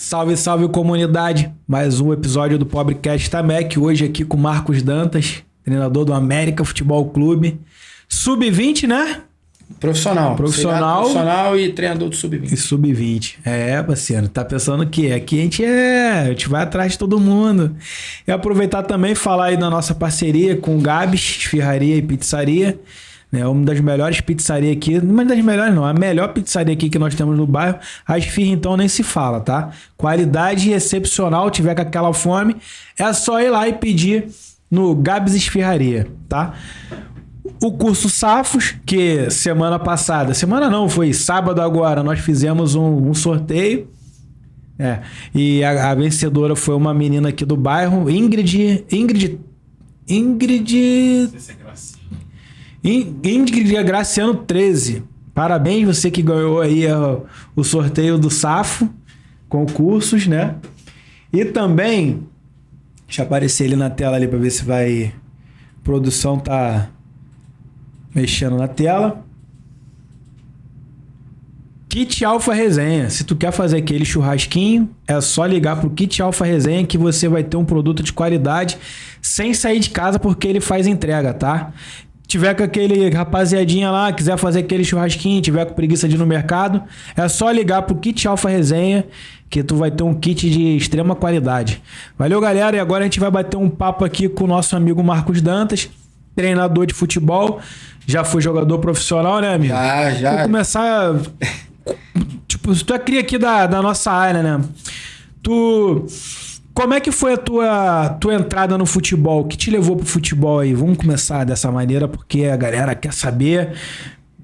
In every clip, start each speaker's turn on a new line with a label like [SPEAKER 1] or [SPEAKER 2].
[SPEAKER 1] Salve, salve comunidade, mais um episódio do Pobrecast Tamec, hoje aqui com Marcos Dantas, treinador do América Futebol Clube, Sub-20, né?
[SPEAKER 2] Profissional e treinador do Sub-20.
[SPEAKER 1] E Sub-20, parceiro, tá pensando o quê? Aqui a gente vai atrás de todo mundo. E aproveitar também e falar aí da nossa parceria com o Gabs, Esfirraria e Pizzaria, né? Uma das melhores pizzarias aqui, não é das melhores não, a melhor pizzaria aqui que nós temos no bairro. A esfirra então nem se fala, tá? Qualidade excepcional, tiver com aquela fome, é só ir lá e pedir no Gabs Esfirraria, tá? O curso Safos, que semana foi sábado agora, nós fizemos um sorteio, e a vencedora foi uma menina aqui do bairro, Ingrid Graciano 13. Parabéns, você que ganhou aí o sorteio do Safo, concursos, né? E também, deixa eu aparecer ele na tela ali para ver se vai... A produção tá mexendo na tela. Kit Alfa Resenha. Se tu quer fazer aquele churrasquinho, é só ligar pro Kit Alfa Resenha que você vai ter um produto de qualidade sem sair de casa, porque ele faz entrega, tá? Tiver com aquele rapaziadinha lá, quiser fazer aquele churrasquinho, tiver com preguiça de ir no mercado, é só ligar pro Kit Alfa Resenha que tu vai ter um kit de extrema qualidade. Valeu, galera, e agora a gente vai bater um papo aqui com o nosso amigo Marcos Dantas, treinador de futebol, já foi jogador profissional, né, amigo?
[SPEAKER 2] Já.
[SPEAKER 1] Vou começar... Tipo, tu é cria aqui da nossa área, né? Como é que foi a tua entrada no futebol? O que te levou pro futebol aí? Vamos começar dessa maneira, porque a galera quer saber.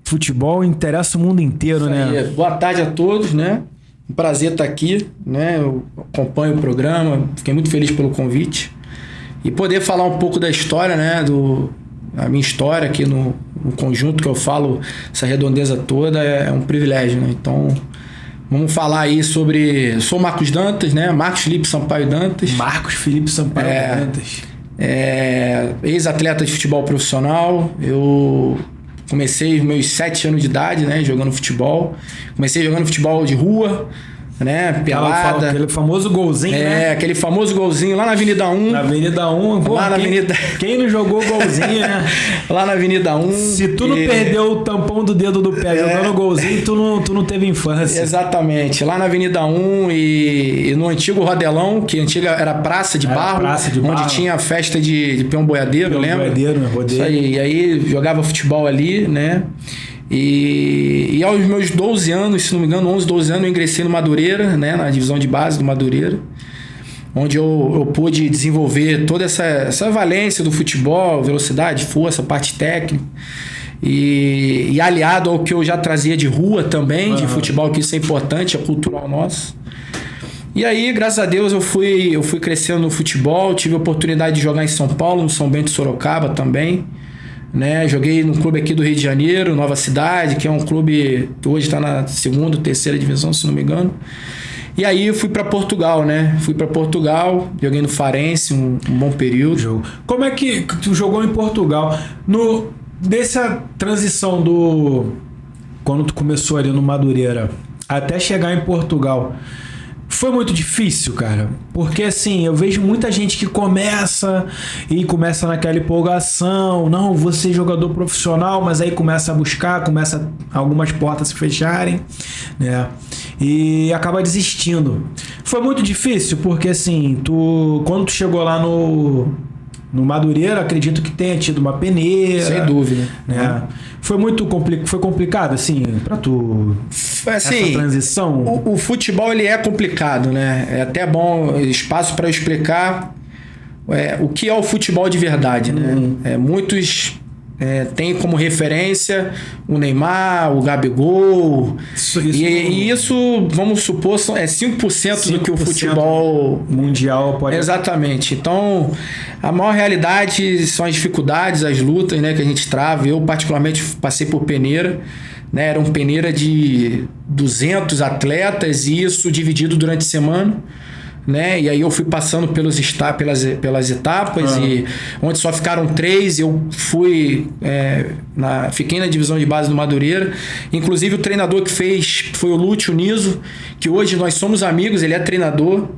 [SPEAKER 1] Futebol interessa o mundo inteiro, né?
[SPEAKER 2] Boa tarde a todos, né? Um prazer estar aqui, né? Eu acompanho o programa, fiquei muito feliz pelo convite. E poder falar um pouco da história, né? A minha história aqui no conjunto que eu falo, essa redondeza toda, é um privilégio, né? Então... Vamos falar aí sobre... Sou Marcos Dantas, né? Marcos Felipe Sampaio Dantas.
[SPEAKER 1] Marcos Felipe Sampaio Dantas.
[SPEAKER 2] Ex-atleta de futebol profissional. Eu comecei os meus 7 anos de idade, né? Jogando futebol. Comecei jogando futebol de rua, né? Pelada.
[SPEAKER 1] Aquele famoso golzinho, né?
[SPEAKER 2] Aquele famoso golzinho lá na Avenida 1.
[SPEAKER 1] Na Avenida 1. Pô, quem não jogou golzinho, né?
[SPEAKER 2] Lá na Avenida 1.
[SPEAKER 1] Se tu não perdeu o tampão do dedo do pé jogando golzinho, tu não teve infância.
[SPEAKER 2] Exatamente. Lá na Avenida 1 e no antigo Rodelão, que antiga era Praça de Barro, onde tinha a festa de peão boiadeiro, lembra?
[SPEAKER 1] Rodeio.
[SPEAKER 2] Isso aí. E aí jogava futebol ali, né? E aos meus 12 anos, se não me engano, 11, 12 anos, eu ingressei no Madureira, né, na divisão de base do Madureira, onde eu pude desenvolver toda essa valência do futebol, velocidade, força, parte técnica, e aliado ao que eu já trazia de rua também, de futebol, que isso é importante, é cultural nosso. E aí, graças a Deus, eu fui crescendo no futebol, tive a oportunidade de jogar em São Paulo, no São Bento e Sorocaba também, né? Joguei num clube aqui do Rio de Janeiro, Nova Cidade, que é um clube que hoje está na 2ª, 3ª divisão, se não me engano. E aí eu fui para Portugal, né? Joguei no Farense um bom período.
[SPEAKER 1] Como é que tu jogou em Portugal? Dessa transição quando tu começou ali no Madureira até chegar em Portugal, foi muito difícil, cara? Porque assim, eu vejo muita gente que começa naquela empolgação, não, vou ser jogador profissional, mas aí começa algumas portas se fecharem, né? E acaba desistindo. Foi muito difícil, porque assim, quando tu chegou lá no Madureira, acredito que tenha tido uma peneira.
[SPEAKER 2] Sem dúvida.
[SPEAKER 1] Né? Foi complicado, assim, pra tu...
[SPEAKER 2] Assim,
[SPEAKER 1] essa transição?
[SPEAKER 2] O futebol, ele é complicado, né? É até bom espaço para eu explicar o que é o futebol de verdade, né? Muitos têm como referência o Neymar, o Gabigol. E isso, vamos supor, é 5% do que o futebol
[SPEAKER 1] mundial pode...
[SPEAKER 2] Exatamente. Então, a maior realidade são as dificuldades, as lutas, né, que a gente trava. Eu, particularmente, passei por peneira, né? Era peneira de 200 atletas, e isso dividido durante a semana, né? E aí eu fui passando pelas etapas, e onde só ficaram 3, eu fui fiquei na divisão de base do Madureira. Inclusive o treinador que fez foi o Lúcio Niso, que hoje nós somos amigos, ele é treinador.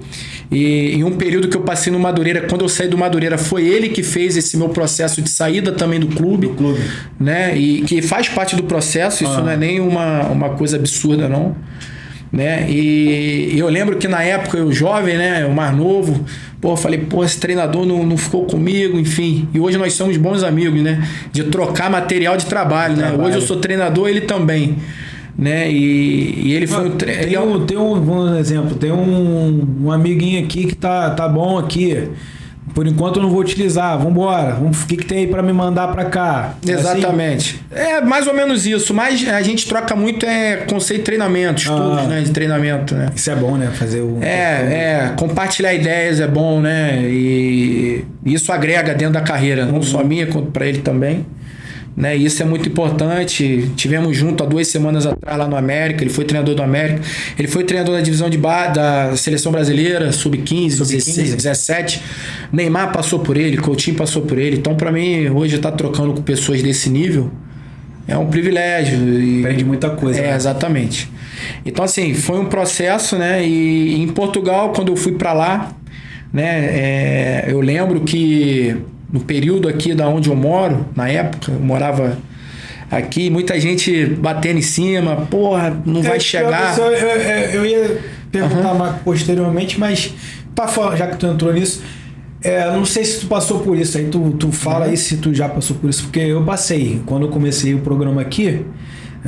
[SPEAKER 2] E em um período que eu passei no Madureira, quando eu saí do Madureira, foi ele que fez esse meu processo de saída também do clube. Né? E que faz parte do processo, isso não é nem uma coisa absurda, não. Né? E eu lembro que na época eu jovem, né, o mais novo, eu falei, esse treinador não ficou comigo, enfim. E hoje nós somos bons amigos, né? De trocar material de trabalho, né? Hoje eu sou treinador, ele também. Né? E ele foi
[SPEAKER 1] tem um exemplo, tem um amiguinho aqui que tá bom aqui. Por enquanto eu não vou utilizar, vambora. O que tem aí pra me mandar pra cá?
[SPEAKER 2] Exatamente. Assim? É mais ou menos isso, mas a gente troca muito conceito de treinamento, estudos, né, de treinamento, né?
[SPEAKER 1] Isso é bom, né? Fazer o...
[SPEAKER 2] compartilhar ideias é bom, né? E isso agrega dentro da carreira, não só minha, quanto pra ele também. Né? Isso é muito importante. Tivemos junto há 2 semanas atrás lá no América. Ele foi treinador do América. Ele foi treinador da divisão de base da seleção brasileira, sub-15, 16, 17. Neymar passou por ele, Coutinho passou por ele. Então, para mim, hoje estar trocando com pessoas desse nível é um privilégio.
[SPEAKER 1] Aprende muita coisa.
[SPEAKER 2] Né? Exatamente. Então, assim, foi um processo, né? E em Portugal, quando eu fui para lá, né? Eu lembro que no período aqui da onde eu moro, na época, eu morava aqui, muita gente batendo em cima, não vai chegar.
[SPEAKER 1] Eu ia perguntar mais posteriormente, mas já que tu entrou nisso, não sei se tu passou por isso, aí tu fala aí se tu já passou por isso, porque eu passei. Quando eu comecei o programa aqui,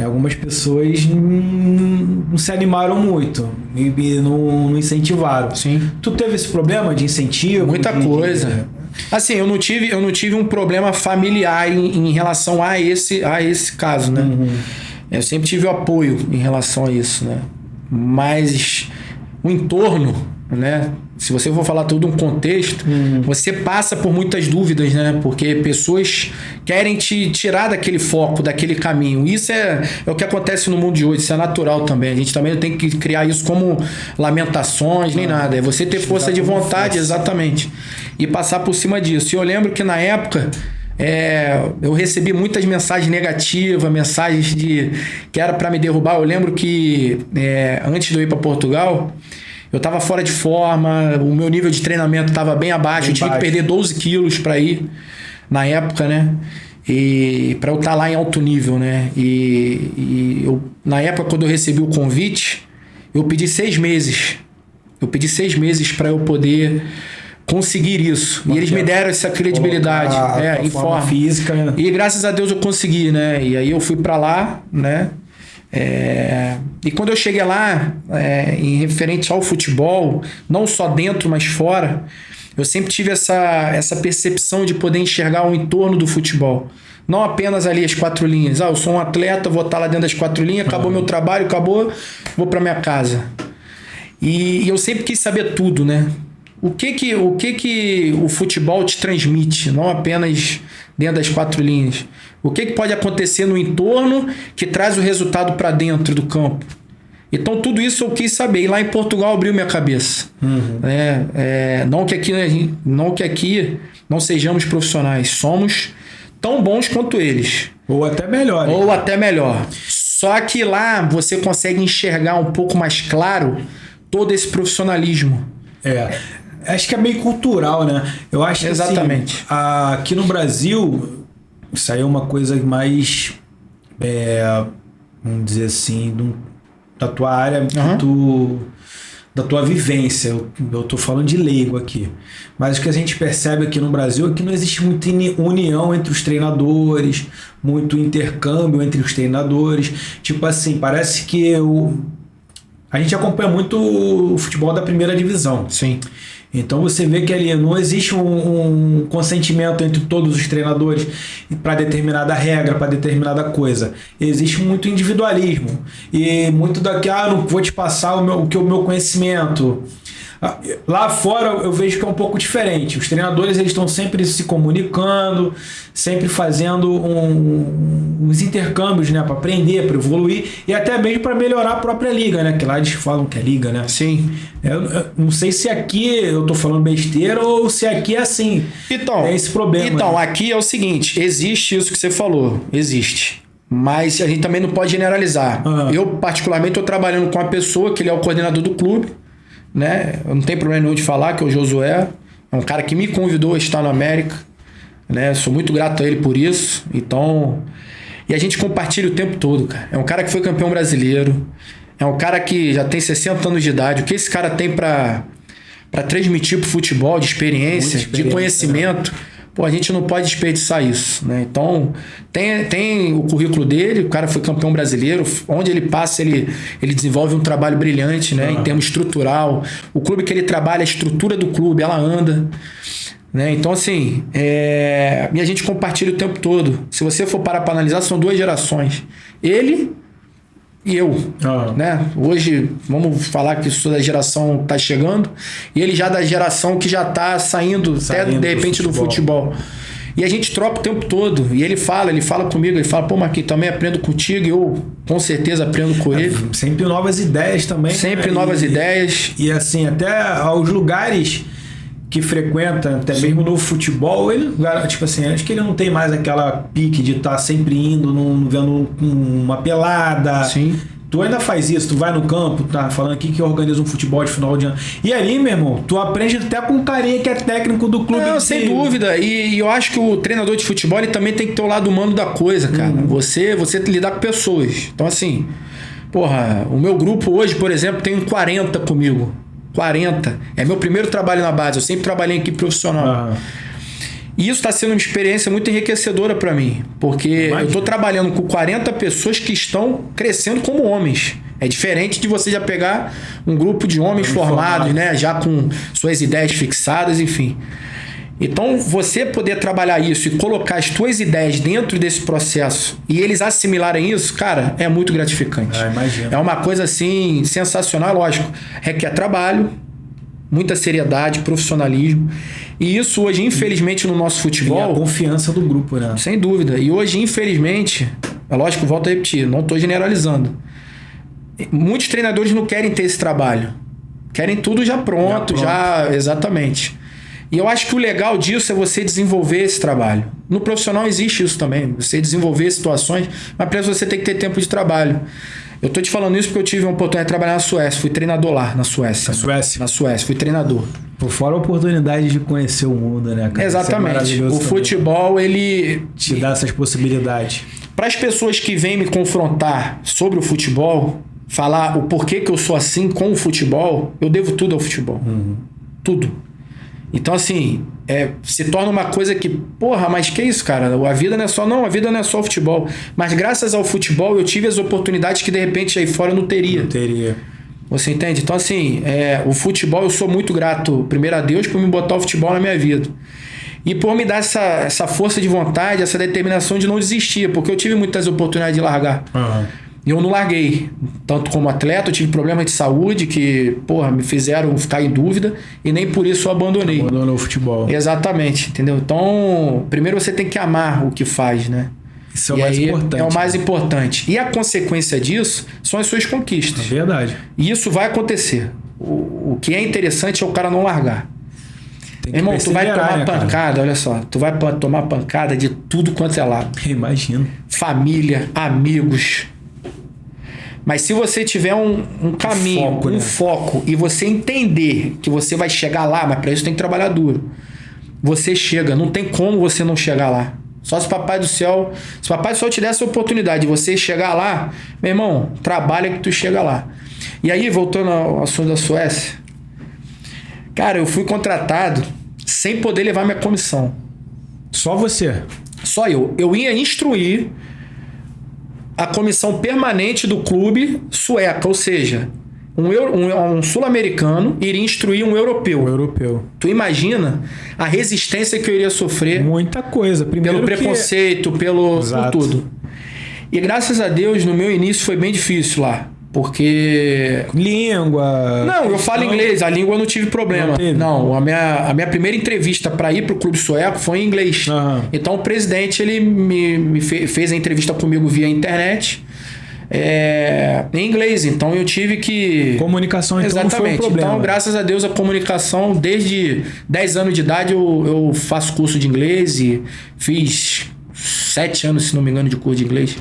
[SPEAKER 1] algumas pessoas não se animaram muito e não incentivaram.
[SPEAKER 2] Sim.
[SPEAKER 1] Tu teve esse problema de incentivo?
[SPEAKER 2] Muita coisa. Assim, eu não tive um problema familiar em relação a esse caso, né? Eu sempre tive o apoio em relação a isso, né? Mas o entorno, né? Se você for falar todo um contexto, você passa por muitas dúvidas, né? Porque pessoas querem te tirar daquele foco, daquele caminho. Isso é o que acontece no mundo de hoje, isso é natural também. A gente também não tem que criar isso como lamentações, nem nada. É você ter força de vontade, exatamente. E passar por cima disso. E eu lembro que na época eu recebi muitas mensagens negativas, mensagens que era para me derrubar. Eu lembro que antes de eu ir para Portugal, eu estava fora de forma, o meu nível de treinamento estava bem abaixo, eu tive que perder 12 quilos para ir na época, né? E para eu estar lá em alto nível, né? E eu, na época, quando eu recebi o convite, eu pedi 6 meses. Eu pedi 6 meses para eu poder conseguir isso. E eles me deram essa credibilidade em forma
[SPEAKER 1] física. Né?
[SPEAKER 2] E graças a Deus eu consegui, né? E aí eu fui para lá, né? E quando eu cheguei lá, em referente ao futebol, não só dentro, mas fora, eu sempre tive essa percepção de poder enxergar o entorno do futebol. Não apenas ali as 4 linhas. Eu sou um atleta, vou estar lá dentro das 4 linhas, acabou meu trabalho, acabou, vou para minha casa. E eu sempre quis saber tudo, né? O que o futebol te transmite, não apenas dentro das 4 linhas. O que pode acontecer no entorno que traz o resultado para dentro do campo. Então tudo isso eu quis saber. E lá em Portugal abriu minha cabeça. Não que aqui não sejamos profissionais. Somos tão bons quanto eles.
[SPEAKER 1] Ou até melhor.
[SPEAKER 2] Ou até melhor. Só que lá você consegue enxergar um pouco mais claro todo esse profissionalismo.
[SPEAKER 1] Acho que é meio cultural, né? Eu acho que
[SPEAKER 2] exatamente.
[SPEAKER 1] Assim, aqui no Brasil, isso aí é uma coisa mais, vamos dizer assim, da tua área, da tua vivência. Eu tô falando de leigo aqui. Mas o que a gente percebe aqui no Brasil é que não existe muita união entre os treinadores, muito intercâmbio entre os treinadores. Tipo assim, parece que a gente acompanha muito o futebol da primeira divisão.
[SPEAKER 2] Sim.
[SPEAKER 1] Então você vê que ali não existe um consentimento entre todos os treinadores para determinada regra, para determinada coisa. Existe muito individualismo. E muito daqui, não vou te passar o meu conhecimento. Lá fora eu vejo que é um pouco diferente. Os treinadores eles estão sempre se comunicando, sempre fazendo uns intercâmbios, né, para aprender, para evoluir e até mesmo para melhorar a própria liga, né? Que lá eles falam que é liga, né?
[SPEAKER 2] Sim.
[SPEAKER 1] Eu não sei se aqui eu tô falando besteira ou se aqui é assim.
[SPEAKER 2] Então,
[SPEAKER 1] é esse problema.
[SPEAKER 2] Então,
[SPEAKER 1] né?
[SPEAKER 2] aqui é o seguinte, existe isso que você falou, existe. Mas a gente também não pode generalizar. Eu, particularmente, estou trabalhando com uma pessoa que ele é o coordenador do clube, né? Eu não tenho problema nenhum de falar que é o Josué. É um cara que me convidou a estar no América, né? Sou muito grato a ele por isso. Então, e a gente compartilha o tempo todo, cara. É um cara que foi campeão brasileiro. É um cara que já tem 60 anos de idade. O que esse cara tem para transmitir pro futebol, de experiência, de conhecimento... Né? Pô, a gente não pode desperdiçar isso, né? Então, tem o currículo dele, o cara foi campeão brasileiro, onde ele passa, ele desenvolve um trabalho brilhante, né? Em termos estrutural. O clube que ele trabalha, a estrutura do clube, ela anda, né? Então, assim, e a gente compartilha o tempo todo. Se você for parar para analisar, são 2 gerações. Ele e eu, né? Hoje, vamos falar que sou da geração que tá chegando, e ele já da geração que já tá saindo até, de repente, do futebol. E a gente troca o tempo todo. E ele fala comigo, ele fala, pô, Marquinhos, também aprendo contigo, e eu com certeza aprendo com ele.
[SPEAKER 1] Sempre novas ideias também.
[SPEAKER 2] Sempre novas ideias.
[SPEAKER 1] E assim, até aos lugares que frequenta, até mesmo no futebol, ele, tipo assim, acho que ele não tem mais aquela pique de estar sempre indo, vendo uma pelada.
[SPEAKER 2] Sim.
[SPEAKER 1] Tu ainda faz isso, tu vai no campo, tá falando aqui que organiza um futebol de final de ano. E ali, meu irmão, tu aprende até com um carinha que é técnico do clube.
[SPEAKER 2] Não, sem dúvida. E eu acho que o treinador de futebol, ele também tem que ter o lado humano da coisa, cara. Você lidar com pessoas. Então, assim, porra, o meu grupo hoje, por exemplo, tem 40 comigo. 40. É meu primeiro trabalho na base. Eu sempre trabalhei em equipe profissional. E isso está sendo uma experiência muito enriquecedora para mim. Porque eu estou trabalhando com 40 pessoas que estão crescendo como homens. É diferente de você já pegar um grupo de homens formados, né? Já com suas ideias fixadas, enfim. Então, você poder trabalhar isso e colocar as tuas ideias dentro desse processo e eles assimilarem isso, cara, é muito gratificante.
[SPEAKER 1] Imagino.
[SPEAKER 2] É uma coisa, assim, sensacional, lógico. Requer trabalho, muita seriedade, profissionalismo. E isso hoje, infelizmente, no nosso futebol...
[SPEAKER 1] E a confiança do grupo, né?
[SPEAKER 2] Sem dúvida. E hoje, infelizmente, é lógico, volto a repetir, não estou generalizando. Muitos treinadores não querem ter esse trabalho. Querem tudo já pronto. Exatamente. E eu acho que o legal disso é você desenvolver esse trabalho. No profissional existe isso também, você desenvolver situações, mas para isso você tem que ter tempo de trabalho. Eu tô te falando isso porque eu tive uma oportunidade de trabalhar na Suécia, fui treinador lá, na Suécia. Na Suécia, fui treinador.
[SPEAKER 1] Por fora a oportunidade de conhecer o mundo, né, cara?
[SPEAKER 2] Exatamente. O futebol, ele...
[SPEAKER 1] te dá essas possibilidades.
[SPEAKER 2] Para as pessoas que vêm me confrontar sobre o futebol, falar o porquê que eu sou assim com o futebol, eu devo tudo ao futebol. Tudo. Então, assim, se torna uma coisa que, porra, mas que isso, cara? A vida não é só... Não, a vida não é só o futebol. Mas graças ao futebol eu tive as oportunidades que, de repente, aí fora eu não teria. Você entende? Então, assim, o futebol, eu sou muito grato, primeiro a Deus, por me botar o futebol na minha vida. E por me dar essa força de vontade, essa determinação de não desistir. Porque eu tive muitas oportunidades de largar. E eu não larguei. Tanto como atleta, eu tive problemas de saúde que, porra, me fizeram ficar em dúvida e nem por isso eu abandonei.
[SPEAKER 1] Abandonou o futebol.
[SPEAKER 2] Exatamente, entendeu? Então, primeiro você tem que amar o que faz, né?
[SPEAKER 1] Isso é o mais importante.
[SPEAKER 2] É o mais importante. E a consequência disso são as suas conquistas.
[SPEAKER 1] É verdade.
[SPEAKER 2] E isso vai acontecer. O que é interessante é o cara não largar. Irmão, tu vai tomar pancada, cara? Olha só. Tu vai tomar pancada de tudo quanto é lado.
[SPEAKER 1] Imagino.
[SPEAKER 2] Família, amigos... Mas se você tiver um caminho, um foco, e você entender que você vai chegar lá, mas para isso tem que trabalhar duro. Você chega, não tem como você não chegar lá. Só se o Papai do Céu te der essa oportunidade de você chegar lá, meu irmão, trabalha que tu chega lá. E aí, voltando ao assunto da Suécia, cara, eu fui contratado sem poder levar minha comissão.
[SPEAKER 1] Só você?
[SPEAKER 2] Só eu. Eu ia instruir a comissão permanente do clube sueca, ou seja, um sul-americano iria instruir um europeu. Tu imagina a resistência que eu iria sofrer?
[SPEAKER 1] Muita coisa. Primeiro
[SPEAKER 2] pelo preconceito, por tudo. E graças a Deus, no meu início foi bem difícil lá. Porque...
[SPEAKER 1] Língua...
[SPEAKER 2] Não, eu falo inglês. A língua eu não tive problema. Não, a minha primeira entrevista para ir pro clube sueco foi em inglês.
[SPEAKER 1] Aham.
[SPEAKER 2] Então o presidente, ele me fez a entrevista comigo via internet em inglês. Então eu tive que...
[SPEAKER 1] Comunicação, então, não foi um problema.
[SPEAKER 2] Então, graças a Deus, a comunicação, desde 10 anos de idade, eu faço curso de inglês e fiz 7 anos, se não me engano, de curso de inglês.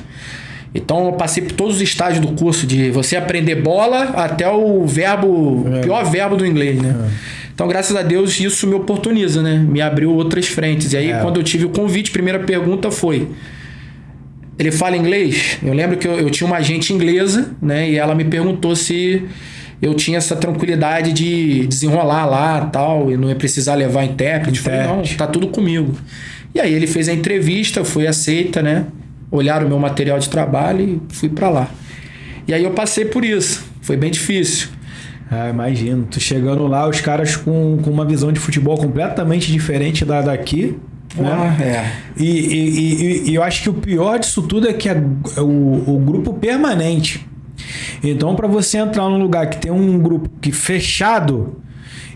[SPEAKER 2] Então eu passei por todos os estágios do curso, de você aprender bola até o pior verbo do inglês, né? Então, graças a Deus, isso me oportuniza, né? Me abriu outras frentes. E aí, quando eu tive o convite, a primeira pergunta foi: ele fala inglês? Eu lembro que eu tinha uma agente inglesa, né? E ela me perguntou se eu tinha essa tranquilidade de desenrolar lá e tal, e não ia precisar levar intérprete. Eu falei, não, tá tudo comigo. E aí ele fez a entrevista, foi aceita, né? Olharam o meu material de trabalho e fui pra lá. E aí eu passei por isso. Foi bem difícil.
[SPEAKER 1] Ah, imagino. Tu chegando lá, os caras com uma visão de futebol completamente diferente da daqui. Né? E eu acho que o pior disso tudo é que o grupo permanente. Então, para você entrar num lugar que tem um grupo fechado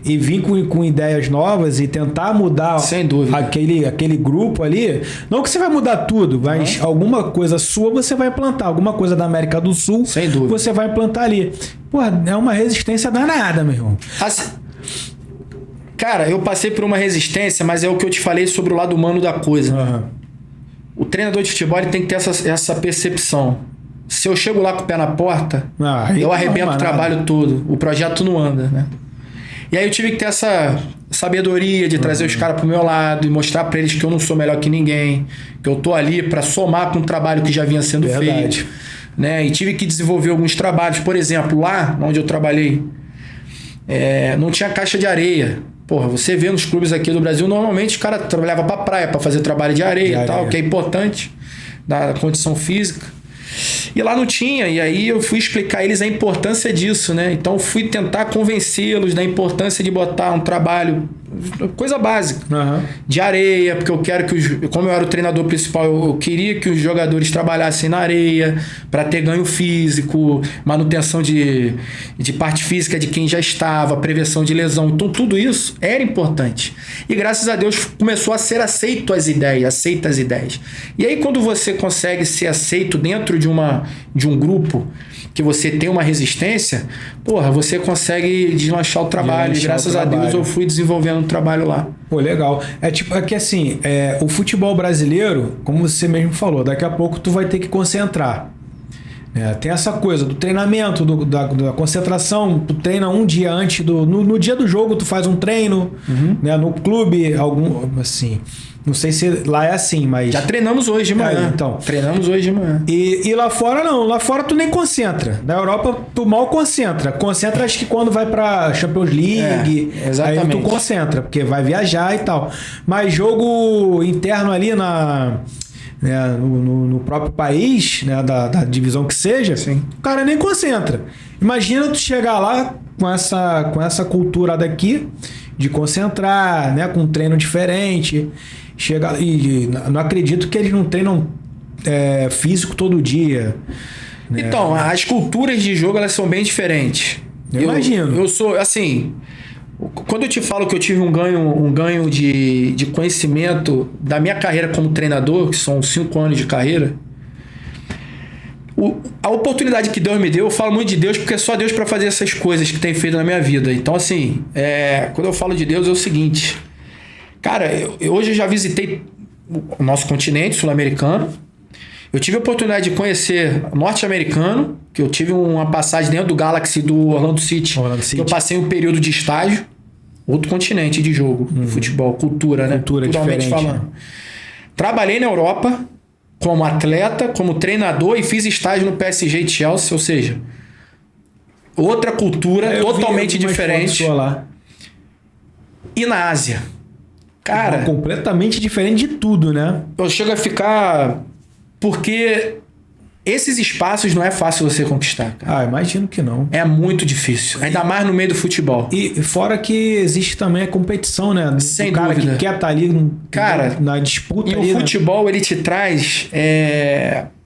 [SPEAKER 1] e vir com ideias novas e tentar mudar
[SPEAKER 2] sem dúvida
[SPEAKER 1] aquele grupo ali, não que você vai mudar tudo, mas alguma coisa sua você vai implantar, alguma coisa da América do Sul
[SPEAKER 2] sem dúvida
[SPEAKER 1] você vai implantar ali. Porra, é uma resistência danada, meu irmão.
[SPEAKER 2] Cara, eu passei por uma resistência, mas é o que eu te falei sobre o lado humano da coisa.
[SPEAKER 1] Uhum.
[SPEAKER 2] O treinador de futebol ele tem que ter essa percepção. Se eu chego lá com o pé na porta, eu arrebento o trabalho todo. O projeto não anda, né? E aí eu tive que ter essa sabedoria de trazer os caras pro meu lado e mostrar pra eles que eu não sou melhor que ninguém, que eu tô ali pra somar com o trabalho que já vinha sendo feito. Né? E tive que desenvolver alguns trabalhos. Por exemplo, lá onde eu trabalhei, não tinha caixa de areia. Porra, você vê nos clubes aqui do Brasil, normalmente os caras trabalhavam pra praia pra fazer trabalho de areia e tal, que é importante da condição física. E lá não tinha, e aí eu fui explicar a eles a importância disso, né? Então fui tentar convencê-los da importância de botar um trabalho, coisa básica, de areia, porque eu quero que como eu era o treinador principal, eu queria que os jogadores trabalhassem na areia para ter ganho físico, manutenção de parte física de quem já estava, prevenção de lesão. Então tudo isso era importante. E graças a Deus começou a ser aceito as ideias. E aí quando você consegue ser aceito dentro de um grupo que você tem uma resistência, porra, você consegue deslanchar o trabalho. E graças a Deus eu fui desenvolvendo um trabalho lá.
[SPEAKER 1] Pô, legal. É que assim, o futebol brasileiro, como você mesmo falou, daqui a pouco tu vai ter que concentrar. Tem essa coisa do treinamento, da concentração. Tu treina um dia antes no dia do jogo, tu faz um treino, né? No clube, assim. Não sei se lá é assim, mas...
[SPEAKER 2] Já treinamos hoje de manhã.
[SPEAKER 1] Então.
[SPEAKER 2] Treinamos hoje de manhã.
[SPEAKER 1] E lá fora não. Lá fora tu nem concentra. Na Europa tu mal concentra. Concentra acho que quando vai pra Champions League.
[SPEAKER 2] Exatamente.
[SPEAKER 1] Aí tu concentra, porque vai viajar e tal. Mas jogo interno ali no próprio país, né, da divisão que seja,
[SPEAKER 2] sim,
[SPEAKER 1] o cara nem concentra. Imagina tu chegar lá com essa cultura daqui de concentrar, né, com um treino diferente. E não acredito que eles não treinam físico todo dia. Né?
[SPEAKER 2] Então, as culturas de jogo elas são bem diferentes.
[SPEAKER 1] Eu imagino.
[SPEAKER 2] Eu sou, assim... Quando eu te falo que eu tive um ganho de conhecimento da minha carreira como treinador, que são 5 anos de carreira, a oportunidade que Deus me deu, eu falo muito de Deus porque é só Deus para fazer essas coisas que tem feito na minha vida. Então, assim, quando eu falo de Deus é o seguinte... Cara, hoje eu já visitei o nosso continente sul-americano. Eu tive a oportunidade de conhecer norte-americano, que eu tive uma passagem dentro do Galaxy do Orlando City. Eu passei um período de estágio. Outro continente de jogo, futebol, cultura, né?
[SPEAKER 1] Culturalmente
[SPEAKER 2] falando. Trabalhei na Europa como atleta, como treinador e fiz estágio no PSG e Chelsea, ou seja, outra cultura totalmente diferente.
[SPEAKER 1] Lá.
[SPEAKER 2] E na Ásia. Cara,
[SPEAKER 1] completamente diferente de tudo, né?
[SPEAKER 2] Eu chego a ficar... Porque esses espaços não é fácil você conquistar, cara.
[SPEAKER 1] Imagino que não.
[SPEAKER 2] É muito difícil. Ainda mais no meio do futebol.
[SPEAKER 1] E fora que existe também a competição, né?
[SPEAKER 2] Sem
[SPEAKER 1] cara
[SPEAKER 2] dúvida.
[SPEAKER 1] Que quer estar ali
[SPEAKER 2] cara,
[SPEAKER 1] na disputa.
[SPEAKER 2] E
[SPEAKER 1] ali,
[SPEAKER 2] o futebol, ele te traz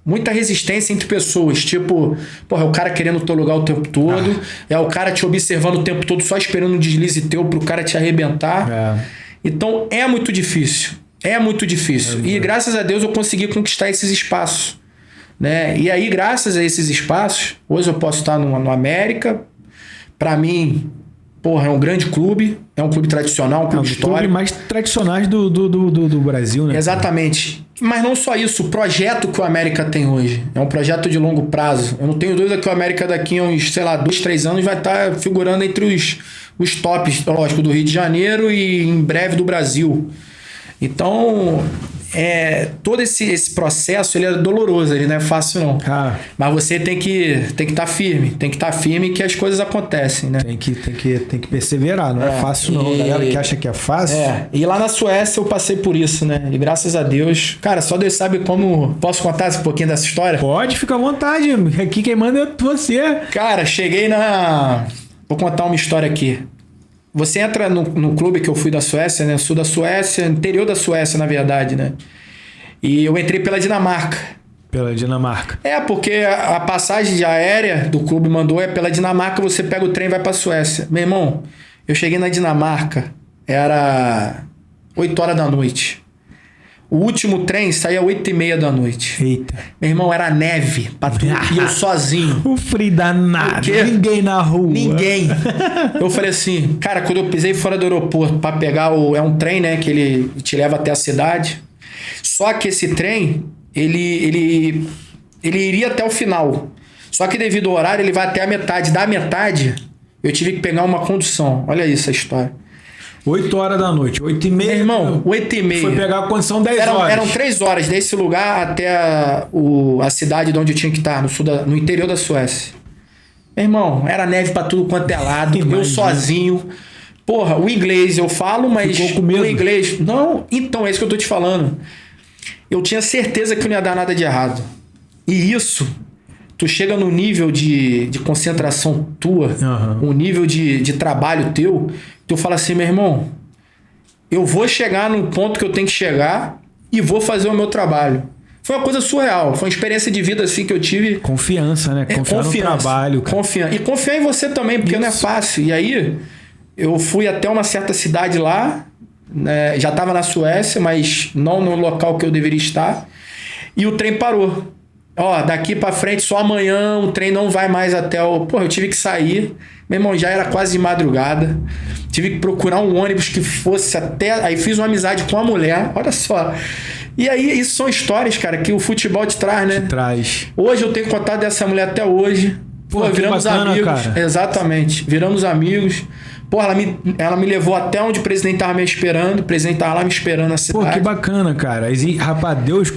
[SPEAKER 2] Muita resistência entre pessoas. Tipo, porra, é o cara querendo o teu lugar o tempo todo. É o cara te observando o tempo todo, só esperando um deslize teu pro cara te arrebentar. Então, é muito difícil. É muito difícil. E graças a Deus eu consegui conquistar esses espaços. Né? E aí, graças a esses espaços, hoje eu posso estar no América. Pra mim, porra, é um grande clube. É um clube tradicional, um clube histórico. Um dos clubes
[SPEAKER 1] mais tradicionais do Brasil, né?
[SPEAKER 2] Exatamente. Mas não só isso, o projeto que o América tem hoje é um projeto de longo prazo. Eu não tenho dúvida que o América daqui a uns, 2, 3 anos vai estar figurando entre os tops, lógico, do Rio de Janeiro e em breve do Brasil. Então, todo esse processo ele é doloroso, ele não é fácil não. Mas você tem que estar firme, que as coisas acontecem, né?
[SPEAKER 1] Tem que perseverar, não é fácil não. A galera que acha que é fácil.
[SPEAKER 2] E lá na Suécia eu passei por isso, né? E graças a Deus, cara, só Deus sabe como. Posso contar um pouquinho dessa história?
[SPEAKER 1] Pode, fica à vontade. Aqui quem manda é você.
[SPEAKER 2] Cara, cheguei Vou contar uma história aqui. Você entra no clube que eu fui da Suécia, né? Sul da Suécia, interior da Suécia, na verdade, né? E eu entrei pela Dinamarca.
[SPEAKER 1] Pela Dinamarca.
[SPEAKER 2] Porque a passagem de aérea do clube mandou pela Dinamarca, você pega o trem e vai pra Suécia. Meu irmão, eu cheguei na Dinamarca, era 8 horas da noite. O último trem saía 8h30 da noite.
[SPEAKER 1] Eita.
[SPEAKER 2] Meu irmão, era neve pra tudo. E eu sozinho.
[SPEAKER 1] O frio danado. Ninguém na rua.
[SPEAKER 2] Ninguém. Eu falei assim, cara, quando eu pisei fora do aeroporto pra pegar é um trem, né? Que ele te leva até a cidade. Só que esse trem, ele iria até o final. Só que devido ao horário, ele vai até a metade. Da metade, eu tive que pegar uma condução. Olha isso, a história.
[SPEAKER 1] 8 horas da noite, 8h30.
[SPEAKER 2] Meu irmão, 8h30.
[SPEAKER 1] Foi pegar a condição 10 horas.
[SPEAKER 2] Eram 3 horas desse lugar até a cidade de onde eu tinha que estar, no interior da Suécia. Meu irmão, era neve pra tudo quanto é lado. Eu sozinho. Porra, o inglês eu falo, mas
[SPEAKER 1] ficou com medo?
[SPEAKER 2] O inglês... Não, então é isso que eu tô te falando. Eu tinha certeza que não ia dar nada de errado. E isso... Tu chega no nível de concentração tua, um nível de trabalho teu, tu fala assim, meu irmão, eu vou chegar no ponto que eu tenho que chegar e vou fazer o meu trabalho. Foi uma coisa surreal, foi uma experiência de vida assim que eu tive.
[SPEAKER 1] Confiança, né? Confiar no trabalho.
[SPEAKER 2] E confiar em você também, porque não é fácil. E aí, eu fui até uma certa cidade lá, né? Já estava na Suécia, mas não no local que eu deveria estar, e o trem parou. Daqui pra frente, só amanhã o trem não vai mais até o... Porra, eu tive que sair. Meu irmão, já era quase de madrugada. Tive que procurar um ônibus que fosse até... Aí fiz uma amizade com a mulher, olha só. E aí, isso são histórias, cara, que o futebol te traz, né?
[SPEAKER 1] Te traz.
[SPEAKER 2] Hoje eu tenho contato dessa mulher até hoje. Pô, viramos bacana, amigos. Cara. Exatamente, viramos amigos. Porra, ela me levou até onde o presidente tava me esperando. O presidente tava lá me esperando na cidade.
[SPEAKER 1] Pô, que bacana, cara. Rapaz, Deus,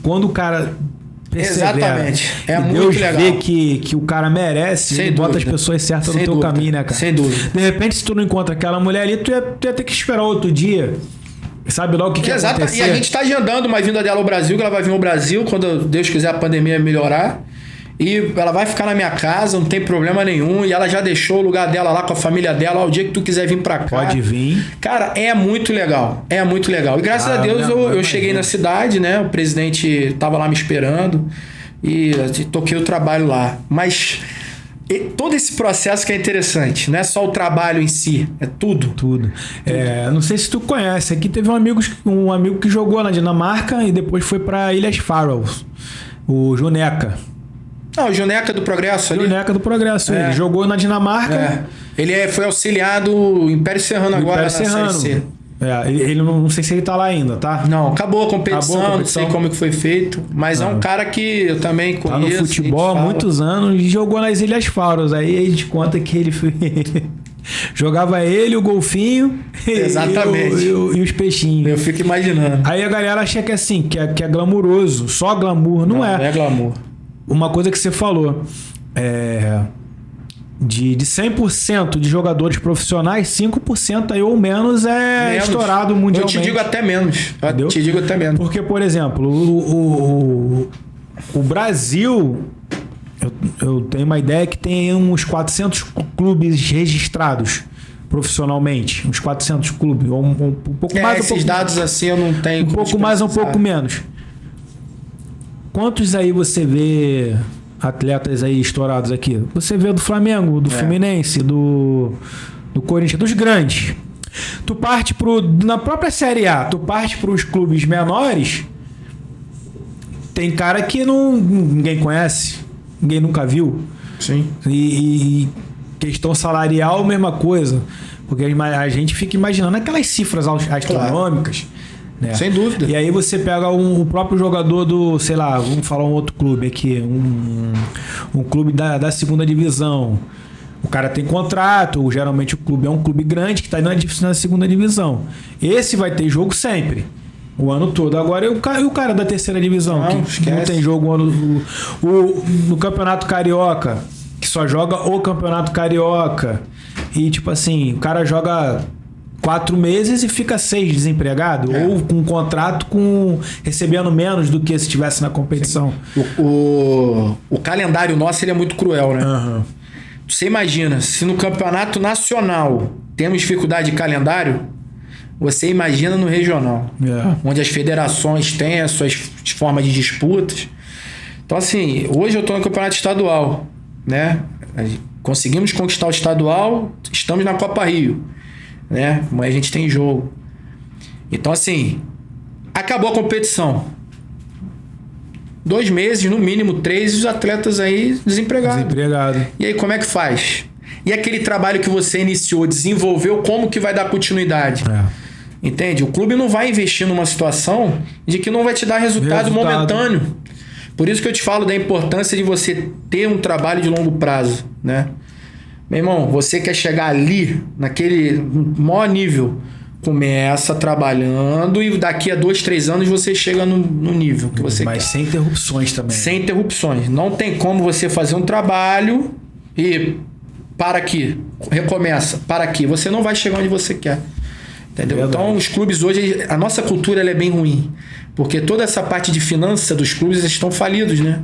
[SPEAKER 1] quando o cara...
[SPEAKER 2] Exatamente. É muito
[SPEAKER 1] Deus
[SPEAKER 2] legal.
[SPEAKER 1] Vê que o cara merece e bota as pessoas certas no teu caminho, né, cara?
[SPEAKER 2] Sem dúvida.
[SPEAKER 1] De repente, se tu não encontra aquela mulher ali, tu ia ter que esperar outro dia. Sabe lá o que ia acontecer.
[SPEAKER 2] E a gente tá agendando uma vinda dela ao Brasil, que ela vai vir ao Brasil quando Deus quiser a pandemia melhorar. E ela vai ficar na minha casa, não tem problema nenhum. E ela já deixou o lugar dela lá com a família dela. O dia que tu quiser vir pra cá.
[SPEAKER 1] Pode vir.
[SPEAKER 2] Cara, é muito legal. É muito legal. E graças a Deus eu cheguei na cidade, né? O presidente tava lá me esperando. E toquei o trabalho lá. Mas todo esse processo que é interessante. Não é só o trabalho em si. É tudo.
[SPEAKER 1] Tudo. Não sei se tu conhece. Aqui teve um amigo que jogou na Dinamarca e depois foi pra Ilhas Faroes. O Juneca.
[SPEAKER 2] O Juneca do Progresso ali.
[SPEAKER 1] Juneca do Progresso. Ele jogou na Dinamarca.
[SPEAKER 2] Ele foi auxiliado do Império Serrano agora na Série C.
[SPEAKER 1] Ele não sei se ele tá lá ainda, tá?
[SPEAKER 2] Não, acabou a competição, não sei como que foi feito. Mas é um cara que eu também conheço.
[SPEAKER 1] Tá no futebol há muitos anos e jogou nas Ilhas Faroes. Aí a gente conta que ele foi... Jogava ele, o golfinho
[SPEAKER 2] exatamente.
[SPEAKER 1] E os peixinhos.
[SPEAKER 2] Eu fico imaginando.
[SPEAKER 1] Aí a galera acha que é assim, que é glamuroso. Só glamour. Não é.
[SPEAKER 2] Não é glamour.
[SPEAKER 1] Uma coisa que você falou, de 100% de jogadores profissionais, 5% aí ou menos estourado mundialmente.
[SPEAKER 2] Eu te digo até menos.
[SPEAKER 1] Porque, por exemplo, o Brasil, eu tenho uma ideia que tem uns 400 clubes registrados profissionalmente. Uns 400 clubes. Um pouco mais.
[SPEAKER 2] Esses dados assim eu não tenho.
[SPEAKER 1] Um pouco mais, um pouco menos. quantos aí você vê atletas aí estourados aqui? Você vê do Flamengo, do Fluminense, do Corinthians, dos grandes. Tu parte na própria Série A, tu parte para os clubes menores, tem cara que ninguém conhece, ninguém nunca viu.
[SPEAKER 2] Sim.
[SPEAKER 1] E questão salarial, mesma coisa. Porque a gente fica imaginando aquelas cifras astronômicas. Claro. Né?
[SPEAKER 2] Sem dúvida.
[SPEAKER 1] E aí você pega o próprio jogador do, sei lá, vamos falar um outro clube aqui, um clube da segunda divisão. O cara tem contrato, geralmente o clube é um clube grande que está na segunda divisão. Esse vai ter jogo sempre, o ano todo. Agora, e o cara da terceira divisão, que não tem jogo no Campeonato Carioca, que só joga o Campeonato Carioca. E tipo assim, o cara joga 4 meses e fica 6 desempregado, ou com um contrato recebendo menos do que se estivesse na competição.
[SPEAKER 2] O calendário nosso ele é muito cruel, né?
[SPEAKER 1] Uhum.
[SPEAKER 2] Você imagina, se no campeonato nacional temos dificuldade de calendário, você imagina no regional, onde as federações têm as suas formas de disputas. Então assim, hoje eu estou no campeonato estadual, né? Conseguimos conquistar o estadual, estamos na Copa Rio, né? Mas a gente tem jogo. Então assim, acabou a competição. 2 meses, no mínimo 3, os atletas aí desempregados. E aí como é que faz? E aquele trabalho que você iniciou, desenvolveu, como que vai dar continuidade? Entende? O clube não vai investir numa situação de que não vai te dar resultado momentâneo. Por isso que eu te falo da importância de você ter um trabalho de longo prazo, né? Meu irmão, você quer chegar ali, naquele maior nível, começa trabalhando e daqui a 2, 3 anos você chega no nível que você quer.
[SPEAKER 1] Mas sem interrupções também.
[SPEAKER 2] Sem interrupções. Não tem como você fazer um trabalho e para aqui, recomeça, para aqui. Você não vai chegar onde você quer. Entendeu? Verdade. Então os clubes hoje, a nossa cultura ela é bem ruim. Porque toda essa parte de finança dos clubes estão falidos, né?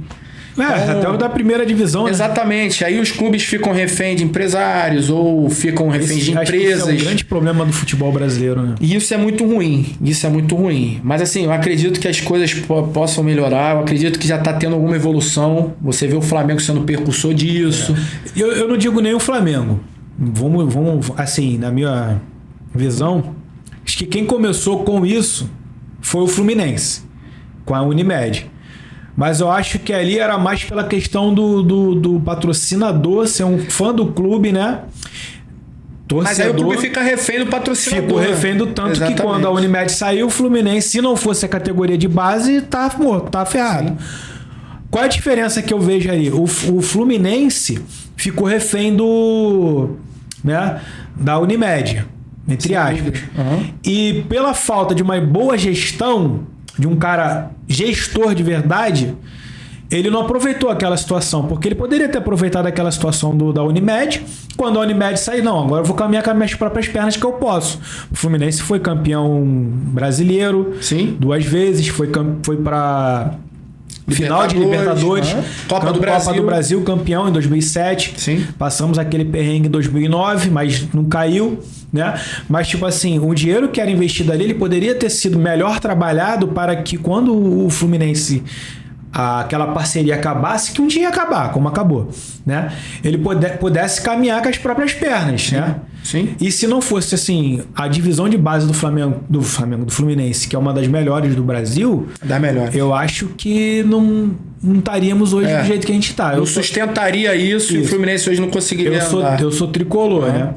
[SPEAKER 1] Então, até o da primeira divisão,
[SPEAKER 2] exatamente. Né? Aí os clubes ficam refém de empresários ou ficam refém de empresas.
[SPEAKER 1] Esse é o grande problema do futebol brasileiro, né?
[SPEAKER 2] E isso é muito ruim. Isso é muito ruim. Mas assim, eu acredito que as coisas possam melhorar. Eu acredito que já está tendo alguma evolução. Você vê o Flamengo sendo percussor disso.
[SPEAKER 1] Eu não digo nem o Flamengo. Vamos, assim, na minha visão, acho que quem começou com isso foi o Fluminense, com a Unimed. Mas eu acho que ali era mais pela questão do patrocinador, ser um fã do clube, né? Torcedor,
[SPEAKER 2] mas aí o clube fica refém do patrocinador.
[SPEAKER 1] Ficou refém do tanto. Exatamente. Que quando a Unimed saiu, o Fluminense, se não fosse a categoria de base, tá morto, tá ferrado. Sim. Qual é a diferença que eu vejo aí? O Fluminense ficou refém da Unimed, entre aspas.
[SPEAKER 2] Uhum.
[SPEAKER 1] E pela falta de uma boa gestão, de um cara gestor de verdade, ele não aproveitou aquela situação, porque ele poderia ter aproveitado aquela situação da Unimed. Quando a Unimed sair, não, agora eu vou caminhar com as minhas próprias pernas que eu posso. O Fluminense foi campeão brasileiro.
[SPEAKER 2] Sim.
[SPEAKER 1] 2 vezes, foi para final de Libertadores,
[SPEAKER 2] Copa
[SPEAKER 1] do Brasil, campeão em 2007.
[SPEAKER 2] Sim.
[SPEAKER 1] Passamos aquele perrengue em 2009, mas não caiu, né? Mas tipo assim, o dinheiro que era investido ali, ele poderia ter sido melhor trabalhado para que quando o Fluminense, aquela parceria acabasse, que um dia ia acabar, como acabou, né? Ele pudesse caminhar com as próprias pernas,
[SPEAKER 2] sim,
[SPEAKER 1] né?
[SPEAKER 2] Sim.
[SPEAKER 1] E se não fosse assim, a divisão de base do Fluminense, que é uma das melhores do Brasil, eu acho que não estaríamos hoje do jeito que a gente está.
[SPEAKER 2] Eu sustentaria isso e o Fluminense hoje não conseguiria andar.
[SPEAKER 1] Eu sou tricolor, né?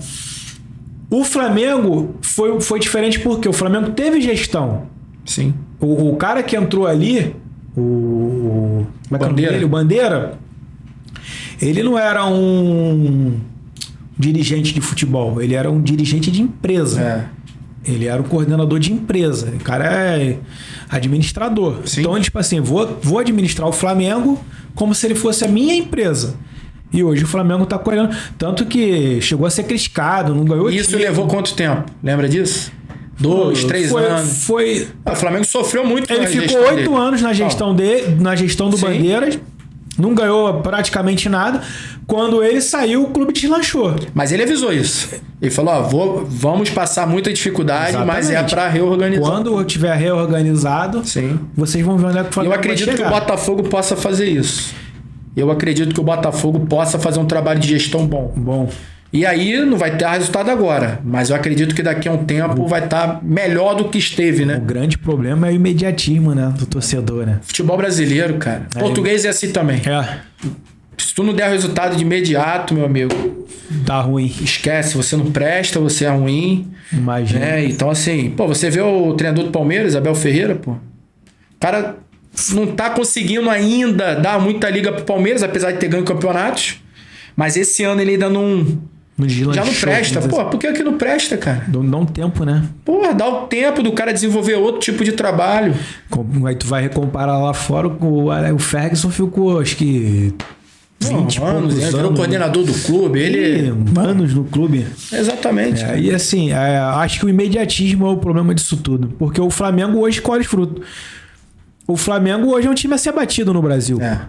[SPEAKER 1] O Flamengo foi diferente porque o Flamengo teve gestão.
[SPEAKER 2] Sim.
[SPEAKER 1] O cara que entrou ali, o Bandeira, ele não era um dirigente de futebol, ele era um dirigente de empresa. Ele era um coordenador de empresa. O cara é administrador. Sim. Então, ele, tipo assim, vou administrar o Flamengo como se ele fosse a minha empresa. E hoje o Flamengo tá correndo. Tanto que chegou a ser criticado, não ganhou.
[SPEAKER 2] Isso levou quanto tempo? Lembra disso? 2, 3 anos.
[SPEAKER 1] O
[SPEAKER 2] Flamengo sofreu muito.
[SPEAKER 1] Ele ficou 8 anos na gestão do Bandeiras. Não ganhou praticamente nada. Quando ele saiu, o clube deslanchou.
[SPEAKER 2] Mas ele avisou isso. Ele falou, ó, vamos passar muita dificuldade,
[SPEAKER 1] Exatamente.
[SPEAKER 2] mas é para reorganizar.
[SPEAKER 1] Quando tiver reorganizado,
[SPEAKER 2] Sim.
[SPEAKER 1] vocês vão ver onde é que o Flamengo
[SPEAKER 2] Eu acredito
[SPEAKER 1] vai
[SPEAKER 2] que o
[SPEAKER 1] chegar.
[SPEAKER 2] Botafogo possa fazer isso. Eu acredito que o Botafogo possa fazer um trabalho de gestão bom.
[SPEAKER 1] Bom,
[SPEAKER 2] E aí não vai ter resultado agora, mas eu acredito que daqui a um tempo vai estar melhor do que esteve,
[SPEAKER 1] o
[SPEAKER 2] né?
[SPEAKER 1] grande problema é o imediatismo, né? Do torcedor, né?
[SPEAKER 2] Futebol brasileiro, cara. Português é assim também.
[SPEAKER 1] É,
[SPEAKER 2] Se tu não der resultado de imediato, meu amigo,
[SPEAKER 1] tá ruim.
[SPEAKER 2] esquece. Você não presta, você é ruim.
[SPEAKER 1] Imagina.
[SPEAKER 2] Né? Então, assim, pô, você vê o treinador do Palmeiras, Abel Ferreira, pô. O cara não tá conseguindo ainda dar muita liga pro Palmeiras, apesar de ter ganho campeonatos. Mas esse ano ele ainda já não presta. Pô, por que não presta, cara?
[SPEAKER 1] Dá um tempo, né?
[SPEAKER 2] Porra, dá o tempo do cara desenvolver outro tipo de trabalho.
[SPEAKER 1] Aí tu vai comparar lá fora, o Ferguson ficou, acho que 20
[SPEAKER 2] anos,
[SPEAKER 1] poucos
[SPEAKER 2] ele virou
[SPEAKER 1] anos.
[SPEAKER 2] coordenador do clube. Ele.
[SPEAKER 1] Anos no clube.
[SPEAKER 2] Exatamente. cara.
[SPEAKER 1] E assim, acho que o imediatismo é o problema disso tudo. Porque o Flamengo hoje colhe fruto. O Flamengo hoje é um time a ser batido no Brasil.
[SPEAKER 2] É.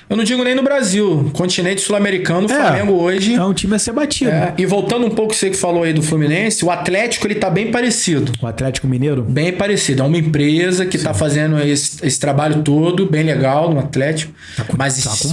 [SPEAKER 2] Eu não digo nem no Brasil. Continente sul-americano, o Flamengo hoje.
[SPEAKER 1] É um time a ser batido.
[SPEAKER 2] E voltando um pouco você que falou aí do Fluminense, o Atlético ele tá bem parecido.
[SPEAKER 1] O Atlético Mineiro?
[SPEAKER 2] Bem parecido. É uma empresa que tá fazendo esse trabalho todo, bem legal no Atlético.
[SPEAKER 1] Tá com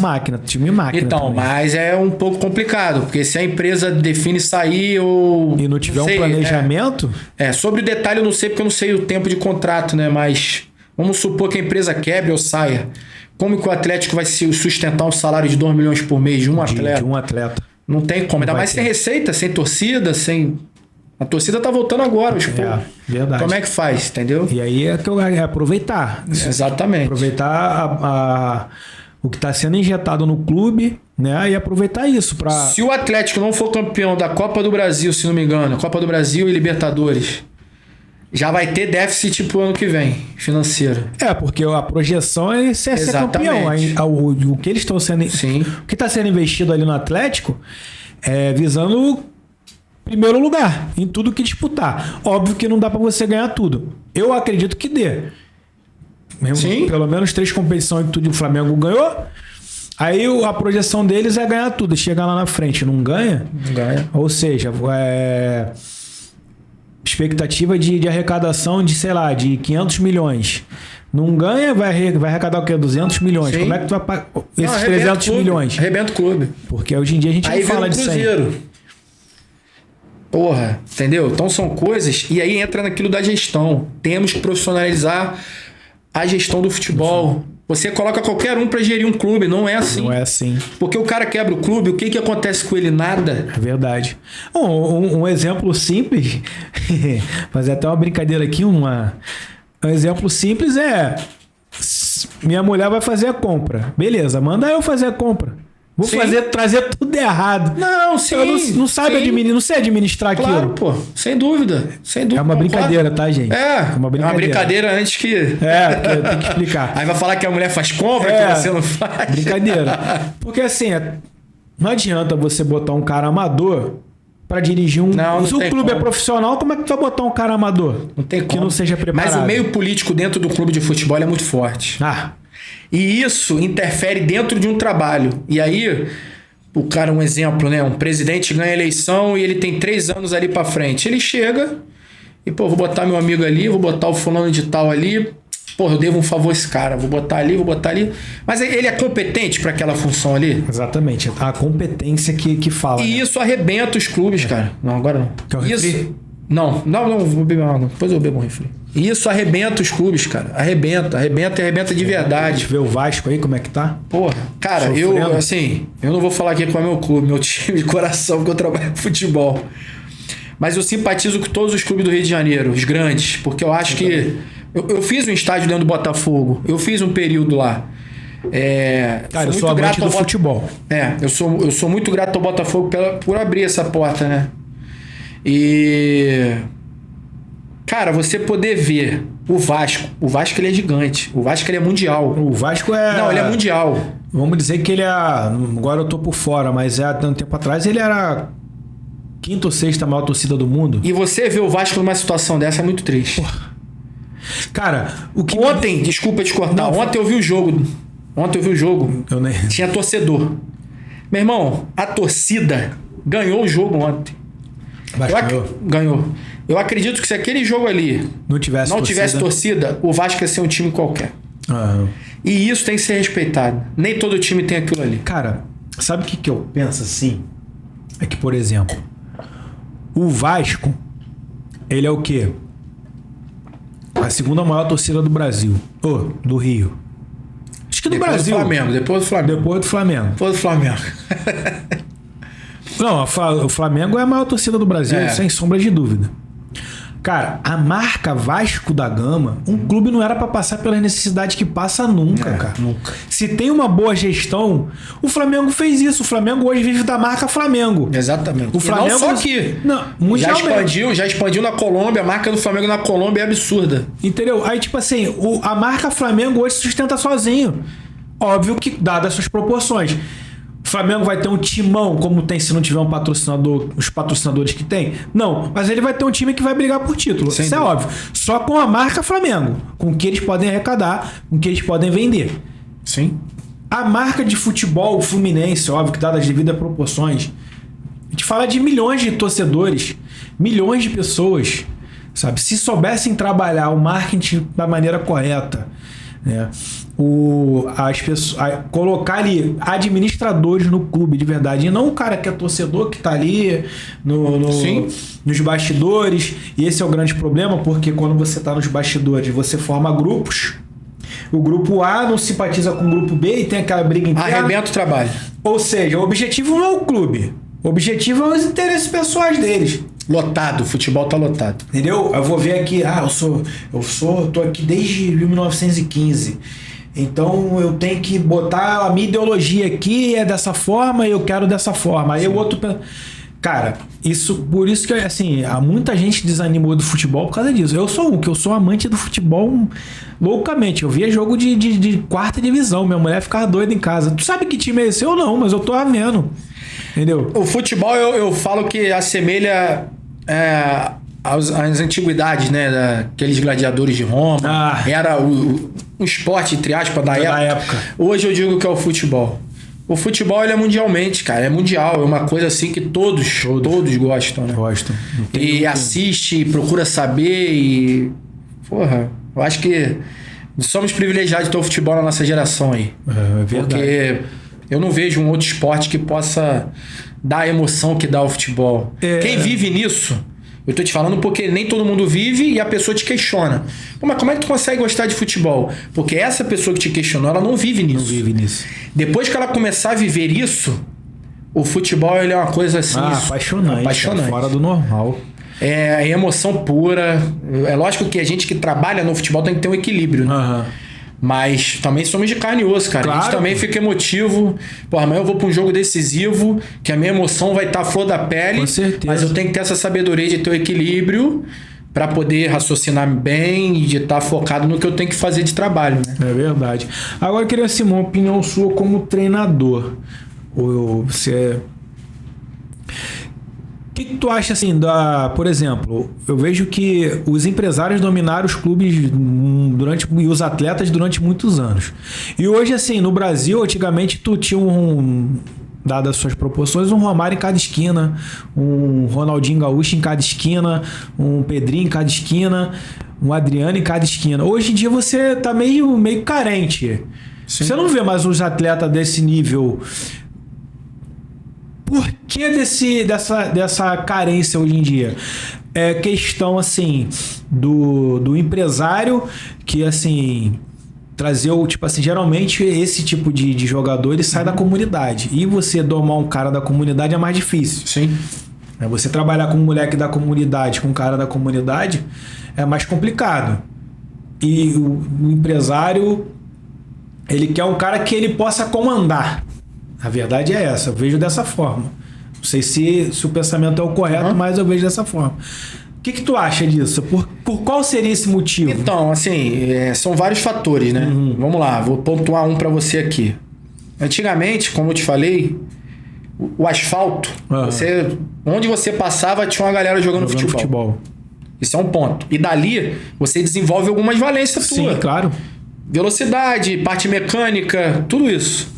[SPEAKER 1] máquina, time máquina.
[SPEAKER 2] Então,
[SPEAKER 1] também.
[SPEAKER 2] mas é um pouco complicado, porque se a empresa define sair ou...
[SPEAKER 1] E não tiver
[SPEAKER 2] sei,
[SPEAKER 1] um planejamento...
[SPEAKER 2] sobre o detalhe eu não sei, porque eu não sei o tempo de contrato, né? Mas vamos supor que a empresa quebre ou saia. Como que o Atlético vai se sustentar um salário de 2 milhões por mês de um atleta?
[SPEAKER 1] De um atleta.
[SPEAKER 2] Não tem como. Ainda mais sem receita, sem torcida, sem... A torcida tá voltando agora. Tipo,
[SPEAKER 1] verdade.
[SPEAKER 2] Como é que faz, entendeu?
[SPEAKER 1] E aí é aproveitar.
[SPEAKER 2] Exatamente.
[SPEAKER 1] Aproveitar o que está sendo injetado no clube, né? E aproveitar isso para...
[SPEAKER 2] Se o Atlético não for campeão da Copa do Brasil, se não me engano, Copa do Brasil e Libertadores, já vai ter déficit pro ano que vem, financeiro.
[SPEAKER 1] Porque a projeção é ser campeão. O que eles estão sendo...
[SPEAKER 2] Sim.
[SPEAKER 1] O que está sendo investido ali no Atlético é visando primeiro lugar em tudo que disputar. Óbvio que não dá para você ganhar tudo. Eu acredito que dê.
[SPEAKER 2] Sim.
[SPEAKER 1] Pelo menos 3 competições que tudo o Flamengo ganhou. Aí a projeção deles é ganhar tudo. Chegar lá na frente, não ganha?
[SPEAKER 2] Não ganha.
[SPEAKER 1] Ou seja, expectativa de arrecadação de, sei lá, de 500 milhões. Não ganha, vai arrecadar o quê? 200 milhões.
[SPEAKER 2] Sim.
[SPEAKER 1] Como é que tu vai pagar esses 300 milhões?
[SPEAKER 2] Arrebenta o clube.
[SPEAKER 1] Porque hoje em dia a gente
[SPEAKER 2] Aí
[SPEAKER 1] não fala
[SPEAKER 2] vira
[SPEAKER 1] disso
[SPEAKER 2] um
[SPEAKER 1] aí.
[SPEAKER 2] Cruzeiro. Porra, entendeu? Então são coisas... E aí entra naquilo da gestão. Temos que profissionalizar a gestão do futebol. Você coloca qualquer um pra gerir um clube. Não é assim.
[SPEAKER 1] Não é assim.
[SPEAKER 2] Porque o cara quebra o clube, o que acontece com ele? Nada.
[SPEAKER 1] É verdade. Um exemplo simples, fazer até uma brincadeira aqui, um exemplo simples é: minha mulher vai fazer a compra. Beleza, manda eu fazer a compra. Vou trazer tudo errado.
[SPEAKER 2] Não, sim.
[SPEAKER 1] Eu não sabe administrar, não sei administrar
[SPEAKER 2] claro,
[SPEAKER 1] aquilo.
[SPEAKER 2] pô. Sem dúvida. Sem dúvida.
[SPEAKER 1] É uma brincadeira, tá, gente?
[SPEAKER 2] É uma brincadeira antes que...
[SPEAKER 1] que eu tenho que explicar.
[SPEAKER 2] Aí vai falar que a mulher faz compra, que você não faz.
[SPEAKER 1] Brincadeira. Porque assim, não adianta você botar um cara amador pra dirigir um...
[SPEAKER 2] Não
[SPEAKER 1] Se o clube é profissional, como é que tu vai botar um cara amador?
[SPEAKER 2] Não tem como.
[SPEAKER 1] Que não seja preparado.
[SPEAKER 2] Mas o meio político dentro do clube de futebol é muito forte. E isso interfere dentro de um trabalho. E aí, o cara, um exemplo, né? Um presidente ganha a eleição e ele tem 3 anos ali pra frente. Ele chega e, vou botar meu amigo ali, vou botar o fulano de tal ali. Eu devo um favor a esse cara, vou botar ali, vou botar ali. Mas ele é competente pra aquela função ali?
[SPEAKER 1] Exatamente. A competência que fala.
[SPEAKER 2] E isso arrebenta os clubes, cara. Não, agora não.
[SPEAKER 1] Quer um refri?
[SPEAKER 2] Não, vou beber água. Depois eu bebo um refri. E isso arrebenta os clubes, cara. Arrebenta de verdade.
[SPEAKER 1] A gente vê o Vasco aí, como é que tá?
[SPEAKER 2] Porra, cara,
[SPEAKER 1] Sofrendo.
[SPEAKER 2] eu não vou falar aqui qual é meu clube, meu time de coração, porque eu trabalho com futebol. Mas eu simpatizo com todos os clubes do Rio de Janeiro, os grandes, porque eu acho que... Eu fiz um estádio dentro do Botafogo, eu fiz um período lá.
[SPEAKER 1] Cara, eu sou amante do futebol.
[SPEAKER 2] Eu sou muito grato ao Botafogo por abrir essa porta, né? E... Cara, você poder ver o Vasco ele é gigante, o Vasco ele é mundial.
[SPEAKER 1] O Vasco é...
[SPEAKER 2] Não, ele é mundial.
[SPEAKER 1] Vamos dizer que ele é... Agora eu tô por fora, mas há tanto tempo atrás ele era... 5ª ou 6ª maior torcida do mundo.
[SPEAKER 2] E você ver o Vasco numa situação dessa é muito triste.
[SPEAKER 1] Cara, o que...
[SPEAKER 2] Ontem, desculpa te cortar, ontem eu vi o jogo Ontem eu vi o jogo.
[SPEAKER 1] Eu nem...
[SPEAKER 2] Tinha torcedor. Meu irmão, a torcida ganhou o jogo ontem. Ganhou. Eu acredito que se aquele jogo ali
[SPEAKER 1] não tivesse
[SPEAKER 2] torcida, o Vasco ia ser um time qualquer. E isso tem que ser respeitado. Nem todo time tem aquilo ali.
[SPEAKER 1] Cara, sabe o que eu penso assim? É que, por exemplo, o Vasco, ele é o quê? A segunda maior torcida do Brasil. Do Rio. Acho que do Brasil.
[SPEAKER 2] Depois do Flamengo.
[SPEAKER 1] Não, o Flamengo é a maior torcida do Brasil, sem sombra de dúvida. Cara, a marca Vasco da Gama, um clube não era pra passar pelas necessidades que passa nunca, cara.
[SPEAKER 2] Nunca.
[SPEAKER 1] Se tem uma boa gestão, o Flamengo fez isso. O Flamengo hoje vive da marca Flamengo.
[SPEAKER 2] Exatamente.
[SPEAKER 1] O Flamengo,
[SPEAKER 2] e não só aqui.
[SPEAKER 1] Não,
[SPEAKER 2] já expandiu na Colômbia. A marca do Flamengo na Colômbia é absurda.
[SPEAKER 1] Entendeu? Aí, tipo assim, a marca Flamengo hoje se sustenta sozinho. Óbvio que, dadas as suas proporções. O Flamengo vai ter um timão, como tem se não tiver um patrocinador, os patrocinadores que tem? Não, mas ele vai ter um time que vai brigar por título. Isso é óbvio. Só com a marca Flamengo, com o que eles podem arrecadar, com o que eles podem vender.
[SPEAKER 2] Sim.
[SPEAKER 1] A marca de futebol, o Fluminense, óbvio que dadas as devidas proporções, a gente fala de milhões de torcedores, milhões de pessoas, sabe? Se soubessem trabalhar o marketing da maneira correta, né? As pessoas, colocar ali administradores no clube de verdade, e não o cara que é torcedor que tá ali nos bastidores. E esse é o grande problema, porque quando você tá nos bastidores, você forma grupos. O grupo A não simpatiza com o grupo B e tem aquela briga interna.
[SPEAKER 2] Arrebenta o trabalho.
[SPEAKER 1] Ou seja, o objetivo não é o clube, o objetivo é os interesses pessoais deles.
[SPEAKER 2] Lotado, o futebol tá lotado.
[SPEAKER 1] Entendeu? Eu vou ver aqui, tô aqui desde 1915. Então eu tenho que botar a minha ideologia aqui, é dessa forma, eu quero dessa forma. Aí o outro... Cara, por isso que, assim, muita gente desanimou do futebol por causa disso. Eu sou amante do futebol loucamente. Eu via jogo de quarta divisão, minha mulher ficava doida em casa. Tu sabe que time é esse? Eu não, mas eu tô vendo. Entendeu?
[SPEAKER 2] O futebol, eu falo que assemelha às antiguidades, né? Daqueles gladiadores de Roma. Era um esporte, entre aspas, da época. Hoje eu digo que é o futebol. O futebol, ele é mundialmente, cara. É mundial. É uma coisa assim que todos gostam, né?
[SPEAKER 1] Gostam.
[SPEAKER 2] E assiste, procura saber e... Porra, eu acho que somos privilegiados de ter o futebol na nossa geração aí.
[SPEAKER 1] É verdade.
[SPEAKER 2] Porque eu não vejo um outro esporte que possa dar a emoção que dá o futebol. Quem vive nisso... Eu tô te falando porque nem todo mundo vive e a pessoa te questiona. Pô, mas como é que tu consegue gostar de futebol? Porque essa pessoa que te questionou, ela não vive nisso.
[SPEAKER 1] Não vive nisso.
[SPEAKER 2] Depois que ela começar a viver isso, o futebol ele é uma coisa assim...
[SPEAKER 1] apaixonante. Cara, fora do normal.
[SPEAKER 2] É emoção pura. É lógico que a gente que trabalha no futebol tem que ter um equilíbrio, né?
[SPEAKER 1] Uhum.
[SPEAKER 2] Mas também somos de carne e osso, cara.
[SPEAKER 1] Claro.
[SPEAKER 2] A gente também fica emotivo. Pô, amanhã eu vou pra um jogo decisivo, que a minha emoção vai estar à flor da pele.
[SPEAKER 1] Com certeza.
[SPEAKER 2] Mas eu tenho que ter essa sabedoria de ter o equilíbrio para poder raciocinar bem e de estar focado no que eu tenho que fazer de trabalho, né?
[SPEAKER 1] É verdade. Agora eu queria, Simão, uma opinião sua como treinador. Você... O que tu acha assim por exemplo, eu vejo que os empresários dominaram os clubes e os atletas durante muitos anos. E hoje, assim, no Brasil, antigamente tu tinha dadas as suas proporções, um Romário em cada esquina, um Ronaldinho Gaúcho em cada esquina, um Pedrinho em cada esquina, um Adriano em cada esquina. Hoje em dia você tá meio carente. Sim. Você não vê mais uns atletas desse nível. Por que dessa carência hoje em dia? É questão, assim, do empresário que, assim, trazer geralmente esse tipo de jogador, ele sai da comunidade. E você domar um cara da comunidade é mais difícil.
[SPEAKER 2] Sim.
[SPEAKER 1] Você trabalhar com um moleque da comunidade, com um cara da comunidade, é mais complicado. E o empresário, ele quer um cara que ele possa comandar. A verdade é essa, eu vejo dessa forma. Não sei se o pensamento é o correto, mas eu vejo dessa forma. O que tu acha disso? Por qual seria esse motivo?
[SPEAKER 2] Então, assim, são vários fatores, né? Vamos lá, vou pontuar um para você aqui. Antigamente, como eu te falei, o asfalto, onde você passava tinha uma galera jogando futebol. Isso é um ponto. E dali, você desenvolve algumas valências tuas.
[SPEAKER 1] Sim, claro.
[SPEAKER 2] Velocidade, parte mecânica, tudo isso.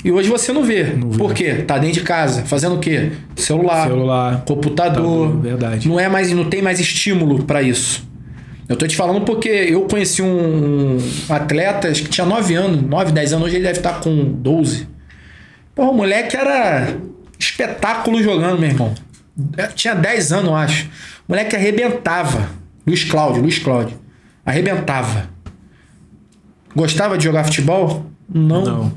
[SPEAKER 2] E hoje você não vê. Por quê? Tá dentro de casa. Fazendo o quê? Celular, computador.
[SPEAKER 1] Verdade.
[SPEAKER 2] Não tem mais estímulo para isso. Eu tô te falando porque eu conheci um atleta que tinha 9 anos, 9, 10 anos, hoje ele deve estar com 12. Porra, o moleque era espetáculo jogando, meu irmão. Tinha 10 anos, eu acho. O moleque arrebentava. Luiz Cláudio. Arrebentava. Gostava de jogar futebol? Não.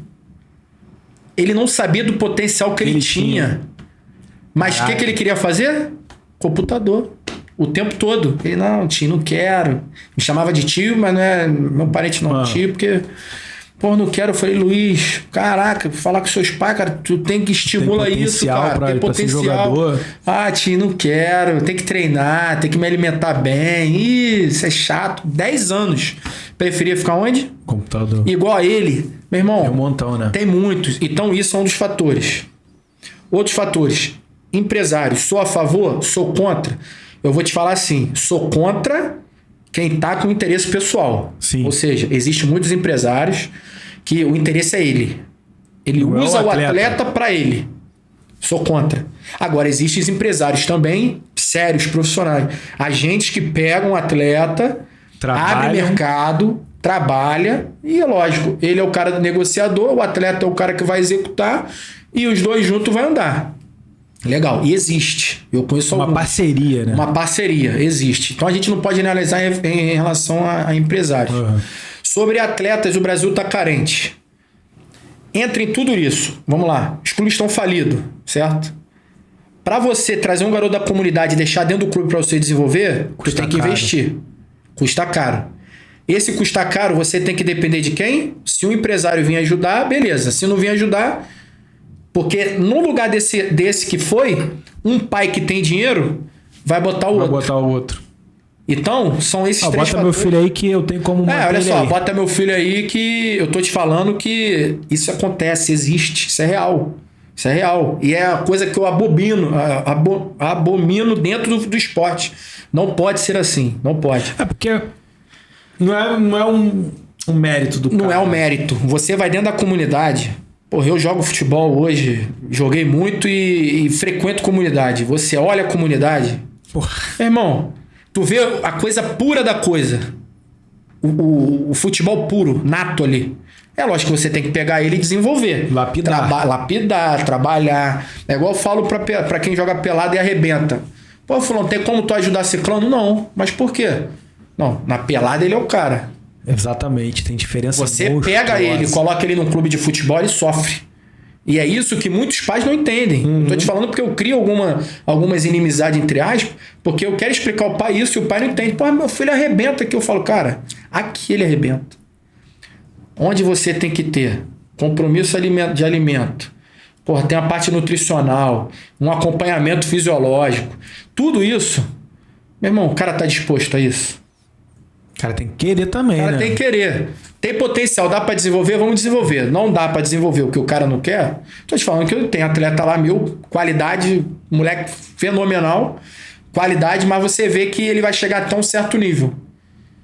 [SPEAKER 2] Ele não sabia do potencial que ele tinha. Mas o que ele queria fazer? Computador. O tempo todo. Ele, não, tio, não quero. Me chamava de tio, mas não é meu parente não, tio, porque... Pô, não quero. Eu falei, Luiz, caraca, falar com seus pais, cara, tu tem que estimular isso, cara. Tem potencial. Ah, tio, não quero. Tem que treinar, tem que me alimentar bem. Ih, isso é chato. 10 anos. Preferia ficar onde?
[SPEAKER 1] Computador.
[SPEAKER 2] Igual a ele. Meu irmão,
[SPEAKER 1] tem um montão, né?
[SPEAKER 2] Tem muitos. Então, isso é um dos fatores. Outros fatores. Empresários. Sou a favor? Sou contra? Eu vou te falar assim. Sou contra quem tá com interesse pessoal.
[SPEAKER 1] Sim.
[SPEAKER 2] Ou seja, existem muitos empresários que o interesse é ele. Ele usa o atleta para ele. Sou contra. Agora, existem empresários também sérios, profissionais. Agentes que pegam o atleta, abre mercado, trabalha e é lógico, ele é o cara do negociador, o atleta é o cara que vai executar e os dois juntos vai andar. Legal. E existe. Eu conheço
[SPEAKER 1] uma parceria, né?
[SPEAKER 2] Uma parceria. Existe. Então a gente não pode analisar em relação a empresários.
[SPEAKER 1] Uhum.
[SPEAKER 2] Sobre atletas, o Brasil está carente. Entra em tudo isso. Vamos lá. Os clubes estão falidos, certo? Para você trazer um garoto da comunidade e deixar dentro do clube para você desenvolver, você tem que investir. Custa caro. Esse custa caro, você tem que depender de quem? Se um empresário vir ajudar, beleza. Se não vir ajudar... Porque no lugar desse que foi, um pai que tem dinheiro vai botar o outro. Então, são esses três
[SPEAKER 1] bota meu filho aí que eu tenho como manter
[SPEAKER 2] olha só,
[SPEAKER 1] aí.
[SPEAKER 2] Bota meu filho aí que eu tô te falando que isso acontece, existe, isso é real. Isso é real. E é a coisa que eu abomino dentro do esporte. Não pode ser assim, não pode.
[SPEAKER 1] É porque não é um mérito do cara.
[SPEAKER 2] Não é um mérito. Você vai dentro da comunidade... Porra, eu jogo futebol hoje, joguei muito e frequento comunidade. Você olha a comunidade...
[SPEAKER 1] Porra.
[SPEAKER 2] Meu irmão, tu vê a coisa pura da coisa. O futebol puro, nato ali. É lógico que você tem que pegar ele e desenvolver.
[SPEAKER 1] Lapidar.
[SPEAKER 2] Trabalhar. É igual eu falo pra quem joga pelada e arrebenta. Pô, fulano, tem como tu ajudar ciclano? Não. Mas por quê? Não, na pelada ele é o cara.
[SPEAKER 1] Exatamente, tem diferença.
[SPEAKER 2] Você pega ele, coloca ele num clube de futebol e sofre. E é isso que muitos pais não entendem. Eu tô te falando porque eu crio algumas inimizades entre aspas, porque eu quero explicar ao pai isso e o pai não entende. Pô, meu filho arrebenta aqui. Eu falo, cara, aqui ele arrebenta. Onde você tem que ter compromisso de alimento. Porra, tem a parte nutricional, um acompanhamento fisiológico. Tudo isso, meu irmão, o cara tá disposto a isso.
[SPEAKER 1] O cara tem que querer também, né?
[SPEAKER 2] O cara tem que querer. Tem potencial, dá pra desenvolver? Vamos desenvolver. Não dá pra desenvolver o que o cara não quer? Tô te falando que eu tenho atleta lá, qualidade, moleque fenomenal, qualidade, mas você vê que ele vai chegar até um certo nível.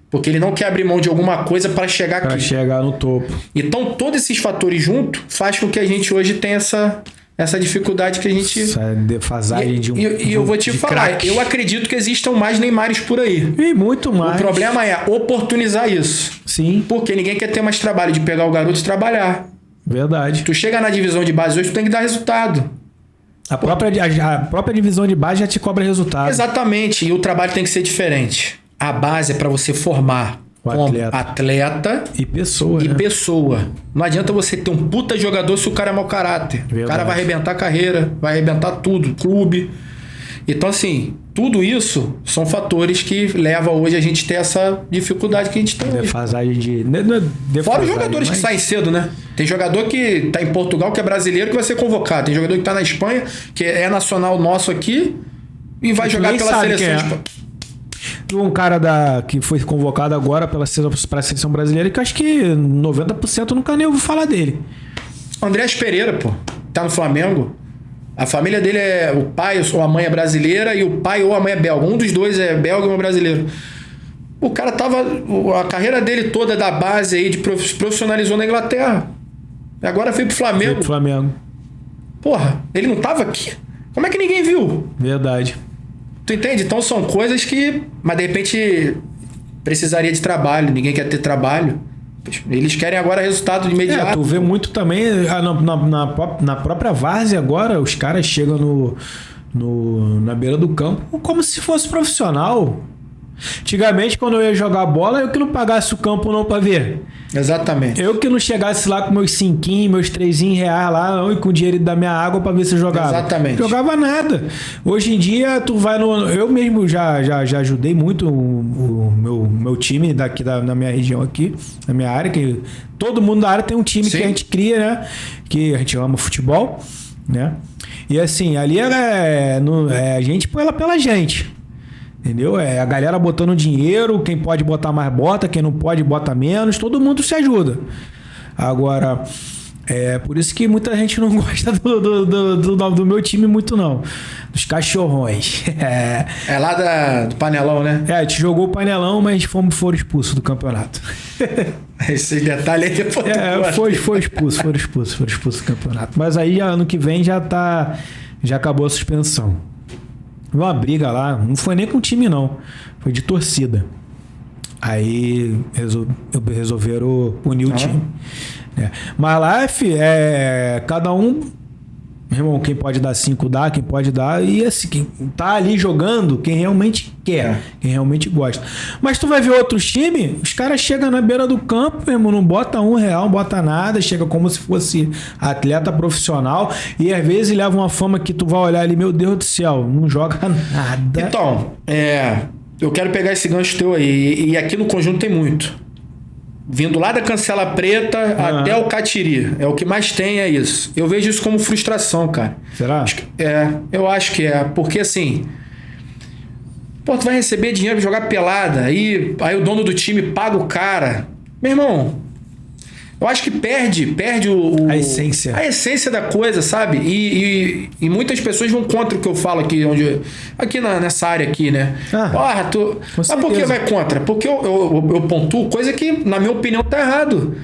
[SPEAKER 2] Porque ele não quer abrir mão de alguma coisa para chegar aqui.
[SPEAKER 1] Para chegar no topo.
[SPEAKER 2] Então, todos esses fatores juntos faz com que a gente hoje tenha essa dificuldade que a gente...
[SPEAKER 1] Essa defasagem de um...
[SPEAKER 2] E eu vou te falar, crack. Eu acredito que existam mais Neymares por aí.
[SPEAKER 1] E muito mais.
[SPEAKER 2] O problema é oportunizar isso.
[SPEAKER 1] Sim.
[SPEAKER 2] Porque ninguém quer ter mais trabalho de pegar o garoto e trabalhar.
[SPEAKER 1] Verdade.
[SPEAKER 2] Tu chega na divisão de base hoje, tu tem que dar resultado.
[SPEAKER 1] A própria divisão de base já te cobra resultado.
[SPEAKER 2] Exatamente. E o trabalho tem que ser diferente. A base é para você formar
[SPEAKER 1] o
[SPEAKER 2] atleta
[SPEAKER 1] e pessoa.
[SPEAKER 2] Não adianta você ter um puta jogador se o cara é mau caráter. Verdade. O cara vai arrebentar a carreira, vai arrebentar tudo, clube. Então, assim, tudo isso são fatores que levam hoje a gente ter essa dificuldade que a gente tem.
[SPEAKER 1] Defasagem de...
[SPEAKER 2] Fora os jogadores que saem cedo, né? Tem jogador que tá em Portugal, que é brasileiro, que vai ser convocado. Tem jogador que tá na Espanha, que é nacional nosso aqui, e vai jogar pela seleção.
[SPEAKER 1] Um cara que foi convocado agora para a seleção brasileira, que eu acho que 90% nunca nem ouviu falar dele.
[SPEAKER 2] Andrés Pereira, pô. Tá no Flamengo. A família dele é... O pai ou a mãe é brasileira e o pai ou a mãe é belga. Um dos dois é belga e um é brasileiro. O cara tava... A carreira dele toda da base aí, profissionalizou na Inglaterra. E agora foi pro Flamengo.
[SPEAKER 1] Foi pro Flamengo.
[SPEAKER 2] Porra, ele não tava aqui? Como é que ninguém viu?
[SPEAKER 1] Verdade.
[SPEAKER 2] Tu entende? Então são coisas que... Mas de repente precisaria de trabalho. Ninguém quer ter trabalho. Eles querem agora resultado de imediato.
[SPEAKER 1] Tu vê muito também na própria várzea agora, os caras chegam na beira do campo como se fosse profissional. Antigamente, quando eu ia jogar bola, eu que não pagasse o campo não pra ver.
[SPEAKER 2] Exatamente.
[SPEAKER 1] Eu que não chegasse lá com meus 5, meus 3 reais lá, não, e com o dinheiro da minha água pra ver se eu jogava.
[SPEAKER 2] Exatamente.
[SPEAKER 1] Jogava nada. Hoje em dia, tu vai no... Eu mesmo já ajudei muito o meu time daqui na minha região aqui, na minha área, que todo mundo da área tem um time. Sim. Que a gente cria, né? Que a gente ama futebol, né? E assim, ali a gente põe ela pela gente. Entendeu? É a galera botando dinheiro, quem pode botar mais bota, quem não pode bota menos, todo mundo se ajuda. Agora, por isso que muita gente não gosta do meu time muito não. Dos cachorrões.
[SPEAKER 2] É lá do Panelão, né?
[SPEAKER 1] A gente jogou o Panelão, mas foram expulsos do campeonato.
[SPEAKER 2] Esse detalhe aí depois.
[SPEAKER 1] Foram expulsos do campeonato. Mas aí ano que vem já acabou a suspensão. Uma briga lá, não foi nem com o time não, foi de torcida. Aí resolveram unir o time. Mas lá, cada um, meu irmão, quem pode dar 5 dá, quem pode dar, e assim, quem tá ali jogando, quem realmente quer, quem realmente gosta. Mas tu vai ver outros times, os caras chegam na beira do campo, meu irmão, não bota R$1, não bota nada, chega como se fosse atleta profissional, e às vezes leva uma fama que tu vai olhar ali, meu Deus do céu, não joga nada.
[SPEAKER 2] Então, eu quero pegar esse gancho teu aí, e aqui no conjunto tem muito. Vindo lá da Cancela Preta até o Catiri. É o que mais tem, é isso. Eu vejo isso como frustração, cara.
[SPEAKER 1] Será?
[SPEAKER 2] Eu acho que é. Porque assim... Pô, tu vai receber dinheiro pra jogar pelada. Aí o dono do time paga o cara. Meu irmão... Eu acho que perde
[SPEAKER 1] a essência.
[SPEAKER 2] A essência da coisa, sabe? E muitas pessoas vão contra o que eu falo aqui, aqui nessa área aqui, né? Porra, mas por que vai contra? Porque eu pontuo coisa que, na minha opinião, tá errado.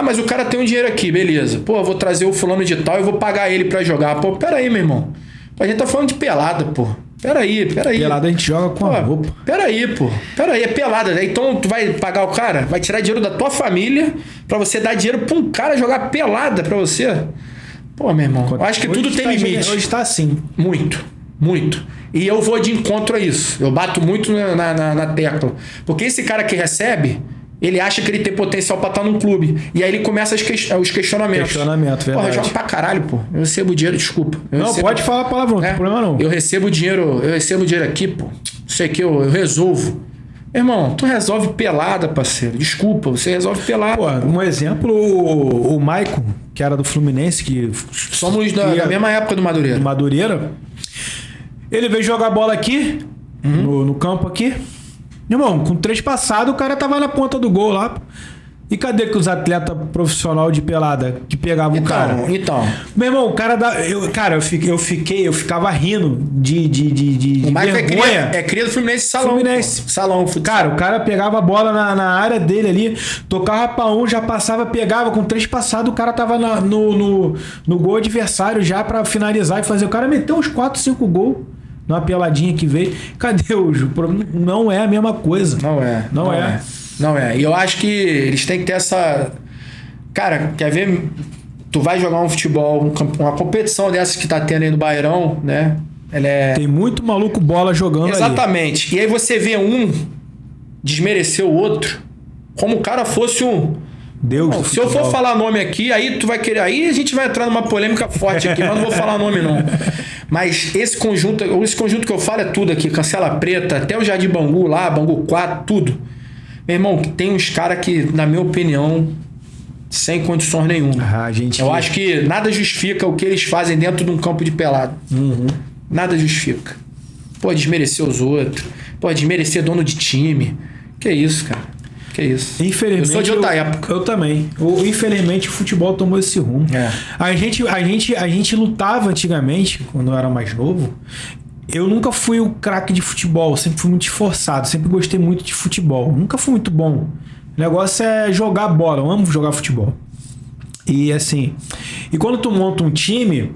[SPEAKER 2] Mas o cara tem um dinheiro aqui, beleza. Pô, eu vou trazer o fulano de tal e vou pagar ele pra jogar. Pô, peraí, meu irmão. A gente tá falando de pelada, pô. Peraí.
[SPEAKER 1] Pelada a gente joga com a roupa.
[SPEAKER 2] Peraí, é pelada. Então tu vai pagar o cara, vai tirar dinheiro da tua família pra você dar dinheiro pra um cara jogar pelada pra você. Pô, meu irmão, eu acho que tudo tem limite.
[SPEAKER 1] Hoje tá assim.
[SPEAKER 2] Muito. E eu vou de encontro a isso. Eu bato muito na tecla. Porque esse cara que recebe... Ele acha que ele tem potencial pra estar num clube. E aí ele começa os questionamentos.
[SPEAKER 1] Verdade.
[SPEAKER 2] Porra, joga pra caralho, pô. Eu recebo dinheiro, desculpa.
[SPEAKER 1] Pode falar palavrão, não tem problema não.
[SPEAKER 2] Eu recebo dinheiro aqui, pô. Isso aqui eu resolvo. Irmão, tu resolve pelada, parceiro. Desculpa, você resolve pelada.
[SPEAKER 1] Pô, um exemplo, o Maicon, que era do Fluminense, que...
[SPEAKER 2] Somos da mesma época do Madureira.
[SPEAKER 1] Ele veio jogar bola aqui, no campo aqui. Irmão, com 3 passados, o cara tava na ponta do gol lá. E cadê que os atletas profissional de pelada que pegavam o cara?
[SPEAKER 2] Então.
[SPEAKER 1] Meu irmão, o cara eu ficava rindo de
[SPEAKER 2] o
[SPEAKER 1] vergonha.
[SPEAKER 2] É cria do Fluminense Salão. Salão.
[SPEAKER 1] Cara, o cara pegava a bola na área dele ali, tocava pra um, já passava, pegava. Com 3 passados, o cara tava no gol adversário já pra finalizar e fazer. O cara meteu uns 4, 5 gols. Numa peladinha que veio. Cadê o jogo? Não é a mesma coisa.
[SPEAKER 2] Não é. E eu acho que eles têm que ter essa... Cara, quer ver? Tu vai jogar um futebol, uma competição dessa que tá tendo aí no Bairão, né?
[SPEAKER 1] Tem muito maluco bola jogando.
[SPEAKER 2] Exatamente. Ali. E aí você vê um desmerecer o outro como o cara fosse um...
[SPEAKER 1] Deus.
[SPEAKER 2] Não, se eu for falar nome aqui, aí tu vai querer... Aí a gente vai entrar numa polêmica forte aqui, mas não vou falar nome não. Mas esse conjunto que eu falo é tudo aqui, Cancela Preta, até o Jardim Bangu lá, Bangu 4, tudo. Meu irmão, tem uns caras que, na minha opinião, sem condições nenhuma. Eu acho que nada justifica o que eles fazem dentro de um campo de pelado. Nada justifica. Pode desmerecer os outros, pode desmerecer dono de time. Que isso, cara. Que isso.
[SPEAKER 1] Infelizmente,
[SPEAKER 2] eu sou de outra época.
[SPEAKER 1] Eu também. Infelizmente, o futebol tomou esse rumo. A gente lutava antigamente, quando eu era mais novo. eu nunca fui o craque de futebol, sempre fui muito esforçado, sempre gostei muito de futebol, nunca fui muito bom. O negócio é jogar bola, eu amo jogar futebol. E assim, e quando tu monta um time,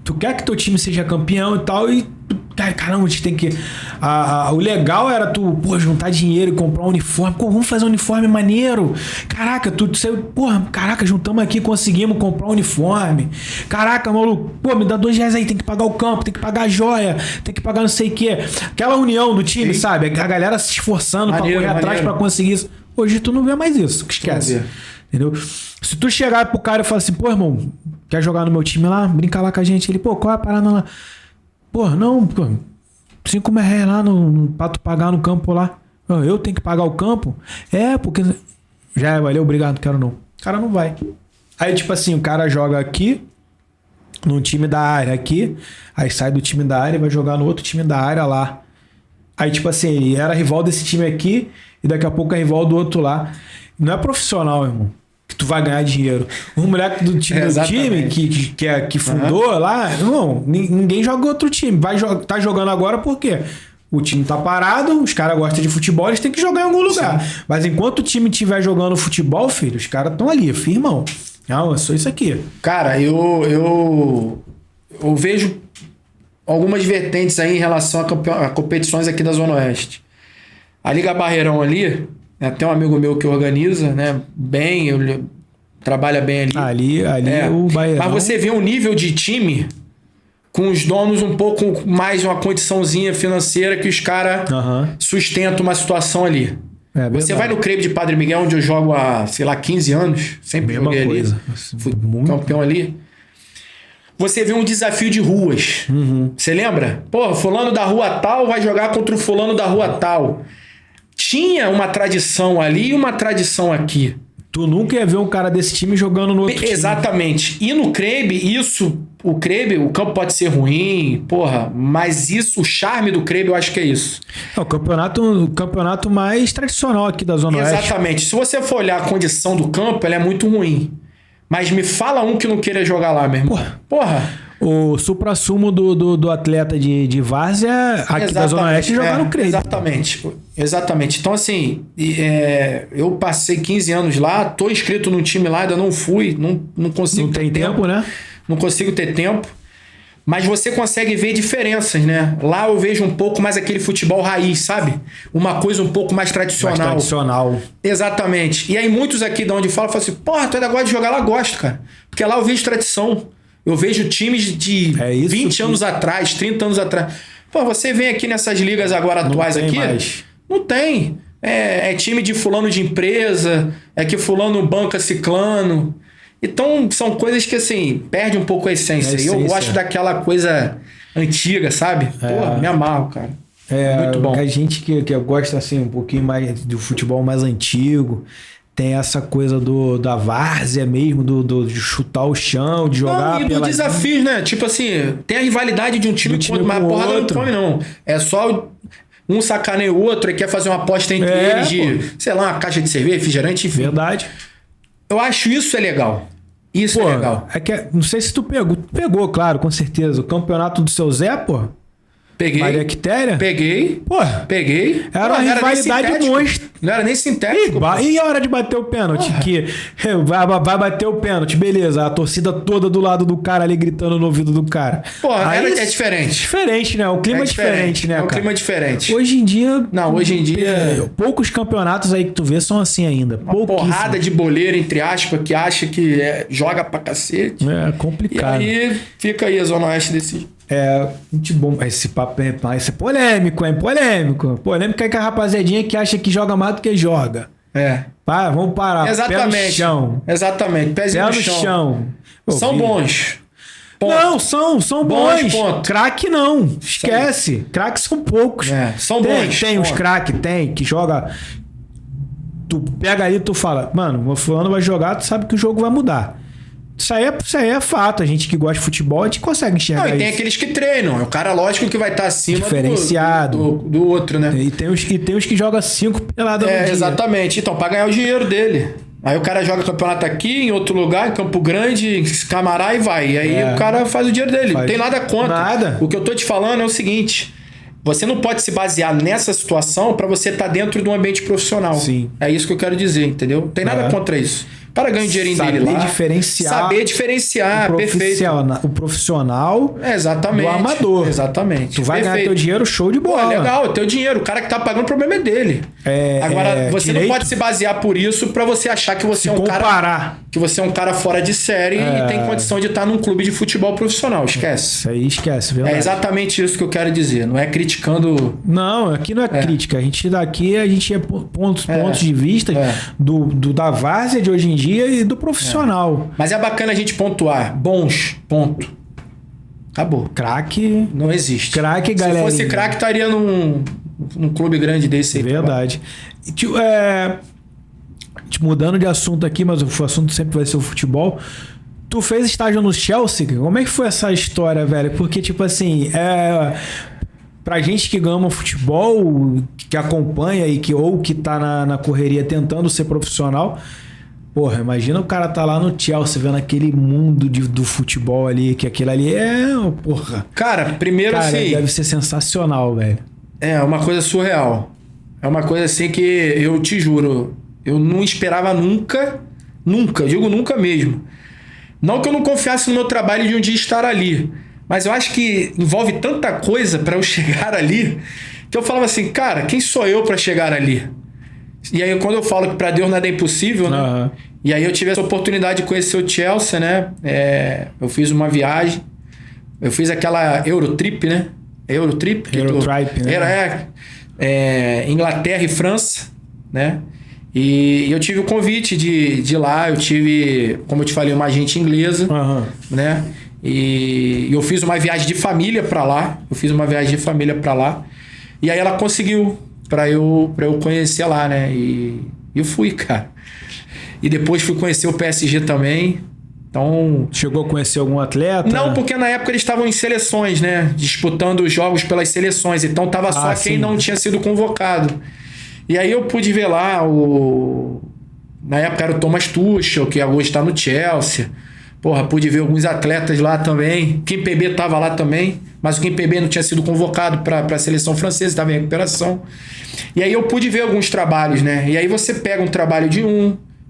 [SPEAKER 1] tu quer que teu time seja campeão e tal, e caramba, a gente tem que... o legal era tu, juntar dinheiro e comprar um uniforme. Pô, vamos fazer um uniforme maneiro. Caraca, tu saiu... Caraca, juntamos aqui, conseguimos comprar um uniforme. Caraca, maluco, me dá R$2 aí, tem que pagar o campo, tem que pagar a joia, tem que pagar não sei o quê. Aquela união do time, sabe? A galera se esforçando pra correr atrás pra conseguir isso. Hoje tu não vê mais isso, esquece. Entendeu? Se tu chegar pro cara e falar assim, irmão, quer jogar no meu time lá? Brincar lá com a gente. Ele, qual é a parada lá? Não, R$5 lá pra tu pagar no campo lá. Eu tenho que pagar o campo? Porque... Já valeu, obrigado, não quero não. O cara não vai. Aí, tipo assim, o cara joga aqui, num time da área aqui, aí sai do time da área e vai jogar no outro time da área lá. Aí, tipo assim, ele era rival desse time aqui e daqui a pouco é rival do outro lá. Não é profissional, irmão, que tu vai ganhar dinheiro. O moleque do time, que fundou lá, não, ninguém joga outro time. Tá jogando agora por quê? O time tá parado, os caras gostam de futebol, eles têm que jogar em algum lugar. Sim. Mas enquanto o time estiver jogando futebol, filho, os caras estão ali, firmão. Não, é só isso aqui. Cara, eu vejo algumas vertentes aí em relação a competições aqui da Zona Oeste. A Liga Barreirão ali, tem um amigo meu que organiza, né? Bem, trabalha bem ali. Ali o Barreirão. Mas você vê um nível de time com os donos um pouco mais uma condiçãozinha financeira que os caras sustentam uma situação ali. Você vai no Crebe de Padre Miguel, onde eu jogo há, 15 anos, sempre joguei ali, fui campeão ali. Você vê um desafio de ruas. Você lembra? Fulano da rua tal vai jogar contra o fulano da rua tal. Tinha uma tradição ali e uma tradição aqui. Tu nunca ia ver um cara desse time jogando no outro time. Exatamente. E no Crebe, o campo pode ser ruim, mas o charme do Crebe eu acho que é isso. É o campeonato mais tradicional aqui da Zona Oeste. Exatamente. Se você for olhar a condição do campo, ela é muito ruim. Mas me fala um que não queira jogar lá, meu irmão. O supra-sumo do atleta de várzea aqui da Zona Oeste jogar no Crebe. Exatamente. Então, assim, eu passei 15 anos lá, tô inscrito num time lá, ainda não fui, não consigo ter tempo, né? Não consigo ter tempo. Mas você consegue ver diferenças, né? Lá eu vejo um pouco mais aquele futebol raiz, sabe? Uma coisa um pouco mais tradicional. Mais tradicional. Exatamente. E aí muitos aqui de onde falam assim, tu ainda gosta de jogar lá? Gosto, cara. Porque lá eu vejo tradição. Eu vejo times de 20 anos atrás, 30 anos atrás. Você vem aqui nessas ligas agora atuais aqui... Não tem. É time de fulano de empresa, que fulano banca ciclano. Então, são coisas que, assim, perde um pouco a essência. E eu gosto daquela coisa antiga, sabe? Me amarro, cara. Muito bom. A gente que gosta, assim, um pouquinho mais do futebol mais antigo... Tem essa coisa da várzea mesmo, de chutar o chão, de jogar... E do desafio, né? Tipo assim, tem a rivalidade de um time contra, mas a porrada não come, não. É só um sacaneia o outro e quer fazer uma aposta entre eles de, sei lá, uma caixa de cerveja, refrigerante, enfim. Verdade. Eu acho isso é legal. Isso é legal. Não sei se tu pegou. Tu pegou, claro, com certeza. O campeonato do seu Zé, Peguei. Maria Quitéria? Peguei. Peguei. Era uma rivalidade monstro. Não era nem sintético. E a hora de bater o pênalti? Que vai bater o pênalti, beleza. A torcida toda do lado do cara ali gritando no ouvido do cara. É diferente. Diferente, né? O clima é diferente, né, cara? É um clima diferente. Hoje em dia... Não, hoje em dia... Poucos campeonatos aí que tu vê são assim ainda. Uma porrada de boleiro, entre aspas, que acha que joga pra cacete. É complicado. E aí fica aí a Zona Oeste desse... muito bom. Esse papo é polêmico, hein? Polêmico. Polêmico é que a rapaziadinha que acha que joga mais do que joga. Vamos parar. Exatamente. Pé no chão. Exatamente. Pezinho no chão. São bons. Ponto. Não, são bons. Craque não. Esquece. Craques são poucos. São bons. Tem os craques, que joga... Tu pega ali e tu fala, mano, o fulano vai jogar, tu sabe que o jogo vai mudar. Isso aí é fato. A gente que gosta de futebol, a gente consegue enxergar isso. E tem aqueles que treinam. É o cara, lógico, que vai estar acima diferenciado do outro, né? E tem os que jogam 5 peladas no dia. Exatamente. Então, pra ganhar o dinheiro dele.
[SPEAKER 2] Aí o cara joga campeonato aqui, em outro lugar, em Campo Grande, em Camará e vai. E aí o cara faz o dinheiro dele. Não tem nada contra.
[SPEAKER 1] Nada.
[SPEAKER 2] O que eu tô te falando é o seguinte... Você não pode se basear nessa situação para você estar dentro de um ambiente profissional.
[SPEAKER 1] Sim.
[SPEAKER 2] É isso que eu quero dizer, entendeu? Não tem nada contra isso. O cara ganha o dinheirinho dele lá. Saber diferenciar, perfeito.
[SPEAKER 1] O profissional
[SPEAKER 2] exatamente,
[SPEAKER 1] do amador.
[SPEAKER 2] Exatamente.
[SPEAKER 1] Tu vai ganhar teu dinheiro, show de bola.
[SPEAKER 2] Pô, legal, teu dinheiro. O cara que tá pagando, o problema é dele. Agora, você não pode se basear por isso para você achar que você é um cara... Que você é um cara fora de série e tem condição de estar num clube de futebol profissional. Esquece.
[SPEAKER 1] Isso aí esquece, verdade.
[SPEAKER 2] É exatamente isso que eu quero dizer. Não é criticando...
[SPEAKER 1] Não, aqui não é crítica. A gente é pontos de vista da várzea de hoje em dia e do profissional.
[SPEAKER 2] Mas é bacana a gente pontuar. Bons, ponto. Acabou.
[SPEAKER 1] Craque...
[SPEAKER 2] Não existe.
[SPEAKER 1] Craque, galera.
[SPEAKER 2] Se fosse craque, estaria num clube grande desse aí.
[SPEAKER 1] Verdade. Mudando de assunto aqui, mas o assunto sempre vai ser o futebol. Tu fez estágio no Chelsea? Como é que foi essa história, velho? Porque, tipo assim, pra gente que ama futebol, que acompanha ou que tá na correria tentando ser profissional... Porra, imagina o cara tá lá no Chelsea vendo aquele mundo do futebol ali, que aquilo ali porra.
[SPEAKER 2] Cara, primeiro assim...
[SPEAKER 1] deve ser sensacional, velho.
[SPEAKER 2] É uma coisa surreal. É uma coisa assim que eu te juro, eu não esperava nunca, eu digo nunca mesmo. Não que eu não confiasse no meu trabalho de um dia estar ali, mas eu acho que envolve tanta coisa pra eu chegar ali, que eu falava assim, cara, quem sou eu pra chegar ali? E aí, quando eu falo que pra Deus nada é impossível, né?
[SPEAKER 1] Uhum.
[SPEAKER 2] E aí eu tive essa oportunidade de conhecer o Chelsea, né? Eu fiz uma viagem. Eu fiz aquela Eurotrip, né? Eurotrip, né? Era Inglaterra e França, né? E eu tive o convite de ir lá. Eu tive, como eu te falei, uma agente inglesa, né? E eu fiz uma viagem de família pra lá. E aí ela conseguiu... Pra eu conhecer lá, né? E eu fui, cara. E depois fui conhecer o PSG também. Então...
[SPEAKER 1] Chegou a conhecer algum atleta?
[SPEAKER 2] Não, porque na época eles estavam em seleções, né? Disputando os jogos pelas seleções. Então tava só quem não tinha sido convocado. E aí eu pude ver lá Na época era o Thomas Tuchel, que hoje está no Chelsea. Porra, pude ver alguns atletas lá também. Kim Pembe tava lá também. Mas o Kim Pembe não tinha sido convocado para a seleção francesa, estava em recuperação. E aí eu pude ver alguns trabalhos, né? E aí você pega um trabalho de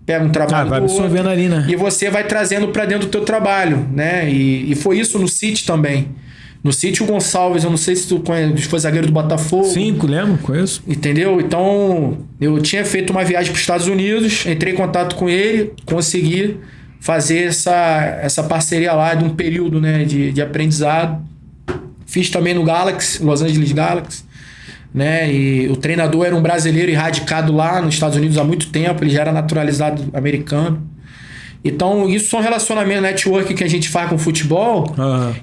[SPEAKER 2] pega um trabalho
[SPEAKER 1] vai
[SPEAKER 2] do outro,
[SPEAKER 1] ali, né?
[SPEAKER 2] E você vai trazendo para dentro do teu trabalho, né? E foi isso no City também. No City o Gonçalves, eu não sei se tu conhece, foi zagueiro do Botafogo.
[SPEAKER 1] Sim, lembro, conheço.
[SPEAKER 2] Entendeu? Então, eu tinha feito uma viagem para os Estados Unidos, entrei em contato com ele, consegui fazer essa parceria lá de um período, né, de aprendizado. Fiz também no Galaxy, Los Angeles Galaxy, né? E o treinador era um brasileiro radicado lá nos Estados Unidos há muito tempo, ele já era naturalizado americano. Então, isso são relacionamentos, network que a gente faz com o futebol,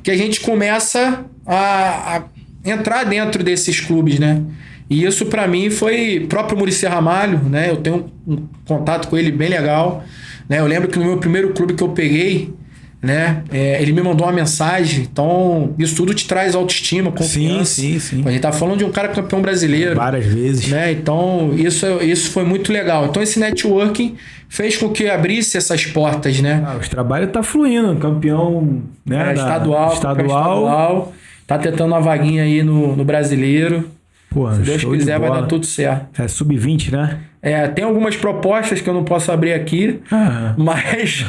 [SPEAKER 2] que a gente começa a entrar dentro desses clubes, né? E isso para mim foi próprio Muricy Ramalho, né? Eu tenho um contato com ele bem legal, né? Eu lembro que no meu primeiro clube que eu peguei, né? Ele me mandou uma mensagem. Então, isso tudo te traz autoestima, confiança.
[SPEAKER 1] Sim.
[SPEAKER 2] A gente tá falando de um cara campeão brasileiro.
[SPEAKER 1] Várias vezes.
[SPEAKER 2] Né? Então, isso foi muito legal. Então, esse networking fez com que abrisse essas portas, né?
[SPEAKER 1] Os trabalhos tá fluindo. Campeão, né?
[SPEAKER 2] Estadual. Tá tentando uma vaguinha aí no brasileiro.
[SPEAKER 1] Pô,
[SPEAKER 2] se Deus quiser, vai dar tudo certo.
[SPEAKER 1] É sub-20, né?
[SPEAKER 2] Tem algumas propostas que eu não posso abrir aqui, mas...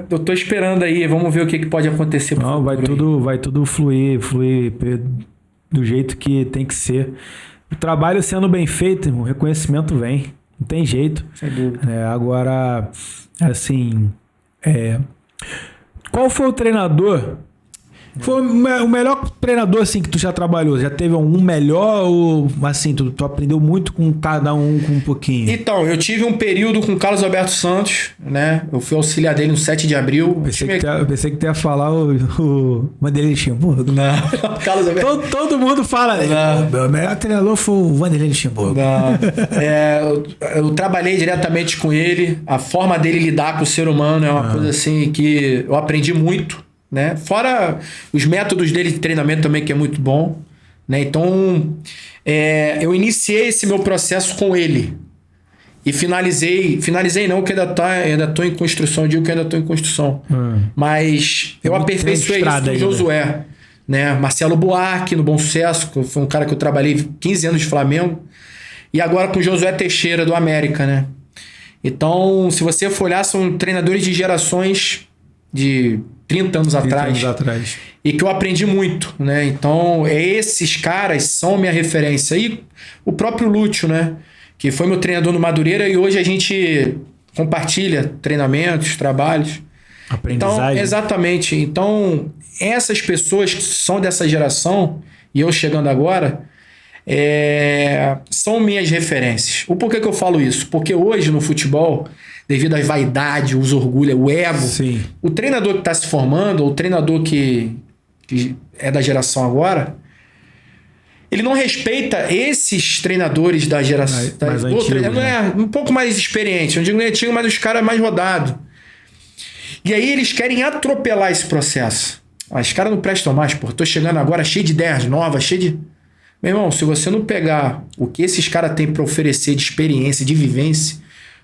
[SPEAKER 2] eu tô esperando aí, vamos ver o que pode acontecer.
[SPEAKER 1] Não, vai tudo fluir do jeito que tem que ser. O trabalho sendo bem feito, o reconhecimento vem, não tem jeito.
[SPEAKER 2] Sem dúvida.
[SPEAKER 1] Agora, assim, qual foi o treinador? Foi o melhor treinador assim que tu já trabalhou? Já teve um melhor ou assim, tu aprendeu muito com cada um com um pouquinho?
[SPEAKER 2] Então, eu tive um período com o Carlos Alberto Santos, né? Eu fui auxiliar dele no 7 de abril.
[SPEAKER 1] Pensei que tu ia falar o Vanderlei Luxemburgo.
[SPEAKER 2] Não, Carlos Alberto.
[SPEAKER 1] Todo mundo fala. O melhor treinador foi o Vanderlei Luxemburgo.
[SPEAKER 2] Não. Eu trabalhei diretamente com ele. A forma dele lidar com o ser humano é uma coisa assim que eu aprendi muito. Né? Fora os métodos dele de treinamento também, que é muito bom, né? Então eu iniciei esse meu processo com ele E finalizei não, que ainda tô em construção, eu digo que ainda tô em construção. Mas eu aperfeiçoei isso com o Josué, né? Marcelo Buarque, no Bom Sucesso, que foi um cara que eu trabalhei 15 anos de Flamengo. E agora com o Josué Teixeira, do América, né? Então, se você for olhar, são treinadores de gerações de 30 anos atrás. E que eu aprendi muito, né? Então, esses caras são minha referência. E o próprio Lúcio, né? Que foi meu treinador no Madureira e hoje a gente compartilha treinamentos, trabalhos.
[SPEAKER 1] Aprendizagem.
[SPEAKER 2] Então, exatamente. Então, essas pessoas que são dessa geração, e eu chegando agora, são minhas referências. O porquê que eu falo isso? Porque hoje no futebol, devido à vaidade, os orgulhos, o ego,
[SPEAKER 1] Sim.
[SPEAKER 2] o treinador que está se formando, ou o treinador que é da geração agora, ele não respeita esses treinadores da geração
[SPEAKER 1] mais antigo,
[SPEAKER 2] não é um pouco mais experiente, não digo nem antigo, mas os caras mais rodados. E aí eles querem atropelar esse processo. Os caras não prestam mais, pô. Tô chegando agora cheio de ideias novas, cheio de... Meu irmão, se você não pegar o que esses caras têm pra oferecer de experiência, de vivência,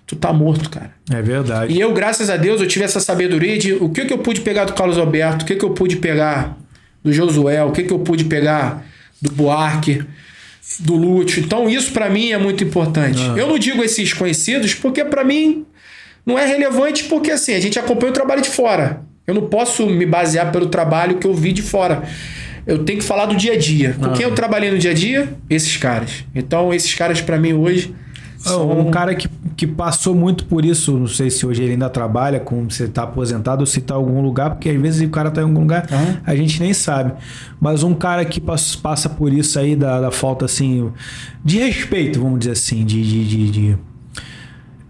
[SPEAKER 2] tu tá morto, cara.
[SPEAKER 1] É verdade.
[SPEAKER 2] E eu, graças a Deus, eu tive essa sabedoria de o que eu pude pegar do Carlos Alberto, o que eu pude pegar do Josué, o que eu pude pegar do Buarque, do Lúcio. Então isso pra mim é muito importante. Eu não digo esses conhecidos porque pra mim não é relevante, porque assim, a gente acompanha o trabalho de fora. Eu não posso me basear pelo trabalho que eu vi de fora. Eu tenho que falar do dia a dia. Com quem eu trabalhei no dia a dia? Esses caras. Então esses caras pra mim hoje
[SPEAKER 1] Um cara que passou muito por isso, não sei se hoje ele ainda trabalha, como você está aposentado ou se está em algum lugar, porque às vezes o cara está em algum lugar, a gente nem sabe. Mas um cara que passa por isso aí, da falta assim, de respeito, vamos dizer assim,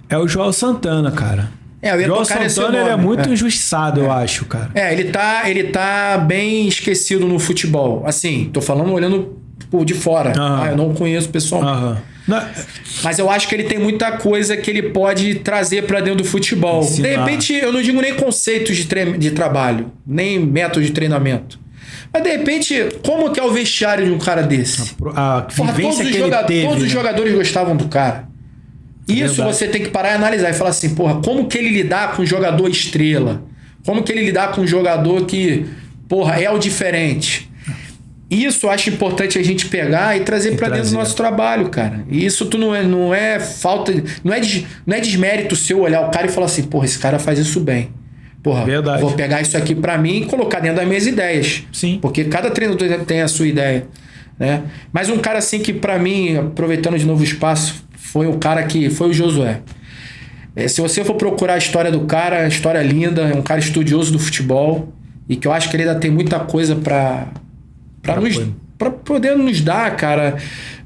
[SPEAKER 1] é o João Santana, cara.
[SPEAKER 2] Eu ia
[SPEAKER 1] João
[SPEAKER 2] tocar nesse
[SPEAKER 1] Santana
[SPEAKER 2] nome.
[SPEAKER 1] ele é muito injustiçado, eu acho, cara.
[SPEAKER 2] Ele tá bem esquecido no futebol. Assim, tô falando olhando por de fora. Eu não conheço pessoalmente. Mas eu acho que ele tem muita coisa que ele pode trazer pra dentro do futebol.
[SPEAKER 1] Ensinar.
[SPEAKER 2] De repente, eu não digo nem conceitos de trabalho, nem método de treinamento. Mas de repente, como que é o vestiário de um cara desse?
[SPEAKER 1] A vivência que ele teve.
[SPEAKER 2] Todos os jogadores gostavam do cara. Isso você tem que parar e analisar e falar assim, porra, como que ele lidar com um jogador estrela? Como que ele lidar com um jogador que, porra, é o diferente? Isso eu acho importante a gente pegar e trazer pra dentro do nosso trabalho, cara. E isso não é falta... Não é desmérito seu olhar o cara e falar assim, porra, esse cara faz isso bem. Porra, vou pegar isso aqui pra mim e colocar dentro das minhas ideias.
[SPEAKER 1] Sim.
[SPEAKER 2] Porque cada treinador tem a sua ideia, né? Mas um cara assim que pra mim, aproveitando de novo o espaço, foi o cara que... Foi o Josué. Se você for procurar a história do cara, a história linda, é um cara estudioso do futebol e que eu acho que ele ainda tem muita coisa pra poder nos dar, cara,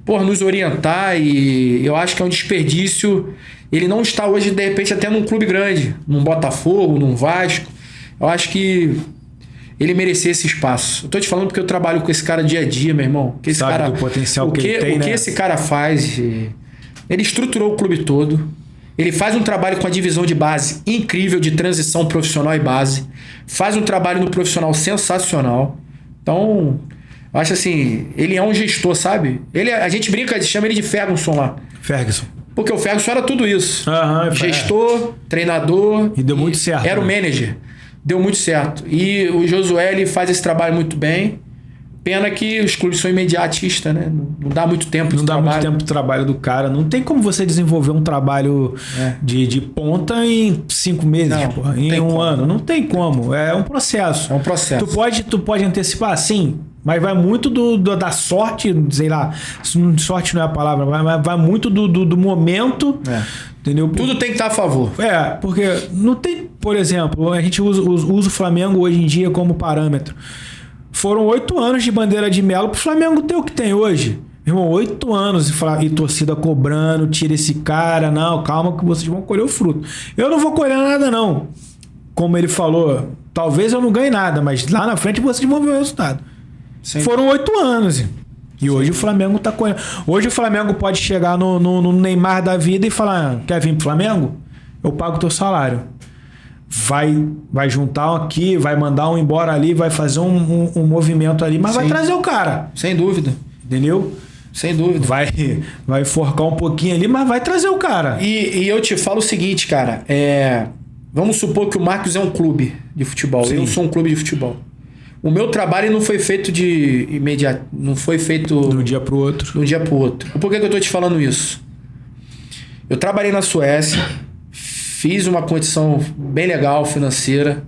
[SPEAKER 2] nos orientar, e eu acho que é um desperdício ele não está hoje, de repente, até num clube grande, num Botafogo, num Vasco. Eu acho que ele merecia esse espaço. Eu tô te falando porque eu trabalho com esse cara dia a dia, meu irmão. Que esse
[SPEAKER 1] Sabe
[SPEAKER 2] cara,
[SPEAKER 1] do potencial que ele tem,
[SPEAKER 2] o que esse cara faz, ele estruturou o clube todo. Ele faz um trabalho com a divisão de base incrível, de transição profissional e base. Faz um trabalho no profissional sensacional. Então, eu acho assim, ele é um gestor, sabe? A gente brinca, chama ele de Ferguson lá.
[SPEAKER 1] Ferguson.
[SPEAKER 2] Porque o Ferguson era tudo isso. Gestor, treinador.
[SPEAKER 1] E deu muito certo.
[SPEAKER 2] Era o manager. Deu muito certo. E o Josué, ele faz esse trabalho muito bem. Pena que os clubes são imediatistas, né? Não dá muito tempo
[SPEAKER 1] de trabalho. Não dá muito tempo de trabalho do cara. Não tem como você desenvolver um trabalho de ponta em 5 meses, não, em um ano. Não tem como. É um processo.
[SPEAKER 2] É um processo.
[SPEAKER 1] Tu pode antecipar, sim, mas vai muito da sorte, sei lá. Sorte não é a palavra, mas vai muito do momento. Entendeu?
[SPEAKER 2] Tudo tem que estar a favor.
[SPEAKER 1] Porque não tem, por exemplo, a gente usa o Flamengo hoje em dia como parâmetro. Foram 8 anos de bandeira de Melo pro Flamengo ter o que tem hoje. Irmão, 8 anos e torcida cobrando, tira esse cara, não, calma que vocês vão colher o fruto. Eu não vou colher nada, não. Como ele falou, talvez eu não ganhe nada, mas lá na frente vocês vão ver o resultado. Sim. Foram 8 anos. E hoje o Flamengo tá colhendo. Hoje o Flamengo pode chegar no Neymar da vida e falar, quer vir pro Flamengo? Eu pago o teu salário. Vai juntar aqui, vai mandar um embora ali, vai fazer um movimento ali, mas vai trazer o cara.
[SPEAKER 2] Sem dúvida.
[SPEAKER 1] Entendeu?
[SPEAKER 2] Sem dúvida.
[SPEAKER 1] Vai forcar um pouquinho ali, mas vai trazer o cara.
[SPEAKER 2] E eu te falo o seguinte, cara. Vamos supor que o Marcos é um clube de futebol.
[SPEAKER 1] Sim.
[SPEAKER 2] Eu sou um clube de futebol. O meu trabalho não foi feito de imediato. Não foi feito...
[SPEAKER 1] De um dia pro outro.
[SPEAKER 2] De um dia pro outro. Por que eu tô te falando isso? Eu trabalhei na Suécia. Fiz uma condição bem legal financeira.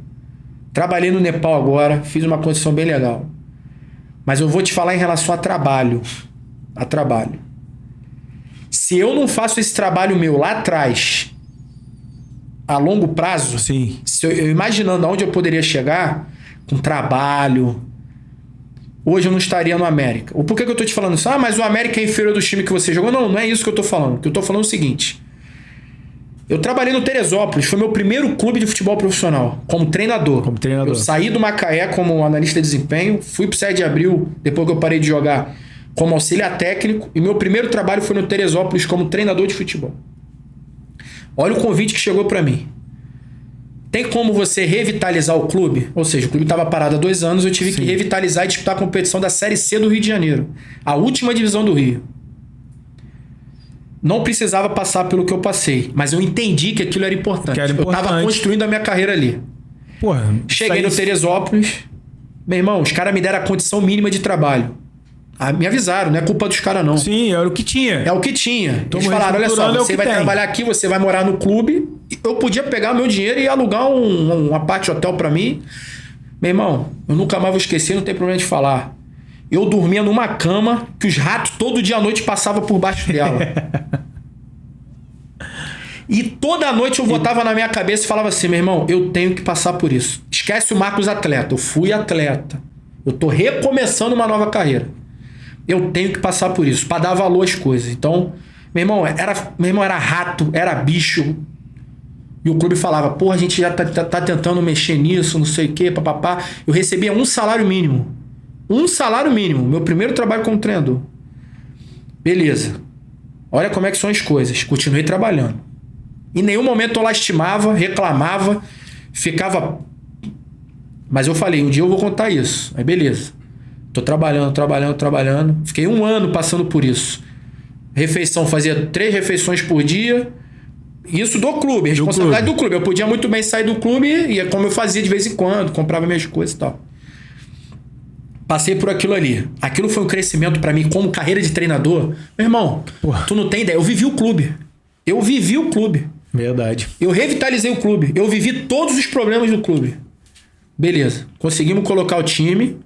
[SPEAKER 2] Trabalhei no Nepal agora. Fiz uma condição bem legal. Mas eu vou te falar em relação a trabalho. A trabalho. Se eu não faço esse trabalho meu lá atrás, a longo prazo,
[SPEAKER 1] Sim.
[SPEAKER 2] se eu imaginando aonde eu poderia chegar com trabalho, hoje eu não estaria no América. Por que eu tô te falando isso? Mas o América é inferior do time que você jogou. Não é isso que eu tô falando. O que eu tô falando é o seguinte. Eu trabalhei no Teresópolis, foi meu primeiro clube de futebol profissional, como treinador. Eu saí do Macaé como analista de desempenho, fui pro 7 de Abril, depois que eu parei de jogar, como auxiliar técnico, e meu primeiro trabalho foi no Teresópolis como treinador de futebol. Olha o convite que chegou para mim. Tem como você revitalizar o clube? Ou seja, o clube estava parado há 2 anos, eu tive que revitalizar e disputar a competição da Série C do Rio de Janeiro, a última divisão do Rio. Não precisava passar pelo que eu passei, mas eu entendi que aquilo era importante. Eu estava construindo a minha carreira ali.
[SPEAKER 1] Porra,
[SPEAKER 2] cheguei no Teresópolis, meu irmão, os caras me deram a condição mínima de trabalho. Me avisaram, não é culpa dos caras não.
[SPEAKER 1] Sim, era o que tinha.
[SPEAKER 2] É o que tinha. Eles falaram, olha só, você vai trabalhar aqui, você vai morar no clube. Eu podia pegar meu dinheiro e alugar uma parte de hotel pra mim. Meu irmão, eu nunca mais vou esquecer, não tem problema de falar. Eu dormia numa cama que os ratos todo dia à noite passavam por baixo dela. E toda noite eu botava na minha cabeça e falava assim, meu irmão, eu tenho que passar por isso. Esquece o Marcos atleta. Eu fui atleta. Eu tô recomeçando uma nova carreira. Eu tenho que passar por isso, pra dar valor às coisas. Então, meu irmão era rato, era bicho. E o clube falava, porra, a gente já tá tentando mexer nisso, não sei o quê, papapá. Eu recebia um salário mínimo. Um salário mínimo. Meu primeiro trabalho como treinador. Beleza. Olha como é que são as coisas. Continuei trabalhando. Em nenhum momento eu lastimava, reclamava, ficava... Mas eu falei, um dia eu vou contar isso. Aí beleza. Tô trabalhando. Fiquei 1 ano passando por isso. Refeição, fazia 3 refeições por dia. Isso do clube, responsabilidade do clube. Eu podia muito bem sair do clube e como eu fazia de vez em quando, comprava minhas coisas e tal. Passei por aquilo ali. Aquilo foi um crescimento pra mim como carreira de treinador. Meu irmão, tu não tem ideia. Eu vivi o clube.
[SPEAKER 1] Verdade.
[SPEAKER 2] Eu revitalizei o clube. Eu vivi todos os problemas do clube. Beleza. Conseguimos colocar o time.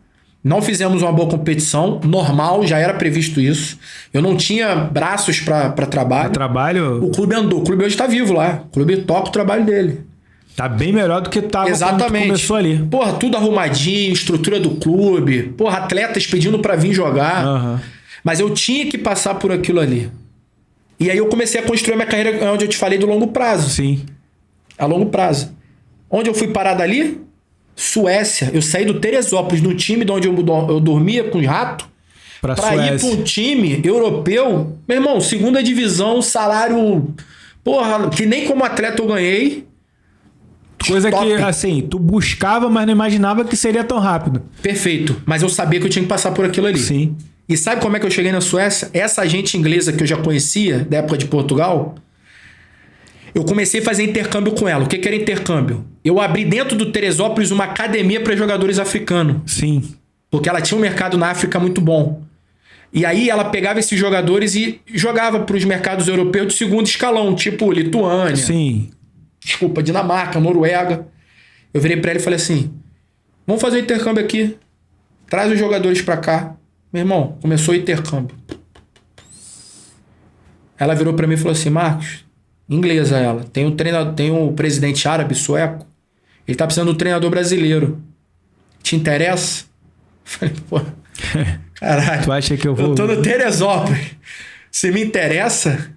[SPEAKER 2] Não fizemos uma boa competição. Normal, já era previsto isso. Eu não tinha braços pra trabalho. O clube andou. O clube hoje tá vivo lá. O clube toca o trabalho dele.
[SPEAKER 1] Tá bem melhor do que tava
[SPEAKER 2] Exatamente.
[SPEAKER 1] Quando começou ali.
[SPEAKER 2] Porra, tudo arrumadinho, estrutura do clube. Porra, atletas pedindo pra vir jogar.
[SPEAKER 1] Uhum.
[SPEAKER 2] Mas eu tinha que passar por aquilo ali. E aí eu comecei a construir a minha carreira, onde eu te falei, do longo prazo.
[SPEAKER 1] Sim.
[SPEAKER 2] A longo prazo. Onde eu fui parar dali? Suécia. Eu saí do Teresópolis, no time de onde eu dormia com os ratos, pra ir pra um time europeu. Meu irmão, 2ª divisão, salário... Porra, que nem como atleta eu ganhei.
[SPEAKER 1] Coisa top. Que, assim, tu buscava, mas não imaginava que seria tão rápido.
[SPEAKER 2] Perfeito. Mas eu sabia que eu tinha que passar por aquilo ali.
[SPEAKER 1] Sim.
[SPEAKER 2] E sabe como é que eu cheguei na Suécia? Essa agente inglesa que eu já conhecia, da época de Portugal, eu comecei a fazer intercâmbio com ela. O que era intercâmbio? Eu abri dentro do Teresópolis uma academia para jogadores africanos.
[SPEAKER 1] Sim.
[SPEAKER 2] Porque ela tinha um mercado na África muito bom. E aí ela pegava esses jogadores e jogava para os mercados europeus de 2º escalão, tipo Lituânia.
[SPEAKER 1] Sim.
[SPEAKER 2] Desculpa, Dinamarca, Noruega. Eu virei pra ela e falei assim, vamos fazer um intercâmbio aqui. Traz os jogadores pra cá. Meu irmão, começou o intercâmbio. Ela virou pra mim e falou assim, Marcos, inglesa ela, tem um presidente árabe, sueco, ele tá precisando de um treinador brasileiro. Te interessa? Falei, pô, caralho.
[SPEAKER 1] Tu acha que eu vou...
[SPEAKER 2] Eu tô no Teresópolis. Se me interessa,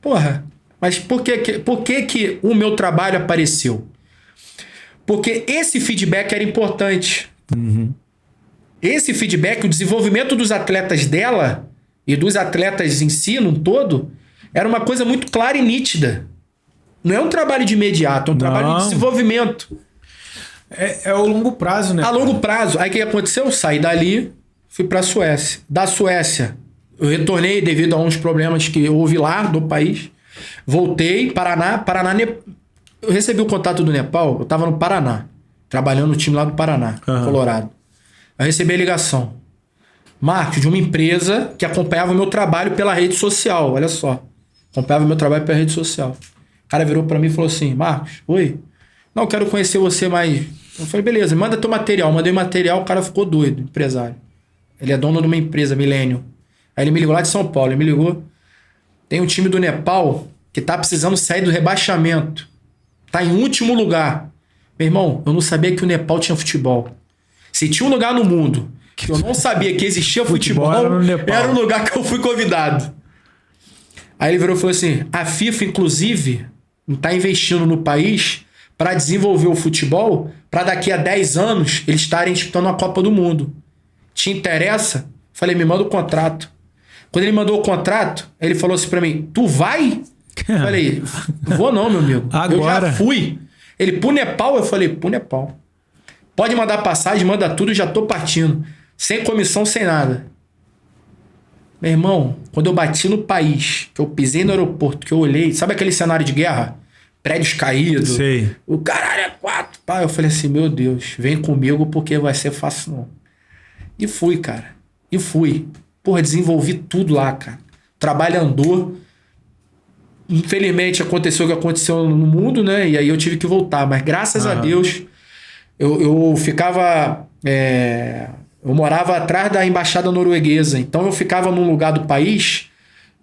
[SPEAKER 2] porra... Mas por que o meu trabalho apareceu? Porque esse feedback era importante.
[SPEAKER 1] Uhum.
[SPEAKER 2] Esse feedback, o desenvolvimento dos atletas dela e dos atletas em si, num todo, era uma coisa muito clara e nítida. Não é um trabalho de imediato, é um trabalho de desenvolvimento.
[SPEAKER 1] É o longo prazo, né?
[SPEAKER 2] A longo prazo. Aí o que aconteceu? Eu saí dali, fui pra Suécia. Da Suécia, Eu retornei devido a uns problemas que houve lá do país. Voltei, Paraná, eu recebi o contato do Nepal, eu estava no Paraná, trabalhando no time lá do Paraná, Colorado. Eu recebi a ligação. Marcos, de uma empresa que acompanhava o meu trabalho pela rede social, olha só. Acompanhava o meu trabalho pela rede social. O cara virou pra mim e falou assim, Marcos, oi? Não, eu quero conhecer você mais. Eu falei, beleza, manda teu material. Mandei material, o cara ficou doido, empresário. Ele é dono de uma empresa, Milênio. Aí ele me ligou lá de São Paulo, ele me ligou. Tem um time do Nepal que tá precisando sair do rebaixamento. Tá em último lugar. Meu irmão, eu não sabia que o Nepal tinha futebol. Se tinha um lugar no mundo que eu não sabia que existia futebol, era o lugar que eu fui convidado. Aí ele virou e falou assim, a FIFA, inclusive, tá investindo no país para desenvolver o futebol, para daqui a 10 anos eles estarem disputando a Copa do Mundo. Te interessa? Falei, me manda o contrato. Quando ele mandou o contrato, ele falou assim pra mim, tu vai? Falei, vou não, meu amigo.
[SPEAKER 1] Agora.
[SPEAKER 2] Eu já fui. Ele, pro Nepal? Eu falei, pro Nepal. Pode mandar passagem, manda tudo, já tô partindo. Sem comissão, sem nada. Meu irmão, quando eu bati no país, que eu pisei no aeroporto, que eu olhei, sabe aquele cenário de guerra? Prédios caídos.
[SPEAKER 1] Sei.
[SPEAKER 2] O caralho é 4. Pá, eu falei assim, meu Deus, vem comigo porque vai ser fácil não. E fui, cara. E fui. Porra, desenvolvi tudo lá, cara. O trabalho andou. Infelizmente aconteceu o que aconteceu no mundo, né? E aí eu tive que voltar. Mas graças a Deus, eu ficava... eu morava atrás da embaixada norueguesa. Então eu ficava num lugar do país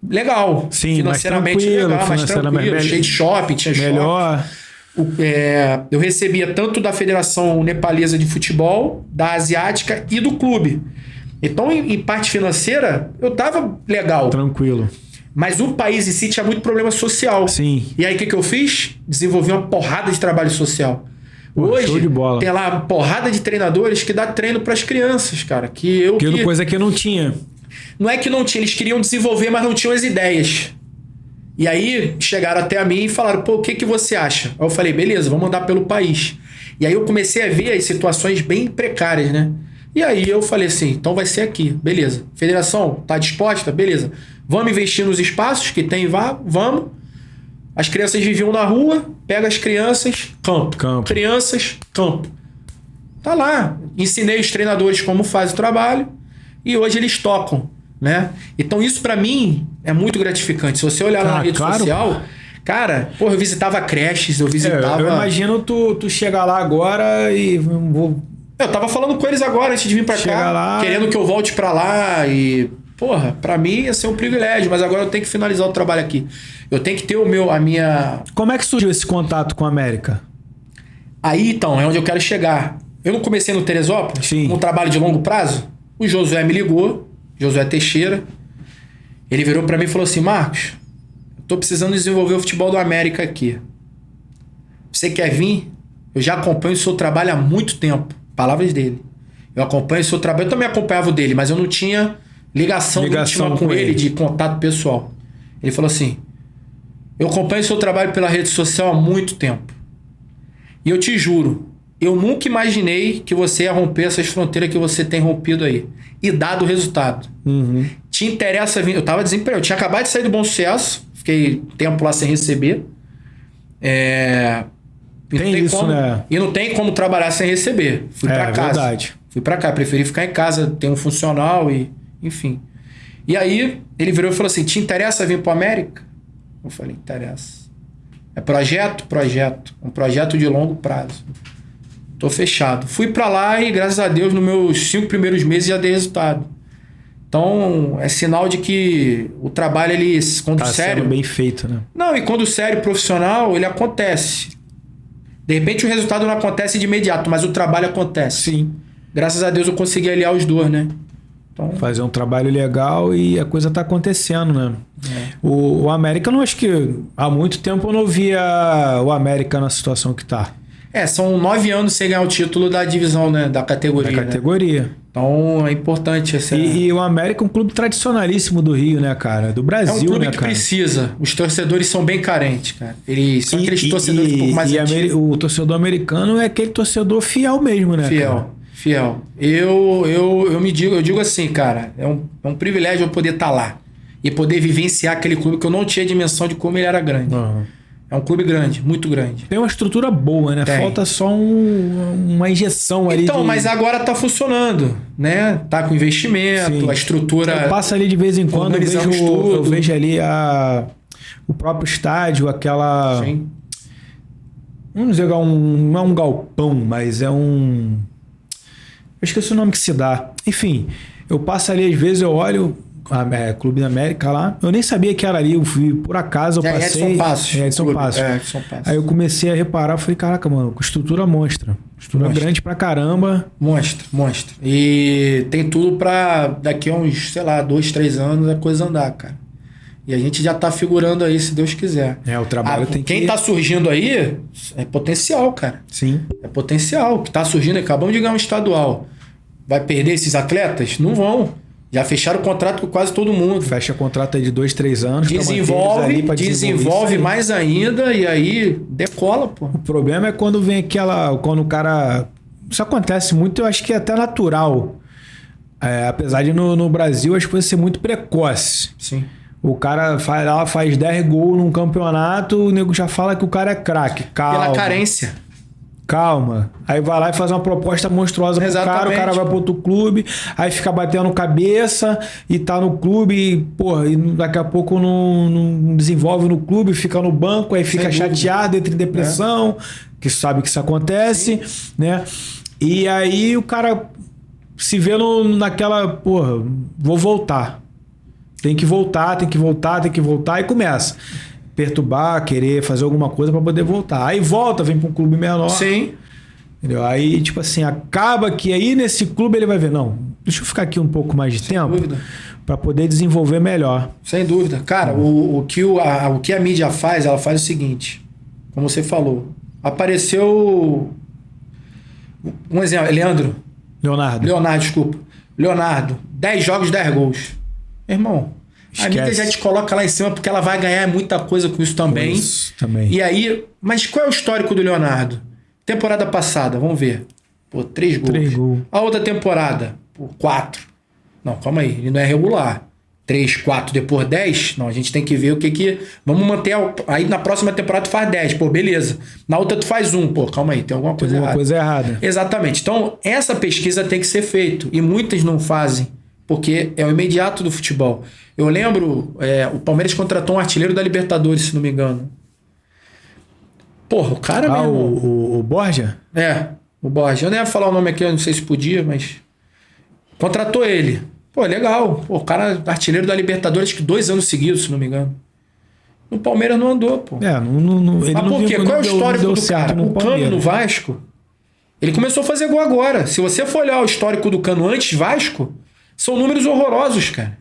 [SPEAKER 2] legal.
[SPEAKER 1] Sim,
[SPEAKER 2] financeiramente legal, mais tranquilo. Cheio de shopping, tinha
[SPEAKER 1] melhor.
[SPEAKER 2] Shopping. Eu recebia tanto da Federação Nepalesa de Futebol, da Asiática e do clube. Então, em parte financeira, eu tava legal.
[SPEAKER 1] Tranquilo.
[SPEAKER 2] Mas o país em si tinha muito problema social.
[SPEAKER 1] Sim.
[SPEAKER 2] E aí, o que eu fiz? Desenvolvi uma porrada de trabalho social. Hoje,
[SPEAKER 1] show de bola.
[SPEAKER 2] tem lá uma porrada de treinadores que dá treino para as crianças, cara.
[SPEAKER 1] Coisa que eu não tinha.
[SPEAKER 2] Não é que não tinha, eles queriam desenvolver, mas não tinham as ideias. E aí, chegaram até a mim e falaram, pô, o que você acha? Aí eu falei, beleza, vamos mandar pelo país. E aí eu comecei a ver as situações bem precárias, né? E aí eu falei assim, então vai ser aqui, beleza. Federação, tá disposta? Beleza. Vamos investir nos espaços que tem, vamos. As crianças viviam na rua, pega as crianças, campo. Crianças, campo. Tá lá. Ensinei os treinadores como faz o trabalho e hoje eles tocam, né? Então isso pra mim é muito gratificante. Se você olhar lá na rede social, cara, porra, eu visitava creches, eu visitava...
[SPEAKER 1] Eu imagino tu chegar lá agora e...
[SPEAKER 2] Eu tava falando com eles agora, antes de vir pra cá,
[SPEAKER 1] lá,
[SPEAKER 2] querendo que eu volte pra lá e... Porra, pra mim ia ser um privilégio, mas agora eu tenho que finalizar o trabalho aqui. Eu tenho que ter a minha...
[SPEAKER 1] Como é que surgiu esse contato com a América?
[SPEAKER 2] Aí, então, é onde eu quero chegar. Eu não comecei no Teresópolis, um trabalho de longo prazo. O Josué me ligou, Josué Teixeira. Ele virou pra mim e falou assim, Marcos, eu tô precisando desenvolver o futebol do América aqui. Você quer vir? Eu já acompanho o seu trabalho há muito tempo. Palavras dele. Eu acompanho o seu trabalho. Eu também acompanhava o dele, mas eu não tinha ligação íntima com ele, de contato pessoal. Ele falou assim, eu acompanho o seu trabalho pela rede social há muito tempo. E eu te juro, eu nunca imaginei que você ia romper essas fronteiras que você tem rompido aí. E dado o resultado. Te interessa vir... Eu tava desempregado. Eu tinha acabado de sair do Bom Sucesso. Fiquei tempo lá sem receber. E não tem como trabalhar sem receber. Fui pra casa.
[SPEAKER 1] Verdade.
[SPEAKER 2] Fui pra cá. Preferi ficar em casa, ter um funcional e... Enfim. E aí, ele virou e falou assim, te interessa vir pro América? Eu falei, interessa. É projeto? Projeto. Um projeto de longo prazo. Tô fechado. Fui pra lá e, graças a Deus, nos meus 5 primeiros meses já dei resultado. Então, é sinal de que o trabalho, ele, quando sério...
[SPEAKER 1] sendo bem feito, né?
[SPEAKER 2] Não, e quando sério, profissional, ele acontece. De repente, o resultado não acontece de imediato, mas o trabalho acontece.
[SPEAKER 1] Sim.
[SPEAKER 2] Graças a Deus, eu consegui aliar os dois, né? Então...
[SPEAKER 1] Fazer um trabalho legal e a coisa tá acontecendo, né? O América, eu não acho que... Há muito tempo eu não via o América na situação que tá.
[SPEAKER 2] São 9 anos sem ganhar o título da divisão, né? Da categoria.
[SPEAKER 1] Da categoria.
[SPEAKER 2] Né? Então, é importante essa...
[SPEAKER 1] E o América é um clube tradicionalíssimo do Rio, né, cara? Do Brasil, né, cara?
[SPEAKER 2] É um clube que precisa. Os torcedores são bem carentes, cara. Eles são aqueles torcedores um pouco mais antigos.
[SPEAKER 1] O torcedor americano é aquele torcedor fiel mesmo, né,
[SPEAKER 2] Fiel.
[SPEAKER 1] cara?
[SPEAKER 2] Fiel. Eu digo assim, cara, é um privilégio eu poder estar lá e poder vivenciar aquele clube que eu não tinha dimensão de como ele era grande.
[SPEAKER 1] Uhum.
[SPEAKER 2] É um clube grande, muito grande.
[SPEAKER 1] Tem uma estrutura boa, né?
[SPEAKER 2] Tem.
[SPEAKER 1] Falta só uma injeção ali.
[SPEAKER 2] Então, mas agora tá funcionando, né? Tá com investimento,
[SPEAKER 1] Sim.
[SPEAKER 2] a estrutura...
[SPEAKER 1] Eu passo ali de vez em quando, eu vejo ali o próprio estádio, aquela...
[SPEAKER 2] Sim.
[SPEAKER 1] Vamos dizer, não é um galpão, mas é um... Eu esqueci o nome que se dá. Enfim, eu passo ali, às vezes eu olho... Clube da América lá. Eu nem sabia que era ali. Eu fui, por acaso, eu passei.
[SPEAKER 2] Edson Passos.
[SPEAKER 1] Edson Passos.
[SPEAKER 2] Edson Passos.
[SPEAKER 1] Aí eu comecei a reparar, falei, caraca, mano, estrutura monstra. Estrutura grande pra caramba.
[SPEAKER 2] Monstra. E tem tudo pra daqui a uns, sei lá, 2, 3 anos a coisa andar, cara. E a gente já tá figurando aí, se Deus quiser.
[SPEAKER 1] O trabalho tem que...
[SPEAKER 2] Quem tá surgindo aí é potencial, cara.
[SPEAKER 1] Sim.
[SPEAKER 2] É potencial. O que tá surgindo, acabamos de ganhar um estadual. Vai perder esses atletas? Não vão. Já fecharam o contrato com quase todo mundo.
[SPEAKER 1] Fecha contrato aí de 2, 3 anos.
[SPEAKER 2] Desenvolve mais ainda e aí decola, pô.
[SPEAKER 1] O problema é quando vem quando o cara... Isso acontece muito, eu acho que é até natural. Apesar de no Brasil as coisas ser muito precoce.
[SPEAKER 2] Sim.
[SPEAKER 1] O cara faz 10 gols num campeonato, o nego já fala que o cara é craque. Calma.
[SPEAKER 2] Pela carência.
[SPEAKER 1] Calma. Aí vai lá e faz uma proposta monstruosa pro cara, o cara vai pro outro clube, aí fica batendo cabeça e tá no clube, e daqui a pouco não desenvolve no clube, fica no banco, aí fica chateado, entra em depressão, que sabe que isso acontece, né? E aí o cara se vê naquela, vou voltar. Tem que voltar e começa. Perturbar, querer fazer alguma coisa para poder voltar. Aí volta, vem para um clube menor.
[SPEAKER 2] Sim.
[SPEAKER 1] Entendeu? Aí, tipo assim, acaba que aí nesse clube ele vai ver, não, deixa eu ficar aqui um pouco mais de tempo para poder desenvolver melhor.
[SPEAKER 2] Sem dúvida. Cara, o que a mídia faz, ela faz o seguinte, como você falou, apareceu um exemplo, Leonardo, 10 jogos, 10 gols. Meu irmão, a mídia já te coloca lá em cima porque ela vai ganhar muita coisa com isso também. E aí, mas qual é o histórico do Leonardo? Temporada passada, vamos ver. 3 gols.
[SPEAKER 1] 3 gols.
[SPEAKER 2] A outra temporada, 4. Não, calma aí, ele não é regular. 3, 4, depois 10. Não, a gente tem que ver o que... Vamos manter... Aí na próxima temporada tu faz 10. Beleza. Na outra tu faz 1. Calma aí, tem alguma coisa errada. Exatamente. Então, essa pesquisa tem que ser feita. E muitas não fazem. Porque é o imediato do futebol. Eu lembro, o Palmeiras contratou um artilheiro da Libertadores, se não me engano. O cara mesmo...
[SPEAKER 1] O Borja?
[SPEAKER 2] O Borja. Eu nem ia falar o nome aqui, eu não sei se podia, mas... Contratou ele. Legal. O cara artilheiro da Libertadores, que 2 anos seguidos, se não me engano. No Palmeiras não andou,
[SPEAKER 1] Ele
[SPEAKER 2] mas por quê? Qual é o histórico do cara? O Cano no Vasco, ele começou a fazer gol agora. Se você for olhar o histórico do Cano antes Vasco... São números horrorosos, cara.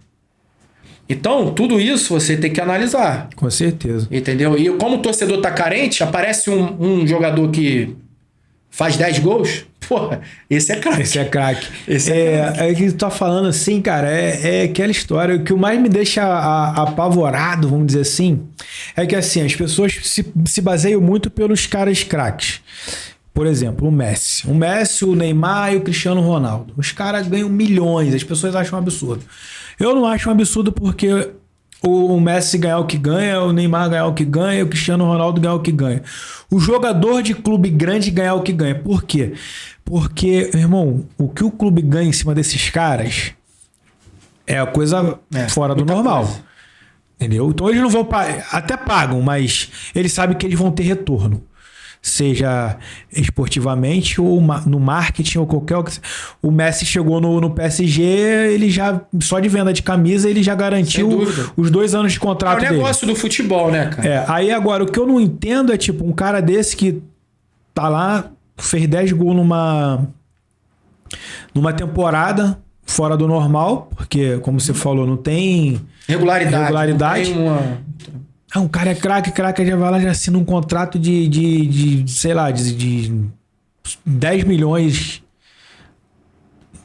[SPEAKER 2] Então, tudo isso você tem que analisar.
[SPEAKER 1] Com certeza.
[SPEAKER 2] Entendeu? E como o torcedor tá carente, aparece um jogador que faz 10 gols. Esse é craque.
[SPEAKER 1] Esse é craque. É que tu tá falando assim, cara, é aquela história. O que mais me deixa apavorado, vamos dizer assim, é que assim, as pessoas se baseiam muito pelos caras craques. Por exemplo, o Messi, o Neymar e o Cristiano Ronaldo. Os caras ganham milhões, as pessoas acham um absurdo. Eu não acho um absurdo porque o Messi ganhar o que ganha, o Neymar ganhar o que ganha, o Cristiano Ronaldo ganhar o que ganha. O jogador de clube grande ganhar o que ganha. Por quê? Porque, irmão, o que o clube ganha em cima desses caras é a coisa fora do normal. Coisa. Entendeu? Então eles não vão... Até pagam, mas eles sabem que eles vão ter retorno. Seja esportivamente ou no marketing ou qualquer... O Messi chegou no PSG, ele já... Só de venda de camisa, ele já garantiu os 2 anos de contrato dele.
[SPEAKER 2] É o negócio do futebol, né, cara?
[SPEAKER 1] Aí agora, o que eu não entendo é tipo, um cara desse que tá lá, fez 10 gols numa temporada fora do normal, porque, como você falou, não tem... Regularidade.
[SPEAKER 2] Não tem uma...
[SPEAKER 1] Um cara é craque, já vai lá, já assina um contrato de 10 milhões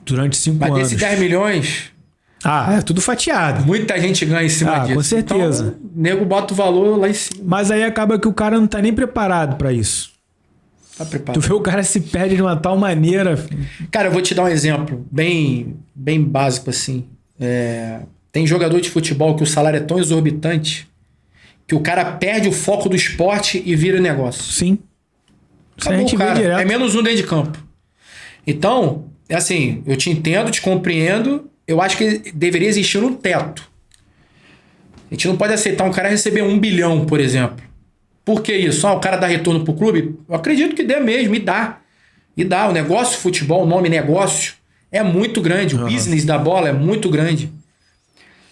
[SPEAKER 1] durante 5 anos.
[SPEAKER 2] Mas desses 10 milhões...
[SPEAKER 1] é tudo fatiado.
[SPEAKER 2] Muita gente ganha em cima disso.
[SPEAKER 1] Com certeza.
[SPEAKER 2] Então, o nego bota o valor lá em cima.
[SPEAKER 1] Mas aí acaba que o cara não tá nem preparado para isso.
[SPEAKER 2] Tá preparado.
[SPEAKER 1] Tu vê o cara se perde de uma tal maneira.
[SPEAKER 2] Cara, eu vou te dar um exemplo bem básico assim. Tem jogador de futebol que o salário é tão exorbitante que o cara perde o foco do esporte e vira negócio.
[SPEAKER 1] Sim. Isso a
[SPEAKER 2] Acabou,
[SPEAKER 1] gente vê
[SPEAKER 2] cara.
[SPEAKER 1] direto.
[SPEAKER 2] É menos um dentro de campo. Então, assim, eu te entendo, te compreendo. Eu acho que deveria existir um teto. A gente não pode aceitar um cara receber 1 bilhão, por exemplo. Por que isso? O cara dá retorno pro clube? Eu acredito que dê mesmo, e dá. E dá. O negócio futebol, o nome negócio, é muito grande. O business da bola é muito grande.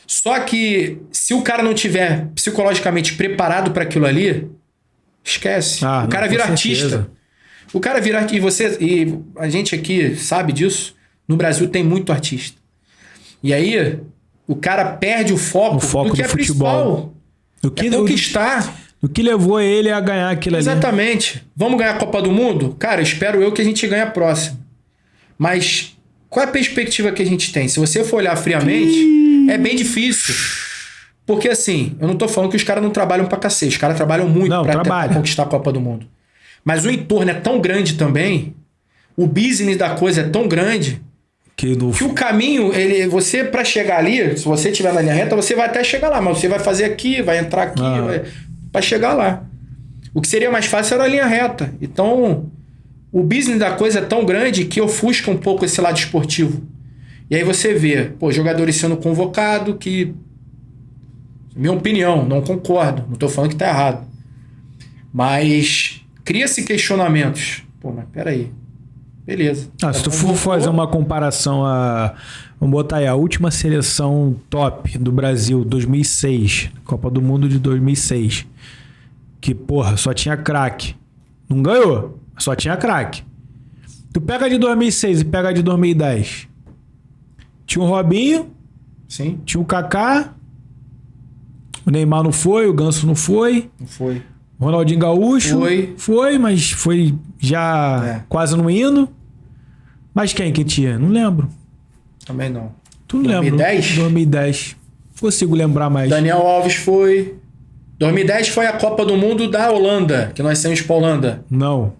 [SPEAKER 2] Só que se o cara não tiver psicologicamente preparado para aquilo ali, esquece. O cara vira artista. O cara vira artista. E a gente aqui sabe disso. No Brasil tem muito artista. E aí, o cara perde o foco do que é
[SPEAKER 1] futebol.
[SPEAKER 2] principal. É conquistar.
[SPEAKER 1] O que levou ele a ganhar aquilo ali.
[SPEAKER 2] Exatamente. Vamos ganhar a Copa do Mundo? Cara, espero eu que a gente ganhe a próxima. Mas qual é a perspectiva que a gente tem? Se você for olhar friamente, é bem difícil. Porque assim, eu não tô falando que os caras não trabalham pra cacete. Os caras trabalham muito pra conquistar a Copa do Mundo. Mas o entorno é tão grande também, o business da coisa é tão grande, que o caminho, você pra chegar ali, se você estiver na linha reta, você vai até chegar lá. Mas você vai fazer aqui, vai entrar aqui, pra chegar lá. O que seria mais fácil era a linha reta. Então, o business da coisa é tão grande que ofusca um pouco esse lado esportivo. E aí você vê, jogadores sendo convocados que, minha opinião, não concordo. Não tô falando que tá errado. Mas cria-se questionamentos. Mas peraí. Beleza.
[SPEAKER 1] Se tu for fazer uma comparação vamos botar aí a última seleção top do Brasil, 2006, Copa do Mundo de 2006, que, só tinha craque. Não ganhou, só tinha craque. Tu pega de 2006 e pega de 2010. Tinha o Robinho,
[SPEAKER 2] sim.
[SPEAKER 1] Tinha o Kaká, o Neymar não foi, o Ganso não foi.
[SPEAKER 2] Não foi.
[SPEAKER 1] O Ronaldinho Gaúcho foi, mas foi já quase não indo. Mas quem que tinha? Não lembro.
[SPEAKER 2] Também não.
[SPEAKER 1] Tu não lembra?
[SPEAKER 2] 2010?
[SPEAKER 1] 2010. Consigo lembrar mais.
[SPEAKER 2] Daniel Alves foi. 2010 foi a Copa do Mundo da Holanda, que nós saímos pra Holanda.
[SPEAKER 1] Não.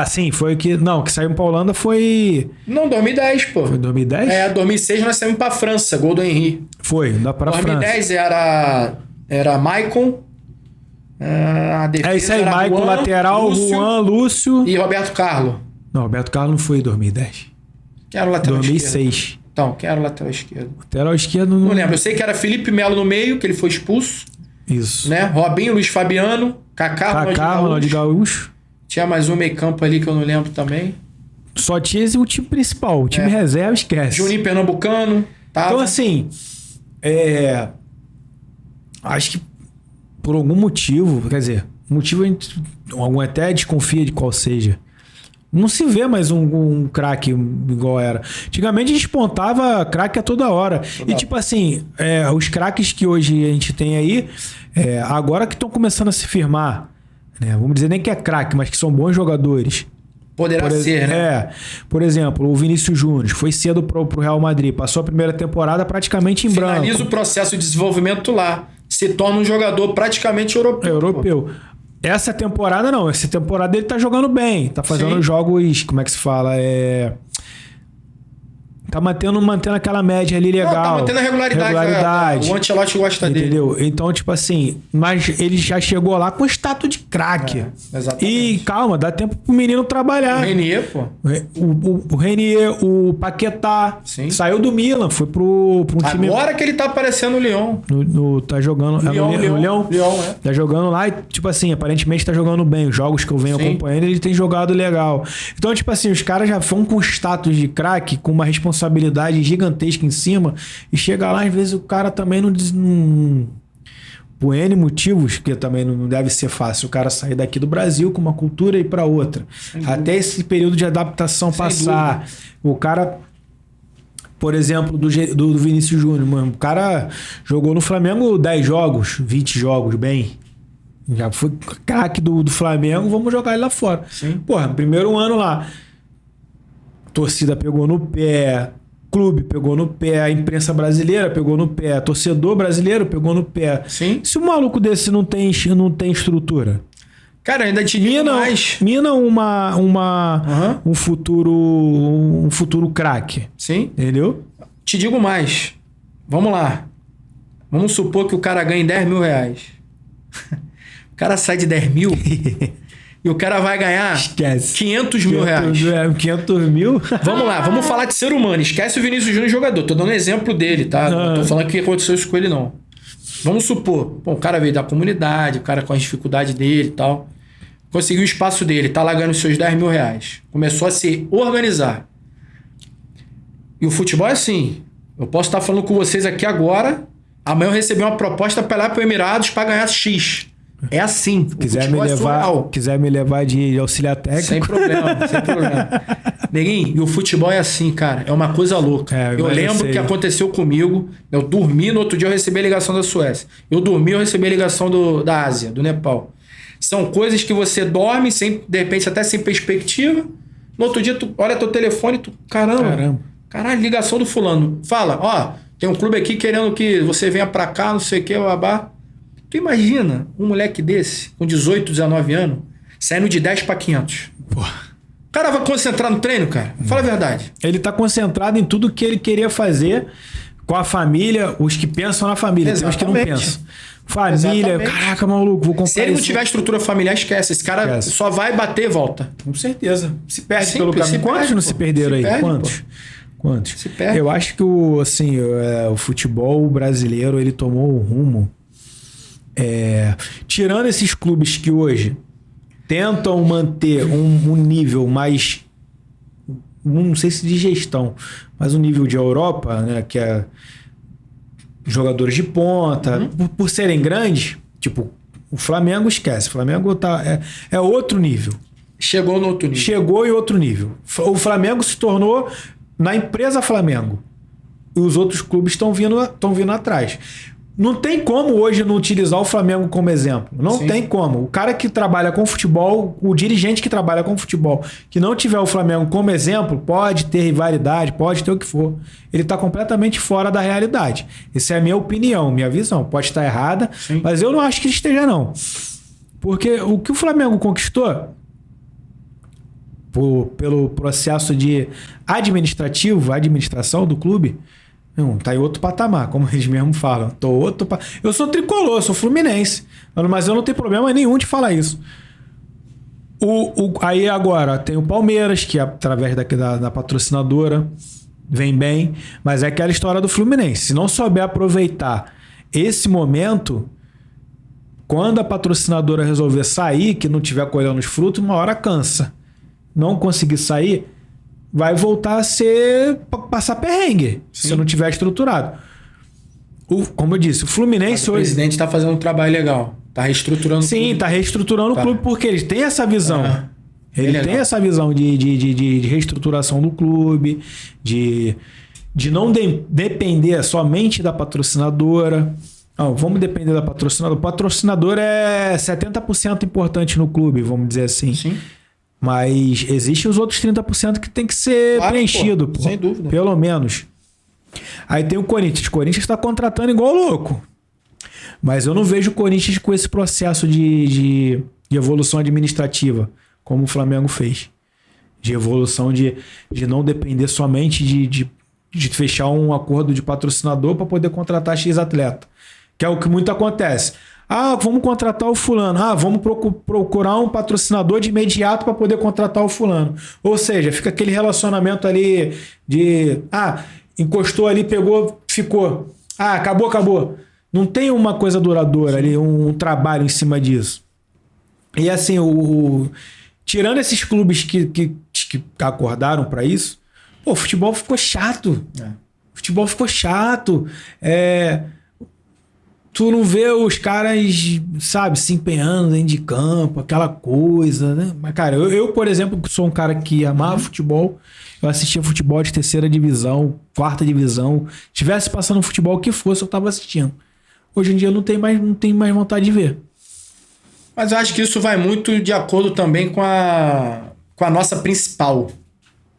[SPEAKER 1] Sim, foi que... Não, que saímos pra Holanda foi...
[SPEAKER 2] Não, 2010, pô.
[SPEAKER 1] Foi 2010?
[SPEAKER 2] 2006 nós saímos pra França, gol do Henry.
[SPEAKER 1] Foi, dá pra
[SPEAKER 2] 2010
[SPEAKER 1] França.
[SPEAKER 2] era Maicon. A defesa
[SPEAKER 1] isso aí, Maicon, lateral, Juan, Lúcio...
[SPEAKER 2] E Roberto Carlos.
[SPEAKER 1] Não, Roberto Carlos não foi em 2010.
[SPEAKER 2] Quem era o lateral
[SPEAKER 1] 2006.
[SPEAKER 2] esquerdo? Então, quem era o lateral esquerdo?
[SPEAKER 1] Lateral esquerdo...
[SPEAKER 2] Não lembro, eu sei que era Felipe Melo no meio, que ele foi expulso.
[SPEAKER 1] Isso.
[SPEAKER 2] Né? Robinho, Luiz Fabiano, Kaká,
[SPEAKER 1] Ronaldinho Gaúcho.
[SPEAKER 2] Tinha mais um meio campo ali que eu não lembro também.
[SPEAKER 1] Só tinha o time principal. O time reserva, esquece.
[SPEAKER 2] Juninho Pernambucano. Tava.
[SPEAKER 1] Então, assim... Acho que por algum motivo... Quer dizer, motivo a gente até desconfia de qual seja. Não se vê mais um craque igual era. Antigamente a gente despontava craque a toda hora. Tipo assim, os craques que hoje a gente tem aí, agora que estão começando a se firmar, né? Vamos dizer nem que é craque, mas que são bons jogadores.
[SPEAKER 2] Poderá ser, né?
[SPEAKER 1] Por exemplo, o Vinícius Júnior foi cedo pro Real Madrid, passou a primeira temporada praticamente em branco.
[SPEAKER 2] Finaliza o processo de desenvolvimento lá. Se torna um jogador praticamente europeu.
[SPEAKER 1] Essa temporada não. Essa temporada ele tá jogando bem. Tá fazendo jogos... Como é que se fala? Tá mantendo aquela média ali legal.
[SPEAKER 2] Tá mantendo a regularidade. O Ancelotti gosta dele.
[SPEAKER 1] Entendeu? Então, tipo assim... Mas ele já chegou lá com status de craque.
[SPEAKER 2] Exatamente.
[SPEAKER 1] E calma, dá tempo pro menino trabalhar.
[SPEAKER 2] O Renier, pô.
[SPEAKER 1] O Renier, o Paquetá.
[SPEAKER 2] Sim.
[SPEAKER 1] Saiu do Milan, foi pro time...
[SPEAKER 2] Agora que ele tá aparecendo no Lyon.
[SPEAKER 1] Tá jogando...
[SPEAKER 2] Lyon,
[SPEAKER 1] Tá jogando lá e, tipo assim, aparentemente tá jogando bem. Os jogos que eu venho acompanhando, ele tem jogado legal. Então, tipo assim, os caras já vão com status de craque, com uma responsabilidade gigantesca em cima, e chega lá, às vezes o cara também por N motivos, que também não deve ser fácil o cara sair daqui do Brasil com uma cultura e ir para outra. Até esse período de adaptação passar. O cara, por exemplo, do Vinícius Júnior, mano, o cara jogou no Flamengo 10 jogos, 20 jogos, bem. Já foi craque do Flamengo, vamos jogar ele lá fora.
[SPEAKER 2] Sim.
[SPEAKER 1] Porra, primeiro ano lá, torcida pegou no pé, clube pegou no pé, a imprensa brasileira pegou no pé, torcedor brasileiro pegou no pé.
[SPEAKER 2] Sim.
[SPEAKER 1] Se um maluco desse não tem estrutura,
[SPEAKER 2] Cara, ainda te digo mais.
[SPEAKER 1] Mina um futuro craque.
[SPEAKER 2] Sim.
[SPEAKER 1] Entendeu?
[SPEAKER 2] Te digo mais. Vamos lá. Vamos supor que o cara ganhe 10 mil reais. O cara sai de 10 mil e o cara vai ganhar 500 mil reais.
[SPEAKER 1] 500 mil?
[SPEAKER 2] Vamos lá, vamos falar de ser humano. Esquece o Vinícius Júnior jogador. Tô dando exemplo dele, tá? Não tô falando que aconteceu isso com ele, não. Vamos supor, o cara veio da comunidade, o cara com as dificuldades dele e tal. Conseguiu o espaço dele, tá lá ganhando os seus 10 mil reais. Começou a se organizar. E o futebol é assim. Eu posso estar falando com vocês aqui agora. Amanhã eu recebi uma proposta para ir lá para Emirados para ganhar X. É assim.
[SPEAKER 1] Quiser me levar de auxiliar técnico.
[SPEAKER 2] Sem problema. Neguinho, e o futebol é assim, cara. É uma coisa louca. Eu lembro que aconteceu comigo. Eu dormi, no outro dia eu recebi a ligação da Suécia. Eu dormi, eu recebi a ligação da Ásia, do Nepal. São coisas que você dorme, sem, de repente até sem perspectiva. No outro dia, tu olha teu telefone e tu... Caralho, ligação do fulano. Fala, ó, tem um clube aqui querendo que você venha pra cá, não sei o que, babá. Tu imagina um moleque desse, com 18, 19 anos, saindo de 10 pra 500.
[SPEAKER 1] Porra.
[SPEAKER 2] O cara vai concentrar no treino, cara? Fala a verdade.
[SPEAKER 1] Ele tá concentrado em tudo que ele queria fazer com a família, os que pensam na família, tem os que não pensam. Família, exatamente. Caraca, maluco, vou comprar isso.
[SPEAKER 2] Se ele não tiver estrutura familiar, esquece. Esse cara só vai bater e volta.
[SPEAKER 1] Com certeza. Se perde pelo caminho. Quantos não se perderam aí? Quantos?
[SPEAKER 2] Se perde.
[SPEAKER 1] Eu acho que o futebol brasileiro, ele tomou um rumo. Tirando esses clubes que hoje tentam manter um nível mais, não sei se de gestão, mas um nível de Europa, né, que é jogadores de ponta, por serem grandes, tipo, o Flamengo esquece. O Flamengo é outro nível.
[SPEAKER 2] Chegou no outro nível.
[SPEAKER 1] Chegou em outro nível. O Flamengo se tornou na empresa Flamengo. E os outros clubes estão vindo atrás. Não tem como hoje não utilizar o Flamengo como exemplo. Não tem como. O cara que trabalha com futebol, o dirigente que trabalha com futebol, que não tiver o Flamengo como exemplo, pode ter rivalidade, pode ter o que for. Ele está completamente fora da realidade. Essa é a minha opinião, minha visão. Pode estar errada, mas eu não acho que esteja, não. Porque o que o Flamengo conquistou, pelo processo de administração do clube, não, tá em outro patamar, como eles mesmos falam. Eu sou tricolor, sou fluminense, mas eu não tenho problema nenhum de falar isso. Aí agora tem o Palmeiras, que através da patrocinadora vem bem, mas é aquela história do Fluminense. Se não souber aproveitar esse momento, quando a patrocinadora resolver sair, que não tiver colhendo os frutos, uma hora cansa. Não conseguir sair, vai voltar a passar perrengue, se não tiver estruturado. Como eu disse, o Fluminense...
[SPEAKER 2] O presidente está fazendo um trabalho legal. Está reestruturando
[SPEAKER 1] o clube. Sim, está reestruturando o clube porque ele tem essa visão. Ele tem essa visão de reestruturação do clube, de não depender somente da patrocinadora. Não, vamos depender da patrocinadora. O patrocinador é 70% importante no clube, vamos dizer assim.
[SPEAKER 2] Sim.
[SPEAKER 1] Mas existem os outros 30% que tem que ser preenchido.
[SPEAKER 2] Sem dúvida.
[SPEAKER 1] Pelo menos. Aí tem o Corinthians. O Corinthians está contratando igual louco. Mas eu não vejo o Corinthians com esse processo de evolução administrativa, como o Flamengo fez. De evolução de não depender somente de fechar um acordo de patrocinador para poder contratar X atleta. Que é o que muito acontece. Vamos contratar o fulano. Vamos procurar um patrocinador de imediato para poder contratar o fulano. Ou seja, fica aquele relacionamento ali de... encostou ali, pegou, ficou. Acabou. Não tem uma coisa duradoura ali, um trabalho em cima disso. E assim, tirando esses clubes que acordaram para isso, o futebol ficou chato. Futebol ficou chato. Tu não vê os caras, sabe, se empenhando dentro de campo, aquela coisa, né? Mas, cara, eu, por exemplo, sou um cara que amava futebol, eu assistia futebol de 3ª divisão, 4ª divisão. Tivesse passando futebol o que fosse, eu tava assistindo. Hoje em dia eu não tenho mais vontade de ver.
[SPEAKER 2] Mas eu acho que isso vai muito de acordo também com a nossa principal.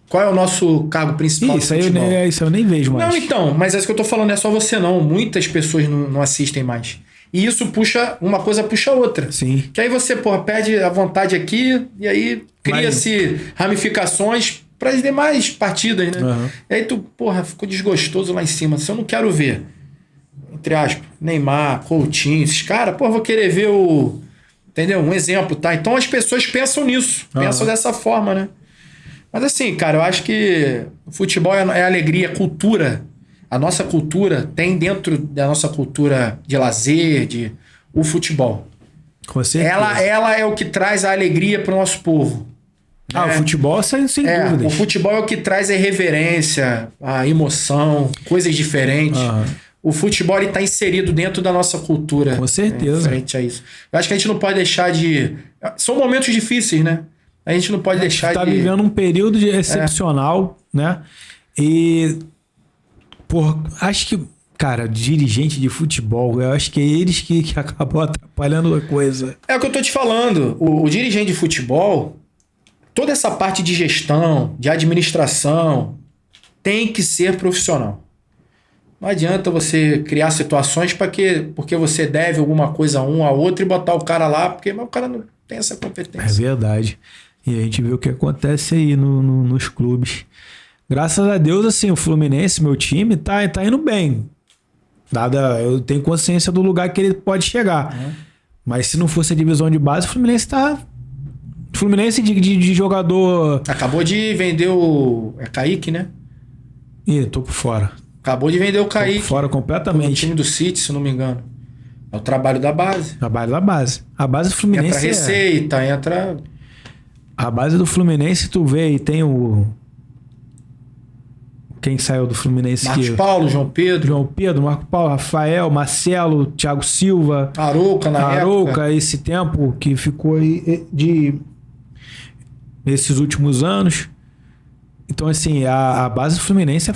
[SPEAKER 2] Qual é o nosso cargo principal do futebol?
[SPEAKER 1] Isso eu nem vejo mais.
[SPEAKER 2] Não, então, mas é isso que eu tô falando, não é só você não. Muitas pessoas não assistem mais. E isso puxa, uma coisa puxa a outra.
[SPEAKER 1] Sim.
[SPEAKER 2] Que aí você, porra, perde a vontade aqui e aí cria-se ramificações para as demais partidas, né?
[SPEAKER 1] Uhum.
[SPEAKER 2] E aí tu, porra, ficou desgostoso lá em cima. Se eu não quero ver, entre aspas, Neymar, Coutinho, esses caras, porra, vou querer ver o... Entendeu? Um exemplo, tá? Então as pessoas pensam nisso. Pensam dessa forma, né? Mas assim, cara, eu acho que o futebol é alegria, cultura. A nossa cultura tem dentro da nossa cultura de lazer, o futebol.
[SPEAKER 1] Com certeza.
[SPEAKER 2] Ela é o que traz a alegria para o nosso povo.
[SPEAKER 1] O futebol sem dúvidas.
[SPEAKER 2] O futebol é o que traz a irreverência, a emoção, coisas diferentes. O futebol está inserido dentro da nossa cultura.
[SPEAKER 1] Com certeza.
[SPEAKER 2] Frente a isso. Eu acho que a gente não pode deixar de... São momentos difíceis, né? A gente não pode deixar de...
[SPEAKER 1] A gente tá vivendo um período excepcional, né? E... acho que, cara, dirigente de futebol, eu acho que é eles que acabam atrapalhando a coisa.
[SPEAKER 2] É o que eu tô te falando. O dirigente de futebol, toda essa parte de gestão, de administração, tem que ser profissional. Não adianta você criar situações porque você deve alguma coisa a um a outro e botar o cara lá, porque o cara não tem essa competência.
[SPEAKER 1] É verdade. E a gente vê o que acontece aí nos clubes. Graças a Deus, assim, o Fluminense, meu time, tá indo bem. Eu tenho consciência do lugar que ele pode chegar. Mas se não fosse a divisão de base, o Fluminense tá... Fluminense de jogador...
[SPEAKER 2] Acabou de vender o... É Kaique, né?
[SPEAKER 1] Ih, tô por fora.
[SPEAKER 2] Acabou de vender o Kaique.
[SPEAKER 1] Tô por fora completamente.
[SPEAKER 2] O time do City, se não me engano. É o trabalho da base.
[SPEAKER 1] Trabalho da base. A base do Fluminense
[SPEAKER 2] entra receita, entra...
[SPEAKER 1] A base do Fluminense, tu vê, e tem o... Quem saiu do Fluminense?
[SPEAKER 2] Marcos Paulo, João Pedro,
[SPEAKER 1] Marcos Paulo, Rafael, Marcelo, Thiago Silva.
[SPEAKER 2] Arouca, na época.
[SPEAKER 1] Esse tempo que ficou aí esses últimos anos. Então, assim, a base do Fluminense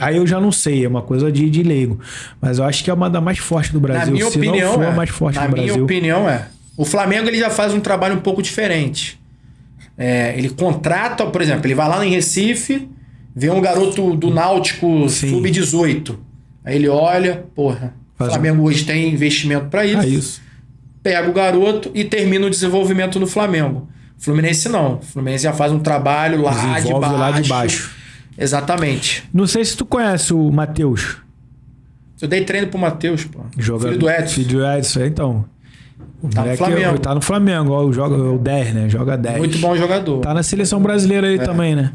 [SPEAKER 1] aí eu já não sei, é uma coisa de leigo. Mas eu acho que é uma das mais fortes do Brasil.
[SPEAKER 2] Na minha opinião,
[SPEAKER 1] não for a mais forte do Brasil.
[SPEAKER 2] Na minha opinião, o Flamengo ele já faz um trabalho um pouco diferente. Ele contrata, por exemplo, ele vai lá em Recife, vê um garoto do Náutico Sub-18. Aí ele olha, porra, o Flamengo hoje tem investimento para isso. Pega o garoto e termina o desenvolvimento no Flamengo. O Fluminense não. O Fluminense já faz um trabalho lá de baixo. Exatamente.
[SPEAKER 1] Não sei se tu conhece o Matheus.
[SPEAKER 2] Eu dei treino pro Matheus, pô.
[SPEAKER 1] Filho do Edson. Filho do Edson, então.
[SPEAKER 2] Tá no Flamengo.
[SPEAKER 1] Tá no Flamengo, ó, joga o 10, né? Joga 10.
[SPEAKER 2] Muito bom jogador.
[SPEAKER 1] Tá na seleção brasileira aí também, né?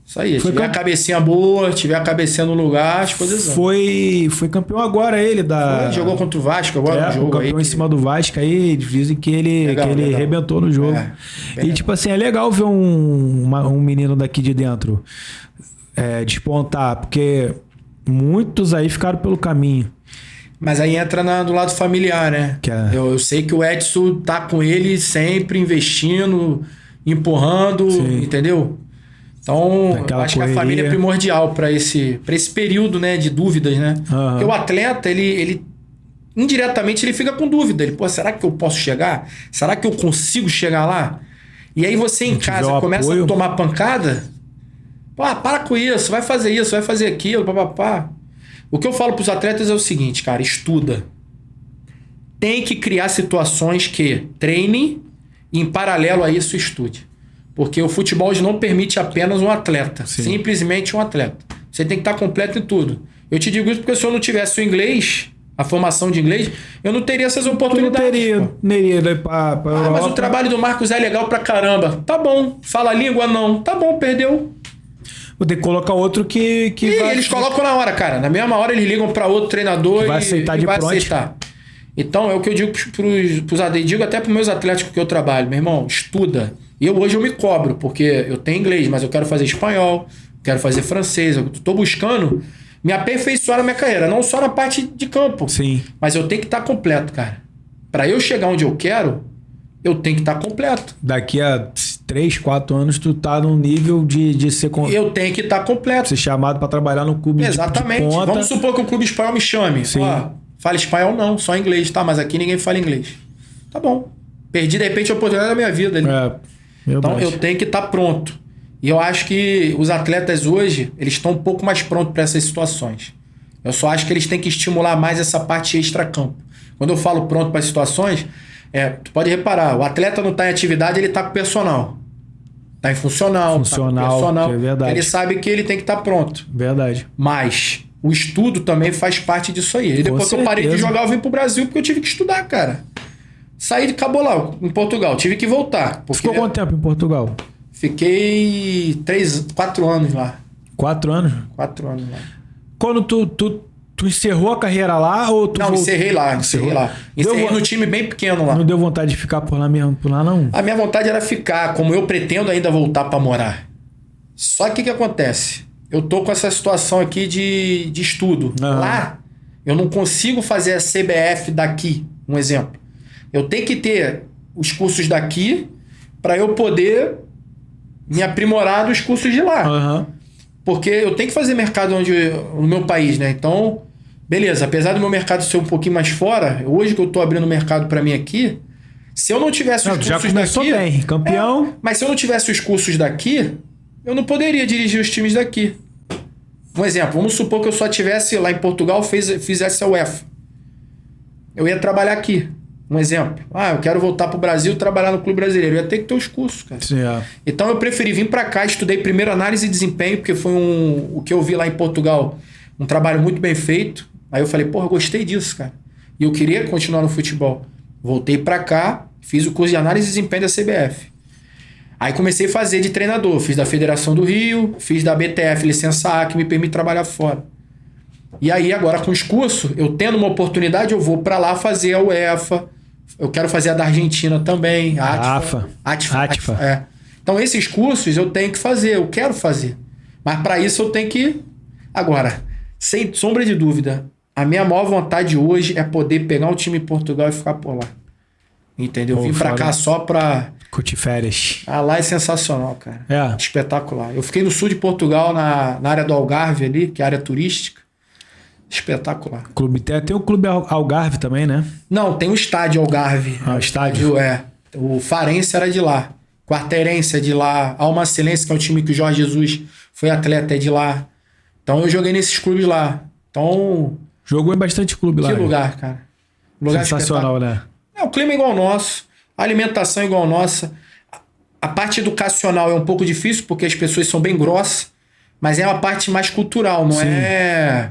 [SPEAKER 2] Isso aí. Tiver a cabecinha boa, tiver a cabecinha no lugar, as coisas vão.
[SPEAKER 1] Foi campeão agora ele
[SPEAKER 2] jogou contra o Vasco agora no jogo.
[SPEAKER 1] Campeão aí, em cima do Vasco aí, dizem que ele arrebentou no jogo. E tipo assim, é legal ver um menino daqui de dentro despontar, porque muitos aí ficaram pelo caminho.
[SPEAKER 2] Mas aí entra do lado familiar, né? Eu sei que o Edson tá com ele sempre investindo, empurrando, entendeu? Então, eu acho que a família é primordial para esse período, né, de dúvidas, né? Porque o atleta, ele indiretamente ele fica com dúvida. Ele, será que eu posso chegar? Será que eu consigo chegar lá? E aí você em casa começa a tomar pancada. Para com isso, vai fazer aquilo, papapá. O que eu falo para os atletas é o seguinte, cara, estuda. Tem que criar situações que treine e em paralelo a isso estude. Porque o futebol não permite apenas um atleta. Simplesmente um atleta. Você tem que estar completo em tudo. Eu te digo isso porque se eu não tivesse o inglês, a formação de inglês, eu não teria essas oportunidades. Não teria pra Europa. Mas o trabalho do Marcos é legal pra caramba. Tá bom. Fala a língua? Não. Tá bom, perdeu.
[SPEAKER 1] Vou ter que colocar outro que vai...
[SPEAKER 2] Eles colocam na hora, cara. Na mesma hora eles ligam pra outro treinador
[SPEAKER 1] vai aceitar
[SPEAKER 2] e vai aceitar. Então é o que eu digo pros atletas, digo até pros meus atletas com que eu trabalho. Meu irmão, estuda. Hoje eu me cobro, porque eu tenho inglês, mas eu quero fazer espanhol, quero fazer francês. Eu tô buscando me aperfeiçoar na minha carreira, não só na parte de campo.
[SPEAKER 1] Sim.
[SPEAKER 2] Mas eu tenho que estar completo, cara. Pra eu chegar onde eu quero, eu tenho que estar completo.
[SPEAKER 1] Daqui a 3, 4 anos, tu tá num nível de ser...
[SPEAKER 2] Eu tenho que estar completo.
[SPEAKER 1] Ser chamado pra trabalhar no clube de ponta.
[SPEAKER 2] Vamos supor que o clube espanhol me chame.
[SPEAKER 1] Sim.
[SPEAKER 2] Fala espanhol não, só inglês, tá? Mas aqui ninguém fala inglês. Tá bom. Perdi, de repente, a oportunidade da minha vida ali. Então, eu tenho que estar pronto. E eu acho que os atletas hoje, eles estão um pouco mais prontos para essas situações. Eu só acho que eles têm que estimular mais essa parte extra-campo. Quando eu falo pronto para situações, tu pode reparar, o atleta não está em atividade, ele está com personal. Está em funcional, tá com personal.
[SPEAKER 1] É verdade.
[SPEAKER 2] Ele sabe que ele tem que estar pronto.
[SPEAKER 1] Verdade.
[SPEAKER 2] Mas o estudo também faz parte disso aí. E depois que eu parei de jogar, eu vim pro Brasil porque eu tive que estudar, cara. Saí, acabou lá, em Portugal. Tive que voltar.
[SPEAKER 1] Ficou quanto tempo em Portugal?
[SPEAKER 2] Fiquei 4 anos lá.
[SPEAKER 1] 4 anos?
[SPEAKER 2] 4 anos lá.
[SPEAKER 1] Quando tu encerrou a carreira lá ou tu...
[SPEAKER 2] Não, encerrei lá. Encerrei no time bem pequeno lá.
[SPEAKER 1] Não deu vontade de ficar por lá mesmo, não?
[SPEAKER 2] A minha vontade era ficar, como eu pretendo ainda voltar pra morar. Só que o que acontece? Eu tô com essa situação aqui de estudo. Lá, eu não consigo fazer a CBF daqui, um exemplo. Eu tenho que ter os cursos daqui para eu poder me aprimorar dos cursos de lá. Porque eu tenho que fazer mercado no meu país, né? Então, beleza. Apesar do meu mercado ser um pouquinho mais fora, hoje que eu tô abrindo mercado para mim aqui, se eu não tivesse os cursos
[SPEAKER 1] já começou
[SPEAKER 2] daqui...
[SPEAKER 1] bem, campeão.
[SPEAKER 2] Mas se eu não tivesse os cursos daqui, eu não poderia dirigir os times daqui. Um exemplo, vamos supor que eu só tivesse lá em Portugal, fizesse a UEFA. Eu ia trabalhar aqui. Um exemplo. Eu quero voltar pro Brasil trabalhar no clube brasileiro. Eu ia ter que ter os cursos, cara.
[SPEAKER 1] Sim,
[SPEAKER 2] Então eu preferi vir para cá, estudei primeiro análise e desempenho, porque foi o que eu vi lá em Portugal, um trabalho muito bem feito. Aí eu falei, porra, eu gostei disso, cara. E eu queria continuar no futebol. Voltei para cá, fiz o curso de análise e desempenho da CBF. Aí comecei a fazer de treinador. Fiz da Federação do Rio, fiz da BTF, licença A, que me permite trabalhar fora. E aí agora com os cursos, eu tendo uma oportunidade, eu vou para lá fazer a UEFA. Eu quero fazer a da Argentina também. A ATFA. Então esses cursos eu tenho que fazer, eu quero fazer. Mas para isso eu tenho que... Agora, sem sombra de dúvida, a minha maior vontade hoje é poder pegar um time em Portugal e ficar por lá. Entendeu? Eu vim pra cá só pra...
[SPEAKER 1] Curtir férias.
[SPEAKER 2] Lá é sensacional, cara. Espetacular. Eu fiquei no sul de Portugal, na área do Algarve ali, que é a área turística. Espetacular.
[SPEAKER 1] Tem o Clube Algarve também, né?
[SPEAKER 2] Não, tem o estádio Algarve.
[SPEAKER 1] O estádio?
[SPEAKER 2] O Farense era de lá. Quarteirense é de lá. Almacelense, que é o time que o Jorge Jesus foi atleta, é de lá. Então eu joguei nesses clubes lá. Então...
[SPEAKER 1] Jogou em bastante clube lá.
[SPEAKER 2] Que lugar, cara. Lugar
[SPEAKER 1] sensacional, né?
[SPEAKER 2] O clima é igual ao nosso. A alimentação é igual a nossa. A parte educacional é um pouco difícil, porque as pessoas são bem grossas. Mas é uma parte mais cultural, não é...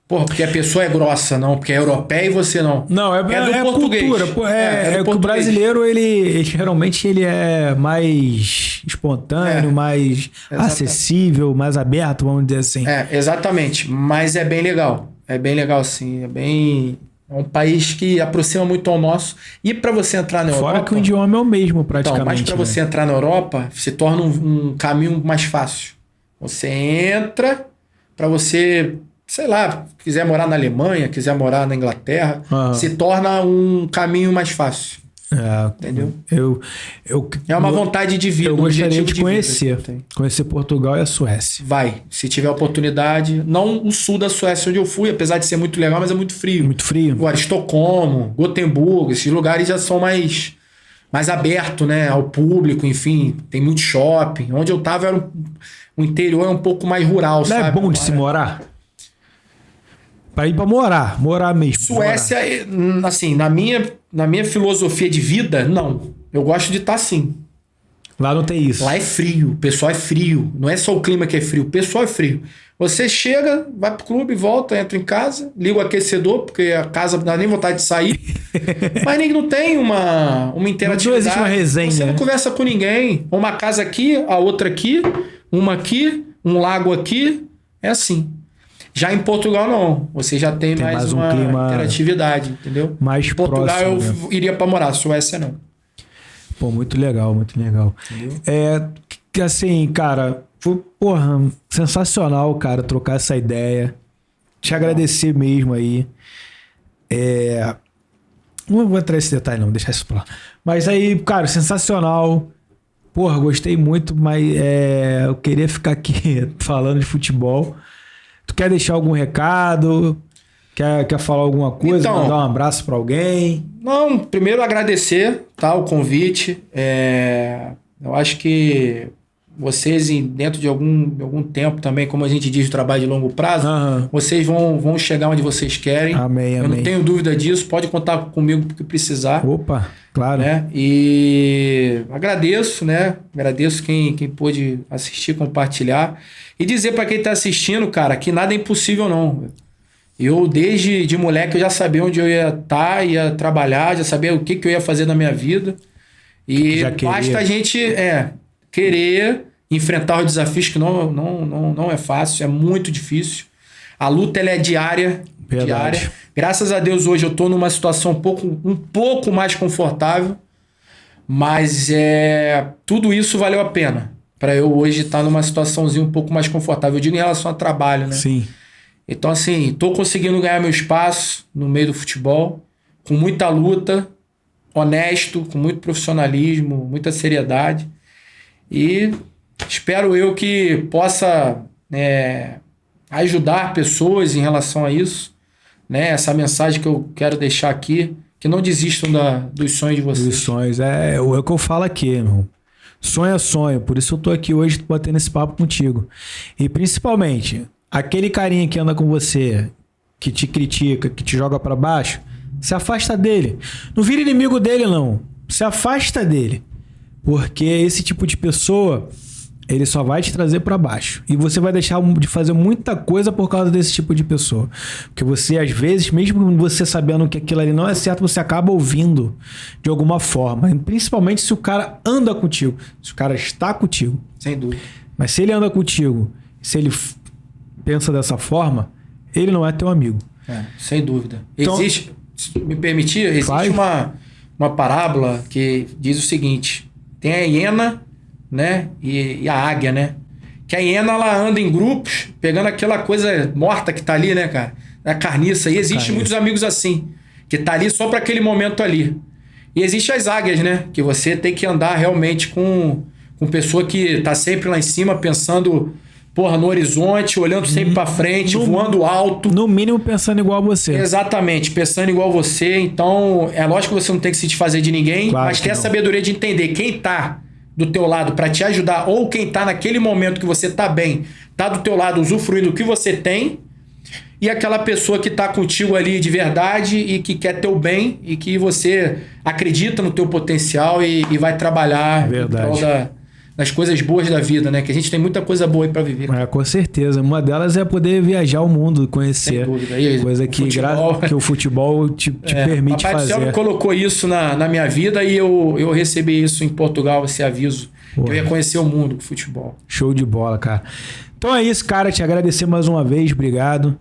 [SPEAKER 2] Porra, porque a pessoa é grossa, não. Porque é europeia e você não.
[SPEAKER 1] Não, é do português. Cultura. É que o brasileiro, ele geralmente ele é mais espontâneo, mais acessível, mais aberto, vamos dizer assim.
[SPEAKER 2] Exatamente. Mas é bem legal. É bem legal, sim. É um país que aproxima muito ao nosso. E para você entrar na Europa...
[SPEAKER 1] Fora que o idioma é o mesmo, praticamente.
[SPEAKER 2] Então, mas para você entrar na Europa, se torna um caminho mais fácil. Você entra para você... Sei lá, quiser morar na Alemanha, quiser morar na Inglaterra, se torna um caminho mais fácil. Entendeu?
[SPEAKER 1] É
[SPEAKER 2] uma vontade de vida.
[SPEAKER 1] Eu gostaria de conhecer. Conhecer Portugal e a Suécia.
[SPEAKER 2] Vai, se tiver oportunidade. Não o sul da Suécia onde eu fui, apesar de ser muito legal, mas é muito frio.
[SPEAKER 1] Muito frio.
[SPEAKER 2] Agora, Estocolmo, Gotemburgo, esses lugares já são mais abertos, né, ao público, enfim. Tem muito shopping. Onde eu tava, o interior é um pouco mais rural,
[SPEAKER 1] não
[SPEAKER 2] sabe?
[SPEAKER 1] É bom de se morar? Para ir para morar mesmo.
[SPEAKER 2] Suécia, assim, na minha filosofia de vida, não. Eu gosto de estar assim.
[SPEAKER 1] Lá não tem isso.
[SPEAKER 2] Lá é frio, o pessoal é frio. Não é só o clima que é frio, o pessoal é frio. Você chega, vai pro clube, volta, entra em casa, liga o aquecedor, porque a casa não dá nem vontade de sair. Mas nem não tem uma interatividade.
[SPEAKER 1] Não existe uma resenha.
[SPEAKER 2] Você não conversa com ninguém. Uma casa aqui, a outra aqui, uma aqui, um lago aqui. É assim. Já em Portugal, não. Você já tem mais uma clima, interatividade, entendeu?
[SPEAKER 1] Mais
[SPEAKER 2] Portugal
[SPEAKER 1] próximo,
[SPEAKER 2] eu iria para morar, Suécia não.
[SPEAKER 1] Pô, muito legal, muito legal. Entendeu? Assim, cara, foi, porra, sensacional, cara, trocar essa ideia. Te agradecer mesmo aí. Não vou entrar nesse detalhe, não, deixar isso pra lá. Mas aí, cara, sensacional. Porra, gostei muito, mas eu queria ficar aqui falando de futebol. Tu quer deixar algum recado? Quer falar alguma coisa?
[SPEAKER 2] Então,
[SPEAKER 1] mandar um abraço pra alguém?
[SPEAKER 2] Não, primeiro agradecer, tá, o convite. Eu acho que vocês, dentro de algum tempo também, como a gente diz, o trabalho de longo prazo, vocês vão chegar onde vocês querem.
[SPEAKER 1] Amém,
[SPEAKER 2] Eu não tenho dúvida disso. Pode contar comigo porque precisar.
[SPEAKER 1] Opa, claro.
[SPEAKER 2] Né? E agradeço, né? Agradeço quem pôde assistir, compartilhar. E dizer para quem está assistindo, cara, que nada é impossível, não. Eu, desde de moleque, eu já sabia onde eu ia estar, ia trabalhar, já sabia o que eu ia fazer na minha vida. E basta a gente querer enfrentar os desafios, que não é fácil, é muito difícil. A luta ela é diária. Graças a Deus, hoje eu estou numa situação um pouco mais confortável, mas tudo isso valeu a pena para eu hoje estar numa situaçãozinha um pouco mais confortável. Eu digo em relação a trabalho, né?
[SPEAKER 1] Sim.
[SPEAKER 2] Então, assim, estou conseguindo ganhar meu espaço no meio do futebol, com muita luta, honesto, com muito profissionalismo, muita seriedade. E espero eu que possa ajudar pessoas em relação a isso. Né? Essa mensagem que eu quero deixar aqui, que não desistam dos sonhos de vocês.
[SPEAKER 1] Dos sonhos, é o que eu falo aqui, irmão. Sonho é sonho, por isso eu tô aqui hoje batendo esse papo contigo. E principalmente, aquele carinha que anda com você, que te critica, que te joga pra baixo, se afasta dele. Não vira inimigo dele, não. Se afasta dele. Porque esse tipo de pessoa, ele só vai te trazer pra baixo. E você vai deixar de fazer muita coisa por causa desse tipo de pessoa. Porque você, às vezes, mesmo você sabendo que aquilo ali não é certo, você acaba ouvindo de alguma forma. E principalmente se o cara anda contigo. Se o cara está contigo.
[SPEAKER 2] Sem dúvida.
[SPEAKER 1] Mas se ele anda contigo, se ele pensa dessa forma, ele não é teu amigo.
[SPEAKER 2] Sem dúvida. Então, existe, se me permitir, existe uma parábola que diz o seguinte: tem a hiena, né, e a águia, né? Que a hiena, ela anda em grupos, pegando aquela coisa morta que tá ali, né, cara? A carniça. E existe muitos amigos assim, que tá ali só para aquele momento ali. E existe as águias, né? Que você tem que andar realmente com pessoa que tá sempre lá em cima, pensando, no horizonte, olhando sempre para frente, voando alto.
[SPEAKER 1] No mínimo pensando igual a você.
[SPEAKER 2] Exatamente, pensando igual a você. Então, é lógico que você não tem que se desfazer de ninguém, claro, mas ter a sabedoria de entender quem tá do teu lado para te ajudar, ou quem tá naquele momento que você tá bem, tá do teu lado usufruindo do que você tem, e aquela pessoa que tá contigo ali de verdade e que quer teu bem e que você acredita no teu potencial e vai trabalhar em prol das coisas boas da vida, né? Que a gente tem muita coisa boa aí pra viver.
[SPEAKER 1] Com certeza. Uma delas é poder viajar o mundo, conhecer.
[SPEAKER 2] Sem dúvida. E
[SPEAKER 1] coisa que o futebol te permite fazer. O Papai do Céu
[SPEAKER 2] colocou isso na minha vida e eu recebi isso em Portugal, esse aviso. Porra. Eu ia conhecer o mundo com futebol.
[SPEAKER 1] Show de bola, cara. Então é isso, cara. Te agradecer mais uma vez. Obrigado.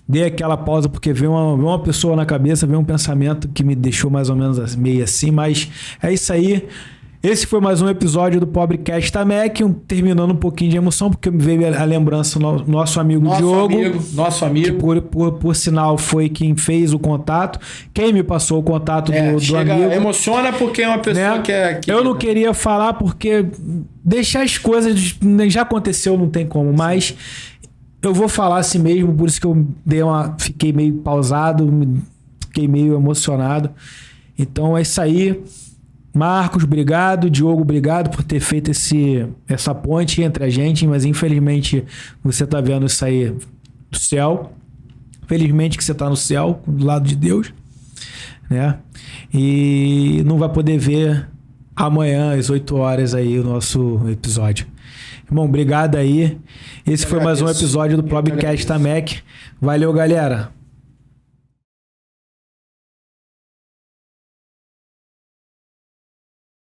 [SPEAKER 1] Dei aquela pausa porque veio uma pessoa na cabeça, veio um pensamento que me deixou mais ou menos meio assim, mas é isso aí. Esse foi mais um episódio do Pobrecast Tamec, terminando um pouquinho de emoção, porque me veio a lembrança do nosso amigo Diogo.
[SPEAKER 2] Nosso amigo.
[SPEAKER 1] Que por sinal foi quem fez o contato. Quem me passou o contato do amigo.
[SPEAKER 2] Emociona porque é uma pessoa que é...
[SPEAKER 1] Eu não queria falar porque deixar as coisas... Já aconteceu, não tem como, mas eu vou falar assim mesmo, por isso que eu fiquei meio pausado, fiquei meio emocionado. Então é isso aí. Marcos, obrigado. Diogo, obrigado por ter feito essa ponte entre a gente, mas infelizmente você tá vendo isso aí do céu. Felizmente que você tá no céu, do lado de Deus, né? E não vai poder ver amanhã às 8 horas aí o nosso episódio. Irmão, obrigado aí. Esse foi mais um episódio do Pobrecast Tamec. Valeu, galera.